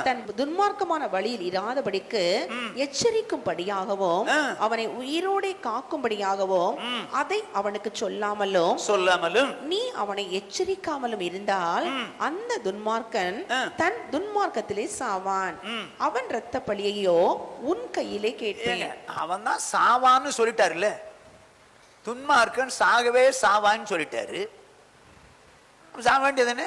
தன் துன்மார்க்கமான வழியில் இராதபடிக்கு எச்சரிக்கும்படியாகவும் அவனை உயிரோடே காக்கும்படியாகவும் அதை அவனுக்கு சொல்லாமலும் நீ அவனை எச்சரிக்காமலும் இருந்தால் அந்த துன்மார்க்கன் தன் துன்மார்க்கத்திலே சாவான், அவன் இரத்த பழியையோ உன் கையிலே கேட்பேன். அவன் தான் சாவான்னு சொல்லிட்டாருல்ல. துன்மார்க்கன் சாகவே சாவான்னு சொல்லிட்டாரு. சாக வேண்டியதுன்னு.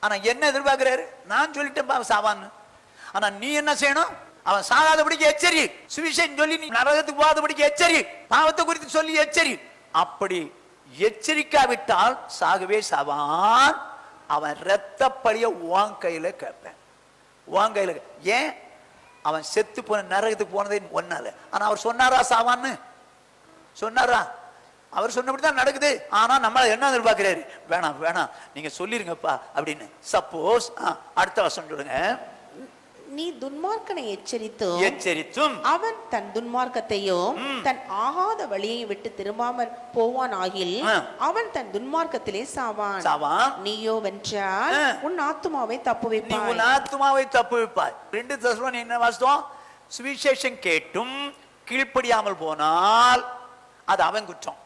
ஆனா என்ன எதிர்பார்க்கிறாரு? நான் சொல்லிட்டேன் சாவான்னு. ஆனா நீ என்ன செய்யணும்? அவன் சாகாதபடிக்கு எச்சரி. சுவிசேஷம் சொல்லி நீ நரகத்துக்கு போகாதபடிக்கு எச்சரி. பாவத்தை குறித்து சொல்லி எச்சரி. அப்படி எச்சரிக்காவிட்டால் சாகவே சாவான். அவன் இரத்த பழிய உன் கையில கேட்பேன். உன் கையில. ஏன்? அவன் செத்து போன நரகத்துக்கு போனதே ஒன்னால. ஆனா அவர் சொன்னாரா சாவான்னு? சொன்னாரா? அவர் சொன்னபடிதான் நடக்குது. ஆனா நம்மள என்ன எதிர்பார்க்கிறாரு? வேணாம் வேணாம், நீங்க சொல்லிருங்கப்பா அப்படின்னு. சப்போஸ் அடுத்த வசனம் சொல்லுங்க. நீ துன்மார்க்கனை எச்சரித்தும் அவன் தன் துன்மார்க்கத்தையும் தன் ஆகாத வழியை விட்டு திரும்பாமற் போவான் ஆகில் அவன் தன் துன்மார்க்கத்திலே சாவான். நீயோ வென்றால் உன் ஆத்துமாவை தப்புவிப்பாய். உன் ஆத்துமாவை தப்புவிப்பாய். 2 தெசலோனிக்கேயர் என்ன வாசித்தோம்? சுவிசேஷம் கேட்டும் கீழ்ப்படியாமல் போனால் அது அவன் குற்றம்.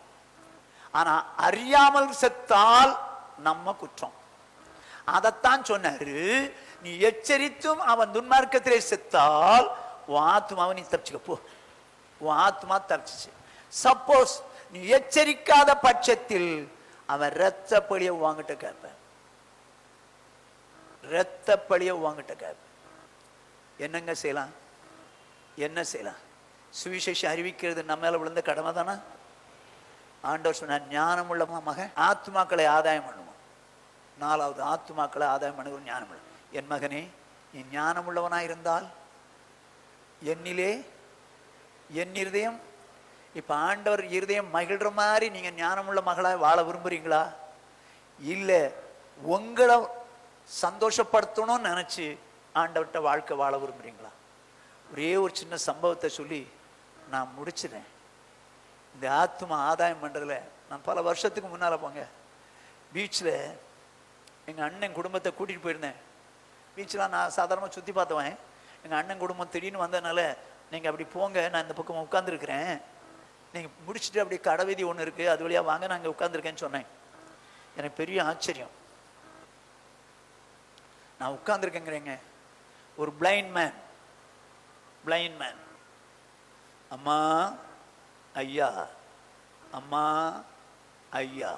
ஆனா அறியாமல் செத்தால் நம்ம குற்றம். அதத்தான் சொன்னாரு. நீ எச்சரித்தும் அவன் துன்மார்க்கத்திலே செத்தால் உன் ஆத்மாவை நீ தப்பிச்சுக்க போ. உன் ஆத்மா தப்பிச்சு. சப்போஸ் நீ எச்சரிக்காத பட்சத்தில் அவன் இரத்த பழிய வாங்கிட்ட கேட்பேன். இரத்த பழிய வாங்கிட்ட கேட்பேன். என்னங்க செய்யலாம்? என்ன செய்யலாம்? சுவிசேஷம் அறிவிக்கிறது நம்ம மேல விழுந்த கடமை தானே. ஆண்டவர் சொன்னார், ஞானமுள்ள மகன் ஆத்துமாக்களை ஆதாயம் பண்ணுவான். 4வது ஆத்துமாக்களை ஆதாயம் பண்ணுகிற ஞானம். என் மகனே, நீ ஞானமுள்ளவனா இருந்தால் என்னிலே என் இருதயம், இப்ப ஆண்டவர் இருதயம் மகிழ்ற மாதிரி நீங்க ஞானமுள்ள மகளாய் வாழ விரும்புறீங்களா? இல்ல உங்களை சந்தோஷப்படுத்தணும்னு நினைச்சு ஆண்டவர்கிட்ட வாழ்க்கை வாழ விரும்புறீங்களா? ஒரே ஒரு சின்ன சம்பவத்தை சொல்லி நான் முடிச்சிடறேன். இந்த ஆத்மா ஆதாயம் பண்றதுல நான் பல வருஷத்துக்கு முன்னால போங்க பீச்சில் எங்கள் அண்ணன் குடும்பத்தை கூட்டிகிட்டு போயிருந்தேன். பீச்செலாம் நான் சாதாரணமாக சுற்றி பார்த்தவன். எங்கள் அண்ணன் குடும்பம் திடீர்னு வந்ததுனால நீங்கள் அப்படி போங்க, நான் இந்த பக்கம் உட்காந்துருக்கிறேன், நீங்கள் முடிச்சுட்டு அப்படி கடைவீதி ஒன்று இருக்குது, அது வழியாக வாங்க, நான் அங்கே உட்காந்துருக்கேன்னு சொன்னேன். எனக்கு பெரிய ஆச்சரியம். நான் உட்காந்துருக்கேங்கிறேங்க. ஒரு பிளைண்ட் மேன் அம்மா ஐயா, அம்மா ஐயா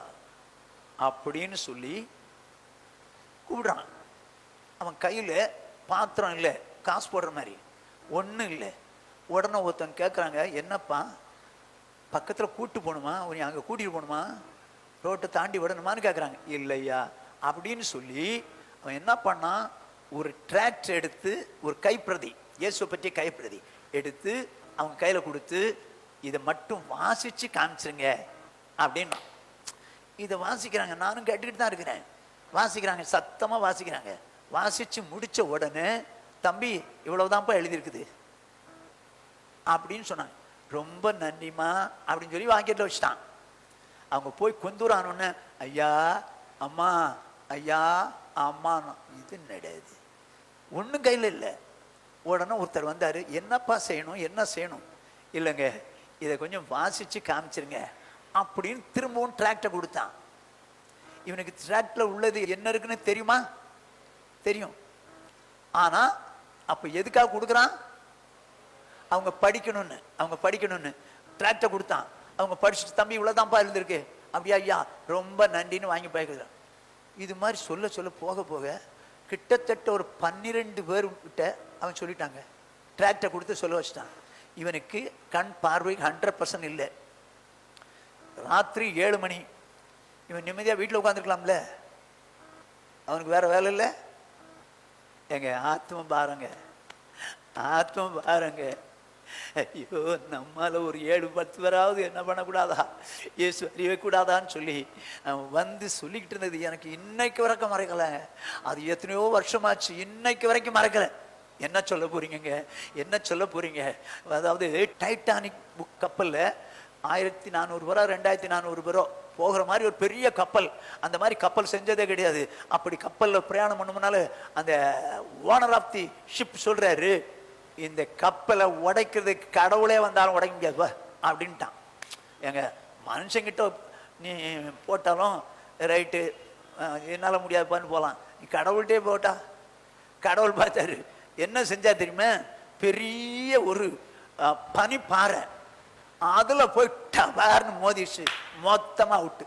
அப்படின்னு சொல்லி கூப்பிடுறான். அவன் கையில் பாத்திரம் இல்லை, காசு போடுற மாதிரி ஒன்றும் இல்லை. உடனே ஒருத்தன் கேட்குறாங்க, என்னப்பா பக்கத்தில் கூட்டு போகணுமா, உன்னை அங்கே கூட்டிகிட்டு போகணுமா, ரோட்டை தாண்டி விடணுமான்னு கேட்குறாங்க. இல்லையா அப்படின்னு சொல்லி அவன் என்ன பண்ணான், ஒரு டிராக்டர் எடுத்து ஒரு கைப்பிரதி, இயேசுவை பற்றிய கைப்பிரதி எடுத்து அவங்க கையில் கொடுத்து, இதை மட்டும் வாசித்து காமிச்சிருங்க அப்படின்னா. இதை வாசிக்கிறாங்க, நானும் கேட்டுக்கிட்டு தான் இருக்கிறேன். வாசிக்கிறாங்க, சத்தமாக வாசிக்கிறாங்க. வாசித்து முடித்த உடனே, தம்பி இவ்வளவுதான்ப்பா எழுதியிருக்குது அப்படின்னு சொன்னாங்க. ரொம்ப நன்றிமா அப்படின்னு சொல்லி வாங்கிட்டு வச்சுட்டான். அவங்க போய் கொந்தூரானோன்னு, ஐயா அம்மா ஐயா அம்மா, இது நடக்குது, ஒன்றும் கையில் இல்லை. உடனே ஒருத்தர் வந்தார், என்னப்பா செய்யணும், என்ன செய்யணும்? இல்லைங்க இதை கொஞ்சம் வாசித்து காமிச்சிருங்க அப்படின்னு திரும்பவும் டிராக்டர் கொடுத்தான். இவனுக்கு டிராக்டரில் உள்ளது என்ன இருக்குன்னு தெரியுமா? தெரியும். ஆனால் அப்போ எதுக்காக கொடுக்குறான்? அவங்க படிக்கணும்னு டிராக்டர் கொடுத்தான். அவங்க படிச்சுட்டு, தம்பி இவ்வளோதான்ப்பா எழுந்திருக்கு, அப்படியா ஐயா ரொம்ப நன்றின்னு வாங்கி போய்க்கிறான். இது மாதிரி சொல்ல சொல்ல போக போக கிட்டத்தட்ட ஒரு 12 பேர் கிட்ட அவன் சொல்லிட்டாங்க, டிராக்டை கொடுத்து சொல்ல வச்சிட்டான். இவனுக்கு கண் பார்வை 100% இல்லை. ராத்திரி 7 மணி. இவன் நிம்மதியாக வீட்டில் உட்காந்துருக்கலாம்ல, அவனுக்கு வேற வேலை இல்லை. எங்க ஆத்ம பாருங்க, ஆத்ம பாருங்க. ஐயோ, நம்மால ஒரு 7-10 பேராவது என்ன பண்ணக்கூடாதா, இயேசு அறிய கூடாதான்னு சொல்லி வந்து சொல்லிக்கிட்டு இருந்தது எனக்கு இன்னைக்கு வரைக்கும் மறக்கல. அது எத்தனையோ வருஷமாச்சு, இன்னைக்கு வரைக்கும் மறக்கல. என்ன சொல்ல போறீங்க, என்ன சொல்ல போறீங்க? அதாவது டைட்டானிக் கப்பல்ல 1400 பேரோ 2400 பேரோ போகிற மாதிரி ஒரு பெரிய கப்பல். அந்த மாதிரி கப்பல் செஞ்சதே கிடையாது. அப்படி கப்பலில் பிரயாணம் பண்ணமுனால அந்த ஓனர் ஆஃப் தி ஷிப் சொல்றாரு, இந்த கப்பலை உடைக்கிறதுக்கு கடவுளே வந்தாலும் உடைக்க முடியாது அப்படின்ட்டான். எங்க மனுஷங்கிட்ட நீ போட்டாலும் ரைட்டு, என்னால் முடியாதுப்பான்னு போகலாம், நீ கடவுள்கிட்டே போட்டா. கடவுள் பார்த்தாரு, என்ன செஞ்சா தெரியுமா? பெரிய ஒரு பனிப்பாறை, அதுல போய் டபார்னு மோதிச்சு, மொத்தமா விட்டு,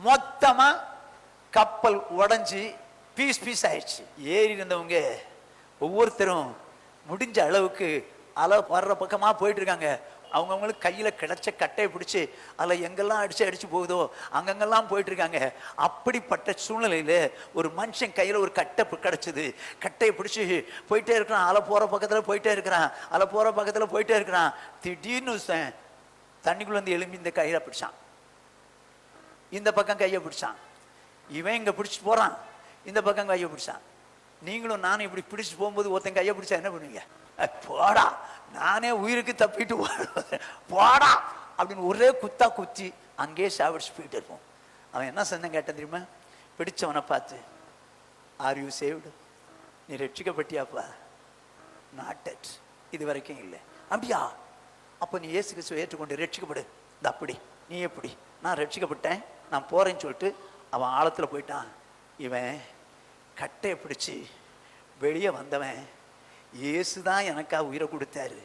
மொத்தமா கப்பல் உடைஞ்சி பீஸ் பீஸ் ஆயிடுச்சு. ஏறி இருந்தவங்க ஒவ்வொருத்தரும் முடிஞ்ச அளவுக்கு அலை வர்ற பக்கமா போயிட்டு இருக்காங்க. அவங்கவுங்களுக்கு கையில கிடைச்ச கட்டையை பிடிச்சி அலை எங்கெல்லாம் அடிச்சு போகுதோ அங்கங்கெல்லாம் போயிட்டு இருக்காங்க. அப்படிப்பட்ட சூழ்நிலையில ஒரு மனுஷன் கையில ஒரு கட்டை கிடைச்சது. கட்டையை பிடிச்சி போயிட்டே இருக்கிறான். அலை போற பக்கத்துல போயிட்டே இருக்கிறான், அலை போற பக்கத்துல போயிட்டே இருக்கிறான். திடீர்னு தண்ணிக்குள்ள வந்து எழும்பி இந்த கையில பிடிச்சான், இந்த பக்கம் கையை பிடிச்சான். இவன் இங்க பிடிச்சு போறான், இந்த பக்கம் கையை பிடிச்சான். நீங்களும் நானும் இப்படி பிடிச்சு போகும்போது ஒருத்தன் கையை பிடிச்சா என்ன பண்ணுவீங்க? போடா, நானே உயிருக்கு தப்பிட்டு போடா அப்படின்னு ஒரே குத்தா குத்தி அங்கேயே சாவிடிச்சு போயிட்டு இருப்போம். அவன் என்ன சொன்ன கேட்ட தெரியுமா? பிடிச்சவனை பார்த்து, ஆர் யூ சேவ்டு, நீ ரட்சிக்கப்பட்டியாப்பா? நாட், இது வரைக்கும் இல்லை. அப்படியா? அப்போ நீ இயேசு கிறிஸ்துவை ஏற்றுக்கொண்டு ரட்சிக்கப்படு. இந்த அப்படி நீ எப்படி? நான் ரட்சிக்கப்பட்டேன், நான் போறேன்னு சொல்லிட்டு அவன் ஆழத்துல போயிட்டான். இவன் கட்டையை பிடிச்சி வெளியே வந்தவன், இயேசுதான் எனக்காக உயிரை கொடுத்தாரு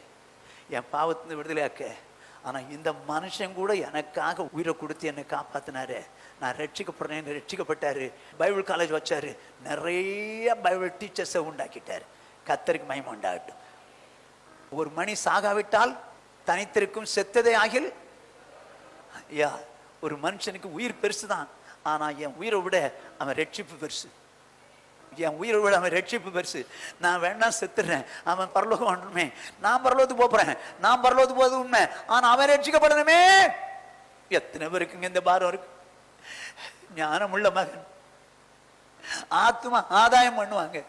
என் பாவத்திலிருந்து விடுதலையாக்க. ஆனா இந்த மனுஷன் கூட எனக்காக உயிரை கொடுத்து என்னை காப்பாத்தினாரு, நான் ரட்சிக்கப்படுறேன்னு ரட்சிக்கப்பட்டாரு. பைபிள் காலேஜ் வச்சாரு, நிறைய பைபிள் டீச்சர்ஸை உண்டாக்கிட்டாரு. கர்த்தருக்கு மகிமை உண்டாகட்டும். ஒரு மணி சாகாவிட்டால் தனித்திருக்கும், செத்ததே ஆகில். ஐயா, ஒரு மனுஷனுக்கு உயிர் பெருசுதான், ஆனா என் உயிரை விட அவன் ரட்சிப்பு பெருசு. என் உயிரை விட அவன் ரட்சிப்பு பெருசு. நான் வேணா செத்துறேன், அவன் பரலோகம் வரணுமே. நான் பரலோகத்துக்கு போறேன், நான் பரலோகத்துக்கு போவது உண்மை, ஆனா அவன் ரட்சிக்கப்படணுமே. எத்தனை பேருக்குங்க இந்த பாரம் இருக்கு? ஞானமுள்ள மகன் ஆத்மா ஆதாயம் பண்ணுவாங்க.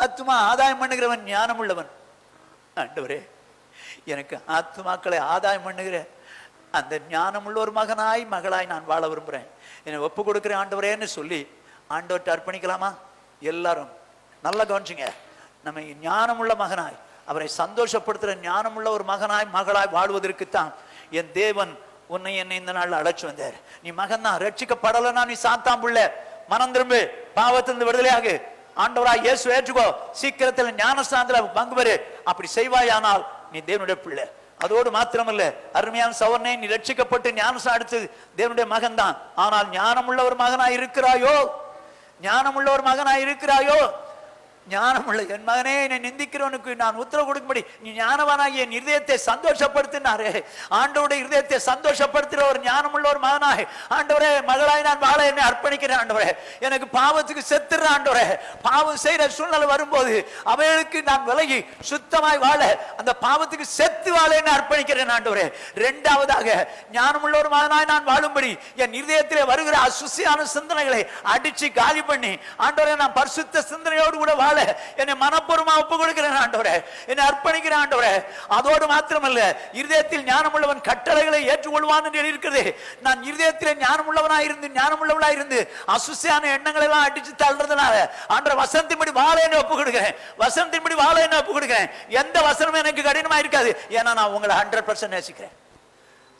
ஆத்மா ஆதாயம் பண்ணுகிறவன் ஞானம் உள்ளவன். ஆண்டவரே, எனக்கு ஆத்மாக்களை ஆதாயம் பண்ணுகிற அந்த ஞானமுள்ள ஒரு மகனாய் மகளாய் நான் வாழ விரும்புறேன், என்னை ஒப்பு கொடுக்கிறேன் ஆண்டவரேன்னு சொல்லி ஆண்டவர்கிட்ட அர்ப்பணிக்கலாமா? எல்லாரும் நல்லா கவனிச்சுங்க. நம்ம ஞானமுள்ள மகனாய், அவரை சந்தோஷப்படுத்துற ஞானமுள்ள ஒரு மகனாய் மகளாய் வாழ்வதற்குத்தான் என் தேவன் உன்னை என்னை இந்த நாள் அழைச்சு வந்தார். நீ மகன் தான், ரட்சிக்கப்படலைன்னா நீ சாத்தான் புள்ள, மனம் திரும்பு, பாவத்திலிருந்து விடுதலையாகு, ஆண்டவராய் இயேசு ஏற்றுக்கோ, சீக்கிரத்தில் ஞானஸ்தானத்துல பங்கு பெறு. அப்படி செய்வாயானால் நீ தேவனுடைய பிள்ளை. அதோடு மாத்திரமல்ல, அருமையான சகோதரனே, நீ ரட்சிக்கப்பட்டு ஞானஸ்தானம் எடுத்து தேவனுடைய மகன் தான். ஆனால் ஞானமுள்ள ஒரு மகனாய் இருக்கிறாயோ? ஞானமுள்ள ஒரு மகனாய் இருக்கிறாயோ? ஞானமுள்ள என் மகனே, என்னை நிந்திக்கிறவனுக்கு நான் உத்தரவு கொடுக்கும்படி நீ ஞானவானாகி என் இருதயத்தை சந்தோஷப்படுத்தினாரே. ஆண்டவருடைய இருதயத்தை சந்தோஷப்படுத்துகிற ஒரு ஞானமுள்ள ஒரு மகனாய், ஆண்டவரே மகளாய் நான் வாழ என்னை அர்ப்பணிக்கிறேன். ஆண்டவரே, எனக்கு பாவத்துக்கு செத்துற ஆண்டவரே, பாவம் செய்யற சூழ்நிலை வரும்போது அவைகளுக்கு நான் விலகி சுத்தமாய் வாழ, அந்த பாவத்துக்கு செத்து வாழ என்னை அர்ப்பணிக்கிறேன் ஆண்டவரே. இரண்டாவதாக, ஞானமுள்ள ஒரு மகனாய் நான் வாழும்படி என் இருதயத்திலே வருகிற அசுசியான சிந்தனைகளை அடிச்சு காலி பண்ணி, ஆண்டவரே நான் பரிசுத்த சிந்தனையோடு கூட வாழ என்னை மனப்பூர்வமா ஒப்பு கொடுக்கிறேன் ஆண்டவரே, என்னை அர்ப்பணிக்கிறேன் ஆண்டவரே. அதோடு மாத்திரமல்ல, இருதயத்தில் ஞானமுள்ளவன் கட்டளைகளை ஏற்றுக்கொள்வான் என்று இருக்கிறது. நான் இருதயத்தில் ஞானமுள்ளவனாய் இருந்து ஞானமுள்ளவளாய் இருந்து அசுசியான எண்ணங்களை எல்லாம் அடிச்சு தள்ளுறதுனால ஆண்டவர் வசனத்தின்படி வாழ என்ன ஒப்பு கொடுக்கிறேன், வசனத்தின்படி வாழ என்ன ஒப்பு கொடுக்கிறேன். எந்த வசனமும் எனக்கு கடினமா இருக்காது. ஏன்னா நான் உங்களை 100% நேசிக்கிறேன்.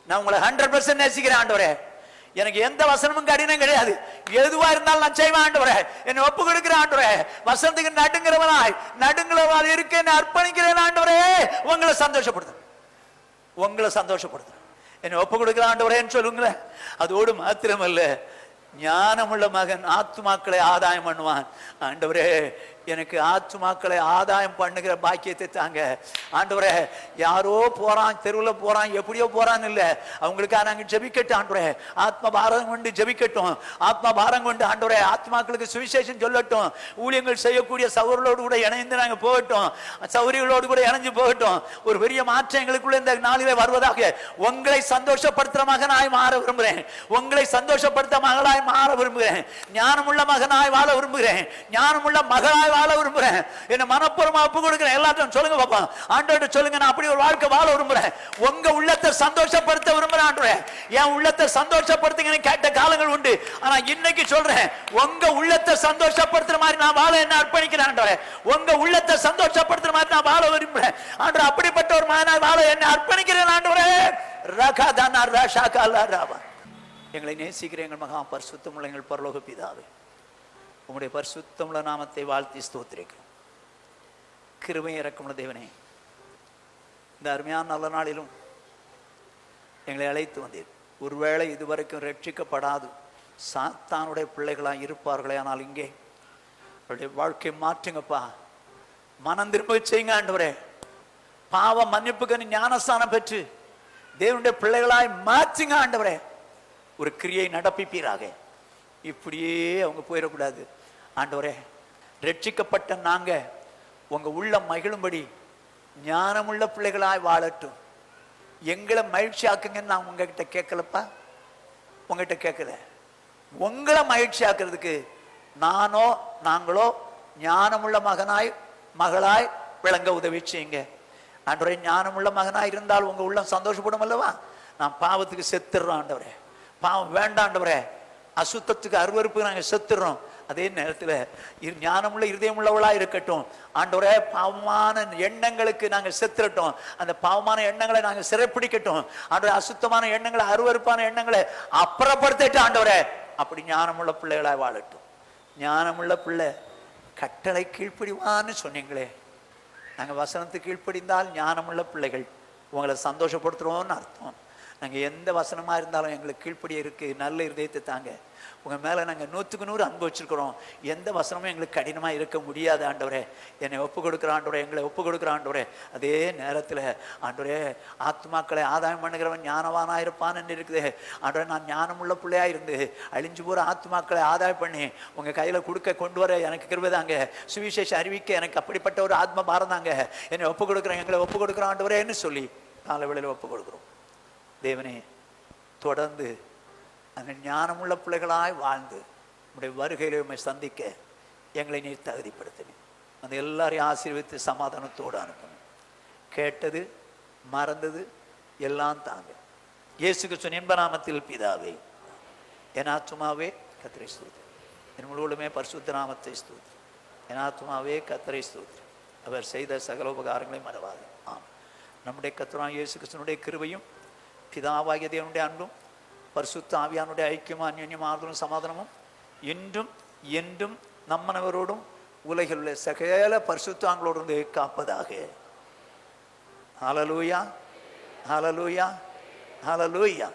நான் உங்களை 100% நேசிக்கிறேன் ஆண்டவரே. எனக்கு எந்த வசனமும் கடினம் கிடையாது. எதுவா இருந்தாலும் நான் செய்வேன் ஆண்டவரே, என்னை ஒப்பு கொடுக்கிறேன் ஆண்டவரே. வசனத்துக்கு நடுங்கிறவனாய் நடுங்கிறவனாய் இருக்க என்னை அர்ப்பணிக்கிறேன் ஆண்டவரே. உங்களை சந்தோஷப்படுத்து, உங்களை சந்தோஷப்படுத்து, என்னை ஒப்பு கொடுக்கிற ஆண்டவரேன்னு சொல்லுங்களேன். அதோடு மாத்திரமல்ல, ஞானமுள்ள மகன் ஆத்துமாக்களை ஆதாயம் பண்ணுவான். ஆண்டவரே, எனக்கு ஆத்துமாக்களை ஆதாயம் பண்ணுகிற பாக்கியத்தை தாங்க ஆண்டவரே. யாரோ போறான், தெருவில் போறான், எப்படியோ போறான்னு இல்லை, அவங்களுக்காக நாங்கள் ஜெபிக்கட்டும் ஆண்டவரே. ஆத்ம பாரம் கொண்டு ஜெபிக்கட்டும், ஆத்ம பாரம் கொண்டு ஆண்டவரே ஆத்மாக்களுக்கு சுவிசேஷம் சொல்லட்டும். ஊழியங்கள் செய்யக்கூடிய சகோதரர்களோடு கூட இணைந்து நாங்கள் போகட்டும், சௌரியங்களோடு கூட இணைஞ்சு போகட்டும். ஒரு பெரிய மாற்றம் எங்களுக்குள்ள இந்த நாளிலே வருவதாக. உங்களை சந்தோஷப்படுத்துற மகனாய் மாற விரும்புகிறேன், உங்களை சந்தோஷப்படுத்த மகளாய் மாற விரும்புகிறேன், ஞானமுள்ள மகனாய் வாழ விரும்புகிறேன், ஞானமுள்ள மகளாய் வாழ விரும்புகிறேன். என்ன மனப்பூர்வமா ஒப்பு கொடுக்கிறேன். எல்லாத்தையும் சொல்லுங்க பாப்பா, ஆண்டவர்கிட்ட சொல்லுங்க, நான் அப்படி ஒரு வாழ்க்கை வாழ விரும்புகிறேன். உங்க உள்ளத்தை சந்தோஷப்படுத்த விரும்புகிறேன் ஆண்டவரே. என் உள்ளத்தை சந்தோஷப்படுத்துங்கன்னு கேட்ட காலங்கள் உண்டு. ஆனா இன்னைக்கு சொல்றேன், உங்க உள்ளத்தை சந்தோஷப்படுத்துற மாதிரி நான் வாழ என்ன அர்ப்பணிக்கிறேன் ஆண்டவரே. உங்க உள்ளத்தை சந்தோஷப்படுத்துற மாதிரி நான் வாழ விரும்புகிறேன் ஆண்டவரே. அப்படிப்பட்ட ஒரு மகனாய் வாழ என்ன அர்ப்பணிக்கிறேன் ஆண்டவரே. ரகதன ரஷகலரவ. எங்களை நேசிக்கிற எங்கள் மகா பரிசுத்தமுள்ள எங்கள் பரலோக பிதாவே, உம்முடைய பரிசுத்தமுள்ள நாமத்தை வாழ்த்தி ஸ்தோத்திரிக்கிறோம். கிருபை இரக்கமுள்ள தேவனே, இந்த அருமையான நல்ல நாளிலும் எங்களை அழைத்து வந்தீர். ஒருவேளை இதுவரைக்கும் ரட்சிக்கப்படாது சாத்தானுடைய பிள்ளைகளாக இருப்பார்களே, ஆனால் இங்கே அவருடைய வாழ்க்கை மாற்றுங்கப்பா, மனம் திரும்ப செய்யுங்க ஆண்டவரே. பாவ மன்னிப்புக்கு ஞானஸ்தானம் பெற்று தேவனுடைய பிள்ளைகளாய் மாற்றுங்க ஆண்டவரே. ஒரு கிரியை நடப்பிப்பீராக. இப்படியே அவங்க போயிடக்கூடாது ஆண்டவரே. ரட்சிக்கப்பட்ட நாங்க உங்க உள்ள மகிழும்படி ஞானமுள்ள பிள்ளைகளாய் வாழட்டும். எங்களை மகிழ்ச்சி ஆக்குங்கன்னு நான் உங்ககிட்ட கேட்கலப்பா, உங்ககிட்ட கேட்கல. உங்களை மகிழ்ச்சி ஆக்குறதுக்கு நாங்களோ ஞானமுள்ள மகனாய் மகளாய் விளங்க உதவி செய்யுங்க ஆண்டவரே. ஞானமுள்ள மகனாய் இருந்தால் உங்க உள்ளம் சந்தோஷப்படும் அல்லவா. நான் பாவத்துக்கு செத்துடுறோம் ஆண்டவரே, பாவம் வேண்டாண்டவரே, அசுத்தத்துக்கு அருவருப்புக்கு நாங்கள் செத்துடுறோம். அதே நேரத்தில் ஞானமுள்ள இருதயமுள்ளவளா இருக்கட்டும் ஆண்டவரே. பாவமான எண்ணங்களுக்கு நாங்கள் செத்துறட்டும், அந்த பாவமான எண்ணங்களை நாங்கள் சிறைப்பிடிக்கட்டும் ஆண்டவரே. அசுத்தமான எண்ணங்களை, அருவருப்பான எண்ணங்களை அப்புறப்படுத்திட்டு ஆண்டவரே, அப்படி ஞானமுள்ள பிள்ளைகளாய் வாழட்டும். ஞானமுள்ள பிள்ளை கட்டளை கீழ்ப்படிவான்னு சொன்னீங்களே, நாங்கள் வசனத்துக்கு கீழ்ப்படிந்தால் ஞானமுள்ள பிள்ளைகள், உங்களை சந்தோஷப்படுத்துறோம்னு அர்த்தம். நாங்கள் எந்த வசனமாக இருந்தாலும் எங்களுக்கு கீழ்ப்படி இருக்கு. நல்ல இருதயத்தை தாங்க. உங்கள் மேலே நாங்கள் 100க்கு 100 அன்பு வச்சிருக்கிறோம். எந்த வசனமும் எங்களுக்கு கடினமாக இருக்க முடியாது ஆண்டவரே. என்னை ஒப்பு கொடுக்குற ஆண்டவரே, எங்களை ஒப்பு கொடுக்குற ஆண்டவரே. அதே நேரத்தில் ஆண்டவரே, ஆத்மாக்களை ஆதாயம் பண்ணுகிறவன் ஞானவானாக இருப்பான்னு இருக்குது ஆண்டவரே. நான் ஞானமுள்ள பிள்ளையாக இருந்து அழிஞ்சு போகிற ஆத்மாக்களை ஆதாயம் பண்ணி உங்கள் கையில் கொடுக்க கொண்டு வர எனக்கு கிருபை தாங்க. சுவிசேஷ அறிவிக்க எனக்கு அப்படிப்பட்ட ஒரு ஆத்ம பாரம் தாங்க. என்னை ஒப்பு கொடுக்குறேன், எங்களை ஒப்பு கொடுக்குற ஆண்டவரேன்னு சொல்லி காலை வேளையில் ஒப்பு கொடுக்குறோம். தேவனே, தொடர்ந்து அந்த ஞானமுள்ள பிள்ளைகளாய் வாழ்ந்து உடைய வருகையில உம்மை சந்திக்க எங்களை நீர் தகுதிப்படுத்தினேன். அந்த எல்லாரையும் ஆசீர்வதித்து சமாதானத்தோடு அனுப்பணும். கேட்டது மறந்தது எல்லாம் தாங்க. இயேசு கிறிஸ்துவின் இன்ப நாமத்தில் பிதாவே. என் ஆத்துமாவே கர்த்தரை ஸ்தோத்திரி, என் முழுவதுமே பரிசுத்த நாமத்தை ஸ்தோத்திரி. என் ஆத்துமாவே கர்த்தரை ஸ்தோத்திரி, அவர் செய்த சகல உபகாரங்களை மறவாது. ஆம், நம்முடைய கர்த்தராகிய இயேசு கிறிஸ்துவினுடைய கிருபையும் பிதாவாகிய தேவனுடைய அன்பும் பரிசுத்த ஆவியானுடைய ஐக்கியமும் அந்யோன்யம் ஆறுதலும் சமாதானமும் இன்றும் என்றும் நம்மனவரோடும் உலகில் உள்ள சகல பரிசுத்தாங்களோடு காப்பதாக. ஹல்லேலூயா, ஹல்லேலூயா, ஹல்லேலூயா.